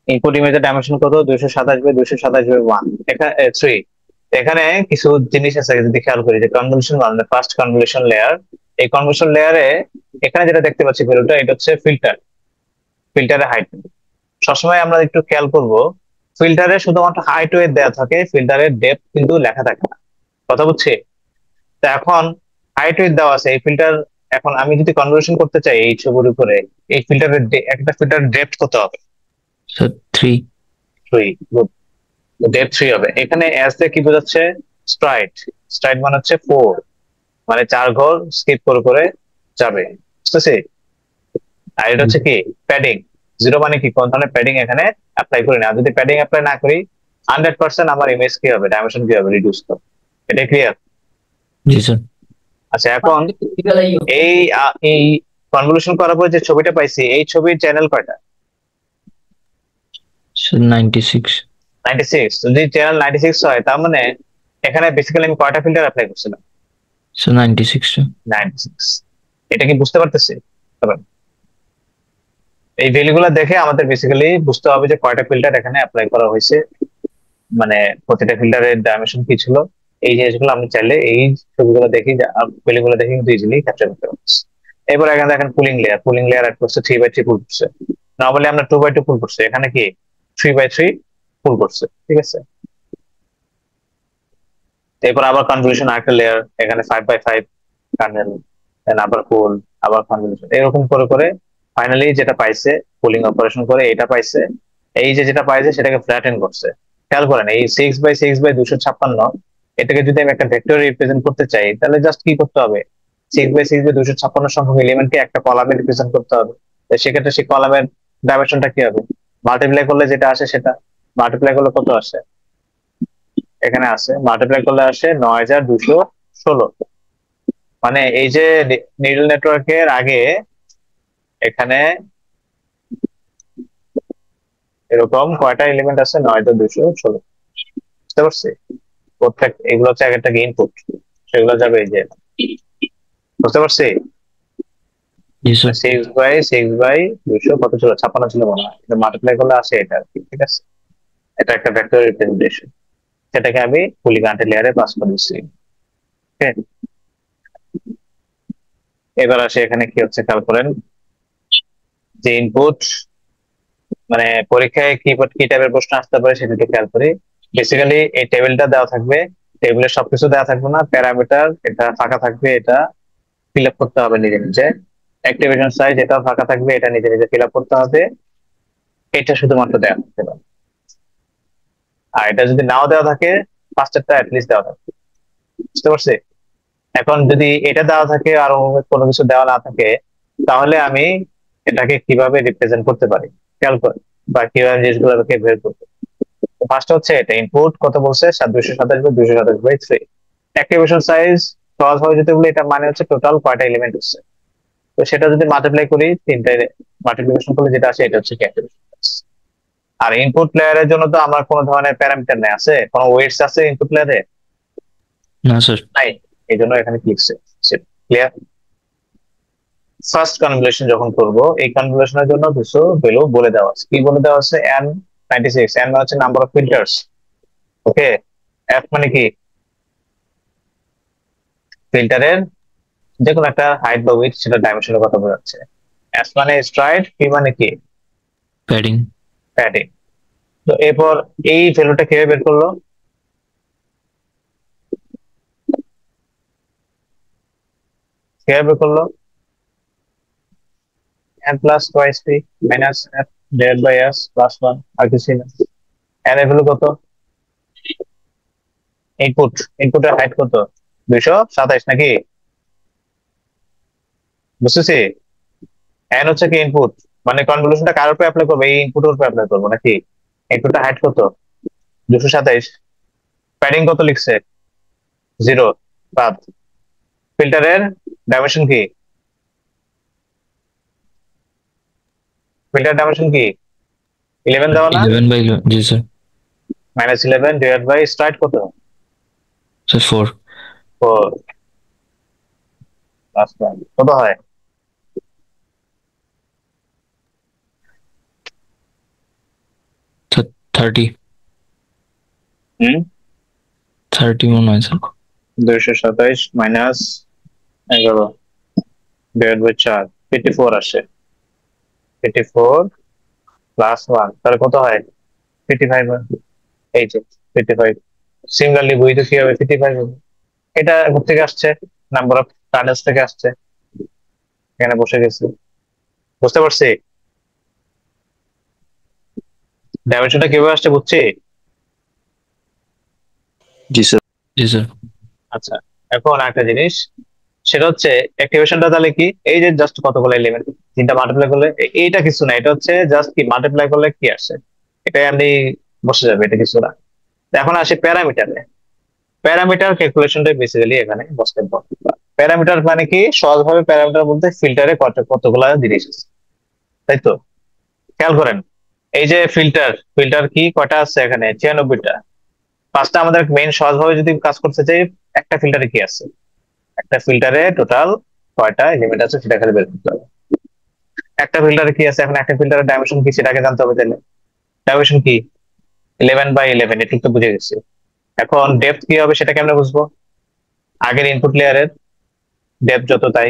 ইনপুট ইমেজের ডাইমেনশন কত? 227/227/1, এখানে 3। এখানে কিছু জিনিস আছে যদি খেয়াল করি, যে কনভলিউশন মানে ফার্স্ট কনভলিউশন লেয়ার। এই কনভলিউশন লেয়ারে এখানে যেটা দেখতে পাচ্ছি ভ্যালুটা, এটা হচ্ছে ফিল্টারের হাইট। সবসময় আমরা একটু খেয়াল করব, ফিল্টারে শুধুমাত্র হাইট ওয়েট দেওয়া থাকে, ফিল্টারের ডেপথ কিন্তু লেখা থাকে না। কথা বুঝছি? তো এখন হাইট ওয়েট দেওয়া আছে এই ফিল্টার। এখন আমি যদি কনভার্সন করতে চাই এই ছবির উপরে, এই ফিল্টারের একটা ফিল্টারের ডেপথ কত হবে? স্যার 3। 3। ডেপথ 3 হবে। এখানে এস দিয়ে কি বোঝাচ্ছে? স্ট্রাইড। স্ট্রাইড মানে হচ্ছে 4, মানে 4 ঘর স্কিপ করে করে যাবে, বুঝতেছি? আর এটা হচ্ছে কি প্যাডিং। 0 মানে কি কোন ধরনের প্যাডিং এখানে অ্যাপ্লাই করি না। যদি প্যাডিং অ্যাপ্লাই না করি 100% আমার ইমেজ কি হবে, ডাইমেনশন কি হবে? রিডিউস হবে। এটা ক্লিয়ার? জি স্যার। আচ্ছা, এখন এই এই কনভলিউশন করার পর যে ছবিটা পাইছি, এই ছবির চ্যানেল কয়টা? স্যার 96। 96। যদি চ্যানেল 96 হয়, তার মানে এখানে বেসিক্যালি আমি কয়টা ফিল্টার অ্যাপ্লাই করছিলাম? স্যার 96টা। 96। এটা কি বুঝতে পারতেছি? তবে এই ভ্যালুগুলো দেখে আমাদের বেসিক্যালি বুঝতে হবে যে কয়টা ফিল্টার এখানে অ্যাপ্লাই করা হয়েছে, মানে প্রতিটা ফিল্টারের ডাইমেনশন কি ছিল। এই জিনিসগুলো আমি চাইলে এই ছবিগুলো দেখি, ভ্যালুগুলো দেখে কিন্তু ইজিলি ক্যাপচার করতে পারছি। এবার এখানে দেখেন পুলিং লেয়ার অ্যাড করছে 3/3 পুল করছে। নরমালি আমরা 2/2 পুল করছি, এখানে কি 3/3 পুল করছে। ঠিক আছে, এরপর আবার কনভলিউশন আরেকটা লেয়ার, এখানে 5/5 কার্নেল, দেন আবার পুল, আবার কনভলিউশন, এরকম করে করে ফাইনালি যেটা পাইছে পুলিং অপারেশন করে এটা পাইছে। এই যে যেটা পাইছে সেটাকে ফ্ল্যাটেন করছে। খেয়াল করেন এই 6/6/256, এটাকে যদি আমি একটা ভেক্টর রিপ্রেজেন্ট করতে চাই, তাহলে জাস্ট কি করতে হবে? 6/6/256 সংখ্যক এলিমেন্টকে একটা কলামে রিপ্রেজেন্ট করতে হবে। তো সেক্ষেত্রে সেই কলামের ডাইমেনশনটা কি হবে? মাল্টিপ্লাই করলে যেটা আসে সেটা, মাল্টিপ্লাই করলে কত আসে? এখানে আসে, মাল্টিপ্লাই করলে আসে 9216। মানে এই যে নিউরাল নেটওয়ার্কের আগে এখানে এরকম কয়টা এলিমেন্ট আছে? 9216। বুঝতে পারছি? প্রত্যেক এগুলো হচ্ছে এক একটা ইনপুট, সেগুলো যাবে এই যে, বুঝতে পারছি? Yes, sir. 6/200 কত ছিল, 56 ছিল মনে হয়, এটা মাল্টিপ্লাই করলে আসে এটা আর কি, ঠিক আছে। এটা একটা ভেক্টর রিপ্রেজেন্টেশন, সেটাকে আমি ফুলি কানেক্টেড লেয়ারে পাস করে দিচ্ছি। ওকে, এবার আসে এখানে কি হচ্ছে খেয়াল করেন, যে ইনপুট মানে পরীক্ষায় কি কি টাইপের প্রশ্ন আসতে পারে সেটাকে খেয়াল করি। বেসিক্যালি এই টেবিলটা দেওয়া থাকবে, টেবিলের সবকিছু দেওয়া থাকবে না, প্যারামিটার এটা ফাঁকা থাকবে, এটা ফিল আপ করতে হবে নিজে নিজে। অ্যাক্টিভেশন সাইজ এটা ফাঁকা থাকবে, এটা নিজে নিজে ফিল আপ করতে হবে। এটা শুধুমাত্র দেওয়া থাকতে পারে। আর এটা যদি নাও দেওয়া থাকে, ফার্স্টেরটা অ্যাটলিস্ট দেওয়া থাকবে, বুঝতে পারছি। এখন যদি এটা দেওয়া থাকে আর কোনো কিছু দেওয়া না থাকে, তাহলে আমি এটাকে কিভাবে রিপ্রেজেন্ট করতে পারি খেয়াল করে, বা কিভাবে জিনিসগুলোকে বের করতে। ফার্স্ট হচ্ছে এটা ইনপুট কত বলছে, 227/227/3। অ্যাক্টিভেশন সাইজ সহজভাবে যদি বলি, এটা মানে হচ্ছে টোটাল কয়টা এলিমেন্ট হচ্ছে। তো সেটা যদি মাল্টিপ্লাই করি, তিনটে মাল্টিপ্লিকেশন করলে যেটা আসে এটা হচ্ছে অ্যাক্টিভেশন সাইজ। আর ইনপুট লেয়ারের জন্য তো আমার কোনো ধরনের প্যারামিটার নেই, আছে কোনো ওয়েটস আছে ইনপুট লেয়ারে না স্যার। নাই, এই জন্য এখানে ক্লিয়ার। ফার্স্ট কনভলিউশন যখন করব, এই কনভলিউশনের জন্য কিছু ভ্যালু বলে দেওয়া আছে। কি বলে দেওয়া আছে, n96, n মানে হচ্ছে number of filters. Okay, f মানে কি ফিল্টারের যে কোনো একটা হাইট বা উইডথ, সেটা ডাইমেনশনের কথা বোঝাচ্ছে। s মানে স্ট্রাইড, p মানে কি প্যাডিং। প্যাডিং। তো এরপর এই ভ্যালুটা কিভাবে বের করলো, কিভাবে বের করলো, n plus twice p minus f divide by s plus 1, আর কিছু না। n এর ভ্যালু কত, ইনপুটের হাইট কত, 227 নাকি, বুঝতেছি। n হচ্ছে কি ইনপুট, মানে কনভলিউশনটা কার উপরে অ্যাপ্লাই করবো, এই ইনপুটের উপরে অ্যাপ্লাই করবো নাকি। ইনপুটের হাইট কত, 227। প্যাডিং কত লিখছে, 0 বাদ। ফিল্টারের ডাইমেনশন কি, ফিল্টার ডাইমেনশন কি 11 দেওয়া না, 11/11। জি স্যার। -11 ডিভাইড বাই স্ট্রাইড কত, স্যার 4। 4 প্লাস 1 কত হয়, 30। হুম 30 মনে হয় স্যার। 227 মাইনাস 11 ডিভাইড বাই 4, 54 আসে। 54 প্লাস 1 তাহলে কত হয়, 55 হয়। এই যে 55 সিঙ্গেলি বইতে কি হবে, 55 হবে। এটা থেকে আসছে, নাম্বার অফ টার্নেলস থেকে আসছে, এখানে বসে গেছে, বুঝতে পারছি। ডাইমেনশনটা কিভাবে আসছে বুঝছি। জি স্যার। জি স্যার। আচ্ছা, এখন একটা জিনিস, সেটা হচ্ছে অ্যাক্টিভেশনটা তাহলে কি, এই যে জাস্ট কতগুলো এলিমেন্ট, তিনটা মাল্টিপ্লাই করলে এইটা কিছু না, এটা হচ্ছে জাস্ট কি মাল্টিপ্লাই করলে কি আসে, এটাই আপনি বসে যাবে, এটা কিছু না। তো এখন আসে প্যারামিটারে, প্যারামিটার ক্যালকুলেশনটাই বেসিক্যালি এখানে বসতে। প্যারামিটার মানে কি, সহজভাবে প্যারামিটার বলতে ফিল্টারে কতগুলা জিনিস আছে, তাই তো। খেয়াল করেন, এই যে ফিল্টার, ফিল্টার কি কয়টা আছে এখানে, 96টা। পাঁচটা আমাদের মেইন সহজভাবে যদি কাজ করতে চাই, একটা ফিল্টারে কি আছে, একটা ফিল্টারে টোটাল কয়টা এলিমেন্ট আছে সেটা খালি বের করতে হবে। একটা ফিল্টারে কি আছে, এখন একটা ফিল্টারের ডাইমেনশন কি সেটাকে জানতে হবে, তাহলে ডাইমেনশন কি 11/11, এটুকু তো বুঝে গেছি। এখন ডেপথ কি হবে সেটা কেমনে বুঝবো, আগের ইনপুট লেয়ারের ডেপথ যত তাই,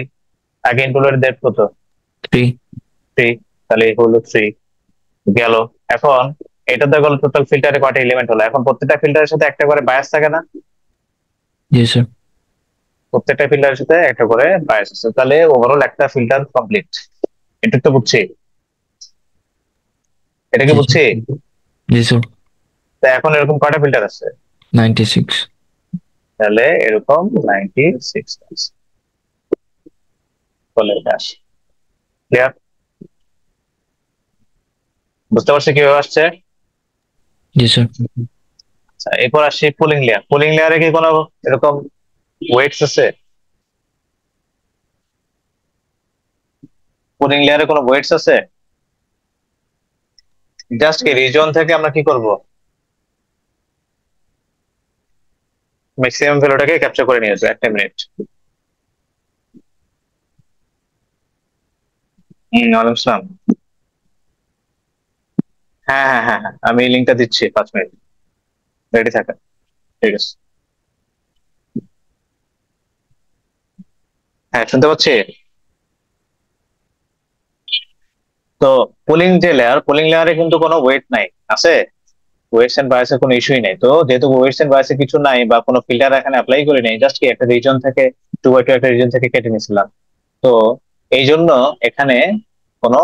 আগে ইনপুট লেয়ারের ডেপথ কত, 3। 3, তাহলে হলো 3 গেল। এখন এটা তো গেল টোটাল ফিল্টারে কয়টা এলিমেন্ট হলো, এখন প্রত্যেকটা ফিল্টারের সাথে একটা করে বায়াস থাকে না, জি স্যার। প্রত্যেকটা ফিল্টারের সাথে একটা করে বায়াস আছে, তাহলে ওভারঅল একটা ফিল্টার কমপ্লিট। এটা তো বুঝছি, এটা কি জি বুঝছি। স্যার। জি স্যার। তো এখন এরকম কয়টা ফিল্টার আছে, 96। তাহলে এরকম 96 আছে, বলে এটা আসে। ক্লিয়ার, বুঝতে পারছি কিভাবে আসছে। জি স্যার। আচ্ছা, এরপর আসি পুলিং লেয়ার। পুলিং লেয়ারে কি কোনো এরকম ওয়েটস আছে, পুলিং লেয়ারে কোনো ওয়েটস আছে, জাস্ট কি রিজন থেকে আমরা কি করব, ম্যাক্সিমাম ভ্যালুটাকে ক্যাপচার করে নিয়ে আসবো, একটা মিনিট। ওয়ালাইকুম আসসালাম। হ্যাঁ, আমি লিঙ্কটা দিচ্ছি 5 মিনিট, রেডি থাকেন। ঠিক আছে, হ্যাঁ শুনতে পাচ্ছি। তো পুলিং লেয়ারে কিন্তু কোনো ওয়েট নাই, আছে ওয়েটস এন্ড বায়াসের কোনো ইস্যুই নাই। তো যেহেতু ওয়েটস এন্ড বায়াসের কিছু নাই বা কোনো ফিল্টার এখানে অ্যাপ্লাই করি নাই, জাস্ট কি একটা রিজন থেকে 2x2 একটা রিজন থেকে কেটে নিয়েছিলাম। তো এই জন্য এখানে কোনো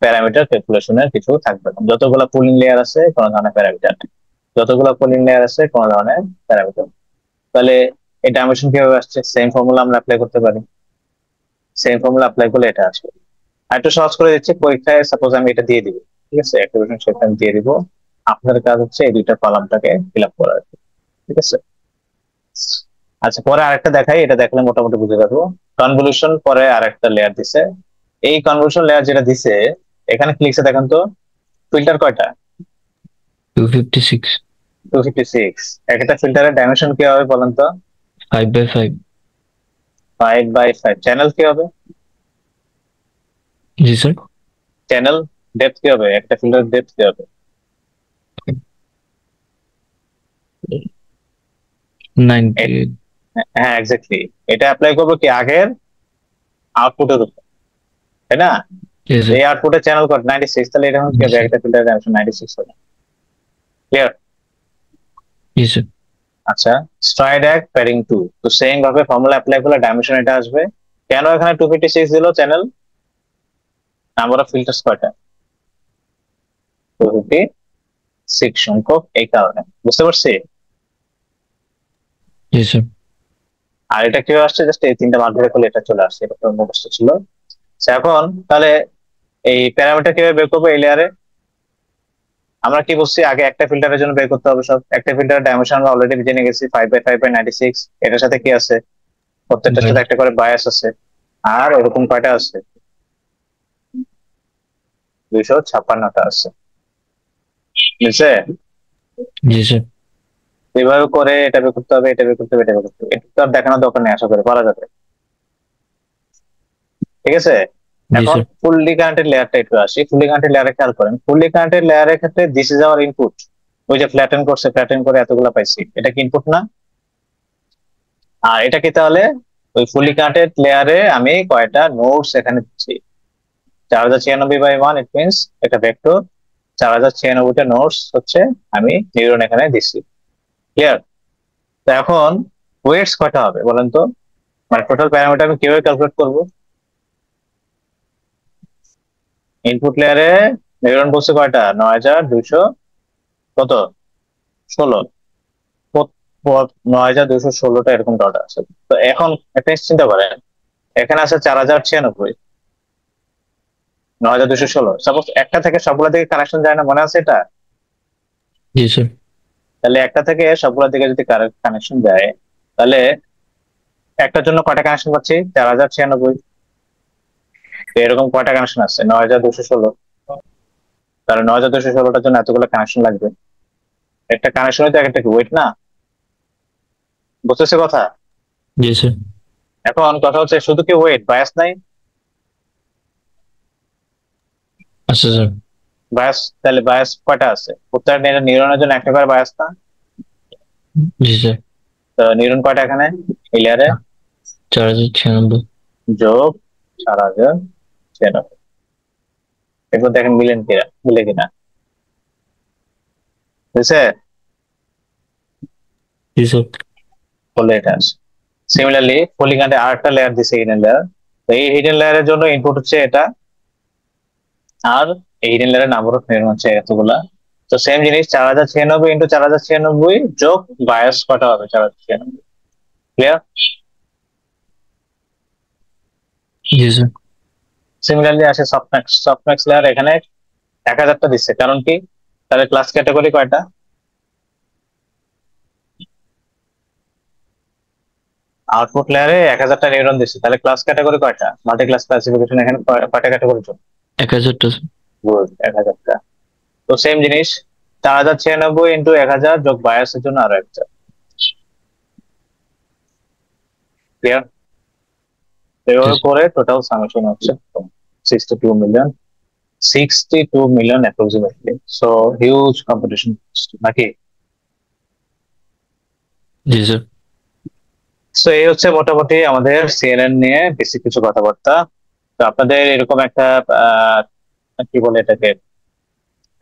প্যারামিটার ক্যালকুলেশনের কিছু থাকবে না। যতগুলো পুলিং লেয়ার আছে কোনো ধরনের প্যারামিটার নেই, যতগুলো পুলিং লেয়ার আছে কোনো ধরনের প্যারামিটার। তাহলে এই ডাইমেনশন কিভাবে আসছে? সেম ফর্মুলা আমরা অ্যাপ্লাই করতে পারি, সেম ফর্মুলা অ্যাপ্লাই করলে এটা আসবে। আর একটু সহজ করে দিচ্ছি, পরীক্ষায় সাপোজ আমি এটা দিয়ে দিব, ঠিক আছে, অ্যাক্টিভেশন সেটা আমি দিয়ে দিব। আপনার কাজ হচ্ছে এই দুইটা কলামটাকে ফিল আপ করা, ঠিক আছে। আচ্ছা, পরে আরেকটা দেখাই, এটা দেখলে মোটামুটি বুঝে যাবো। কনভলিউশন পরে আরেকটা লেয়ার দিছে, এই কনভলিউশন লেয়ার যেটা দিছে এখানে ক্লিকসে দেখেন তো ফিল্টার কয়টা? 256 256। একটা ফিল্টারের ডাইমেনশন কি হবে বলেন তো? 5x5। 5x5। চ্যানেল কি হবে? জি স্যার। চ্যানেল ডেপথ কি হবে? একটা ফিল্টার ডেপথ কি হবে? 98। হ্যাঁ এক্স্যাক্টলি, এটা অ্যাপ্লাই করবো কি আগের আউটপুটের উপর, তাই না? জি স্যার। এই আউটপুটের চ্যানেল কোড 96, তাহলে এটা কি হবে? একটা ফিল্টারের ডাইমেনশন 96 হবে। ক্লিয়ার? জি স্যার। আচ্ছা, স্ট্রাইড এক প্যাডিং 2, তো সেম ভাবে ফর্মুলা অ্যাপ্লাই করলে ডাইমেনশন এটা আসবে। কেন এখানে 256 দিল চ্যানেল? নাম্বার অফ ফিল্টার্স কয়টা? 256 সংখ্যক, এই কারণে। বুঝতে পারছি? জি স্যার। আর এটা কিভাবে আসছে? জাস্ট এই তিনটা মান ধরে করলে এটা চলে আসছে, এটা তো মুখস্থ ছিল। আচ্ছা, এখন তাহলে এই প্যারামিটার কিভাবে বের করবো? এই লেয়ারে আমরা কি বলছি, আগে একটা ফিল্টারের জন্য বের করতে হবে সব। একটা ফিল্টারের ডাইমেনশন আমরা অলরেডি জেনে গেছি, 5x5/96। এটার সাথে কি আছে? প্রত্যেকটার সাথে একটা করে বায়াস আছে। আর এরকম কয়টা আছে? 256টা আছে। বুঝছে? জি স্যার। এইভাবে করে এটা বের করতে হবে, এটা বের করতে হবে, এটা বের করতে হবে। এটা তো আর দেখানোর দরকার নেই, আশা করি পারা যাবে। ঠিক আছে, জি এখন স্যার। ফুললি কানেক্টেড লেয়ারটা একটু আসি। ফুললি কানেক্টেড লেয়ারে খেয়াল করেন, ফুললি কানেক্টেড লেয়ারের ক্ষেত্রে দিস ইজ আওয়ার ইনপুট। ওই যে ফ্ল্যাটেন করছে, ফ্ল্যাটেন করে এতগুলা পাইছি, এটা কি ইনপুট না? আর এটা কি তাহলে ওই ফুললি কানেক্টেড লেয়ারে আমি কয়টা নোডস এখানে দিচ্ছি? 4096/1, ইট মিনস একটা ভেক্টর 4096টা নোডস হচ্ছে আমি নিউরন এখানে দিচ্ছি। ক্লিয়ার? তো এখন ওয়েটস কয়টা হবে বলেন তো? মানে টোটাল প্যারামিটার আমি কিভাবে ক্যালকুলেট করবো? ইনপুট লেয়ারে নিউরন বলছে কয়টা? 9200 কত 16, 9216টা এরকম ডট আছে। তো এখন একটা জিনিস চিন্তা করেন, এখানে আছে 4096, 9216। সাপোজ একটা থেকে সবগুলা দিকে কানেকশন যায় না, মনে আছে এটা? জি স্যার। তাহলে একটা থেকে সবগুলা দিকে যদি কানেকশন যায়, তাহলে একটার জন্য কয়টা কানেকশন পাচ্ছি? 4096। এরকম কয়টা কানেকশন আছে? 9216। তাহলে 9216টার জন্য এতগুলো কানেকশন লাগবে। একটা কানেকশনে তো একটা ওয়েট না? বুঝতেছে কথা? জি স্যার। এখন কথা হচ্ছে শুধু কি ওয়েট, বায়াস নাই? আচ্ছা স্যার। বায়াস, তাহলে বায়াস কয়টা আছে? উত্তর নিউরনের জন্য একটা করে বায়াস না? জি স্যার। তো নিউরন কয়টা এখানে এই লেয়ারে? 4096। যোগ 4096। এরপর দেখেন মিলে কিনা। বুঝছে? জি স্যার। বললে এটা আছে। সিমিলারলি পলিগনে আরেকটা লেয়ার দিছে, হিডেন লেয়ার। তো এই হিডেন লেয়ারের জন্য ইনপুট হচ্ছে এটা, আর এই হিডেন লেয়ারের নাম্বার অফ নিউরন হচ্ছে এতগুলা। তো সেম জিনিস 4096 ইন্টু 4096 যোগ বায়াস কটা হবে? 4096। ক্লিয়ার? জি স্যার। সিমিলারলি আসে সফটম্যাক্স লেয়ার, এখানে 1000টা দিচ্ছে, কারণ কি? তাহলে ক্লাস ক্যাটাগরি কয়টা? আউটপুট লেয়ারে 1000টা নিউরন দিচ্ছে, তাহলে ক্লাস ক্যাটাগরি কয়টা? মাল্টি ক্লাস ক্লাসিফিকেশন এখানে কয়টা ক্যাটাগরি? 1000টা স্যার। গুড, 1000টা। তো সেম জিনিস 4096 ইন্টু 1000 যোগ বায়াসের জন্য আরো একটা। ক্লিয়ার? এভাবে Yes. করে টোটাল সামেশন হচ্ছে 62 million. 62 million approximately. So huge competition. নাকি? জি স্যার। সো এই হচ্ছে মোটামুটি আমাদের সিএনএন নিয়ে বেসিক কিছু কথাবার্তা। তো আপনাদের এরকম একটা কি বলে এটাকে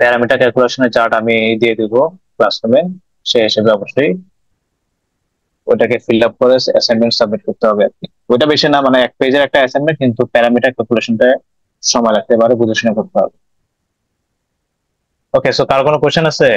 প্যারামিটার ক্যালকুলেশনের চার্ট আমি দিয়ে দিব ক্লাসরুমে, সেই হিসেবে অবশ্যই ওটাকে ফিল আপ করে অ্যাসাইনমেন্ট সাবমিট করতে হবে আর কি। ওইটা বেশি না, মানে এক পেজের একটা অ্যাসাইনমেন্ট, কিন্তু প্যারামিটার ক্যালকুলেশনটা সময় লাগতে পারে, বুঝে শুনে করতে হবে। ওকে, সো কার কোনো কোশ্চেন আছে?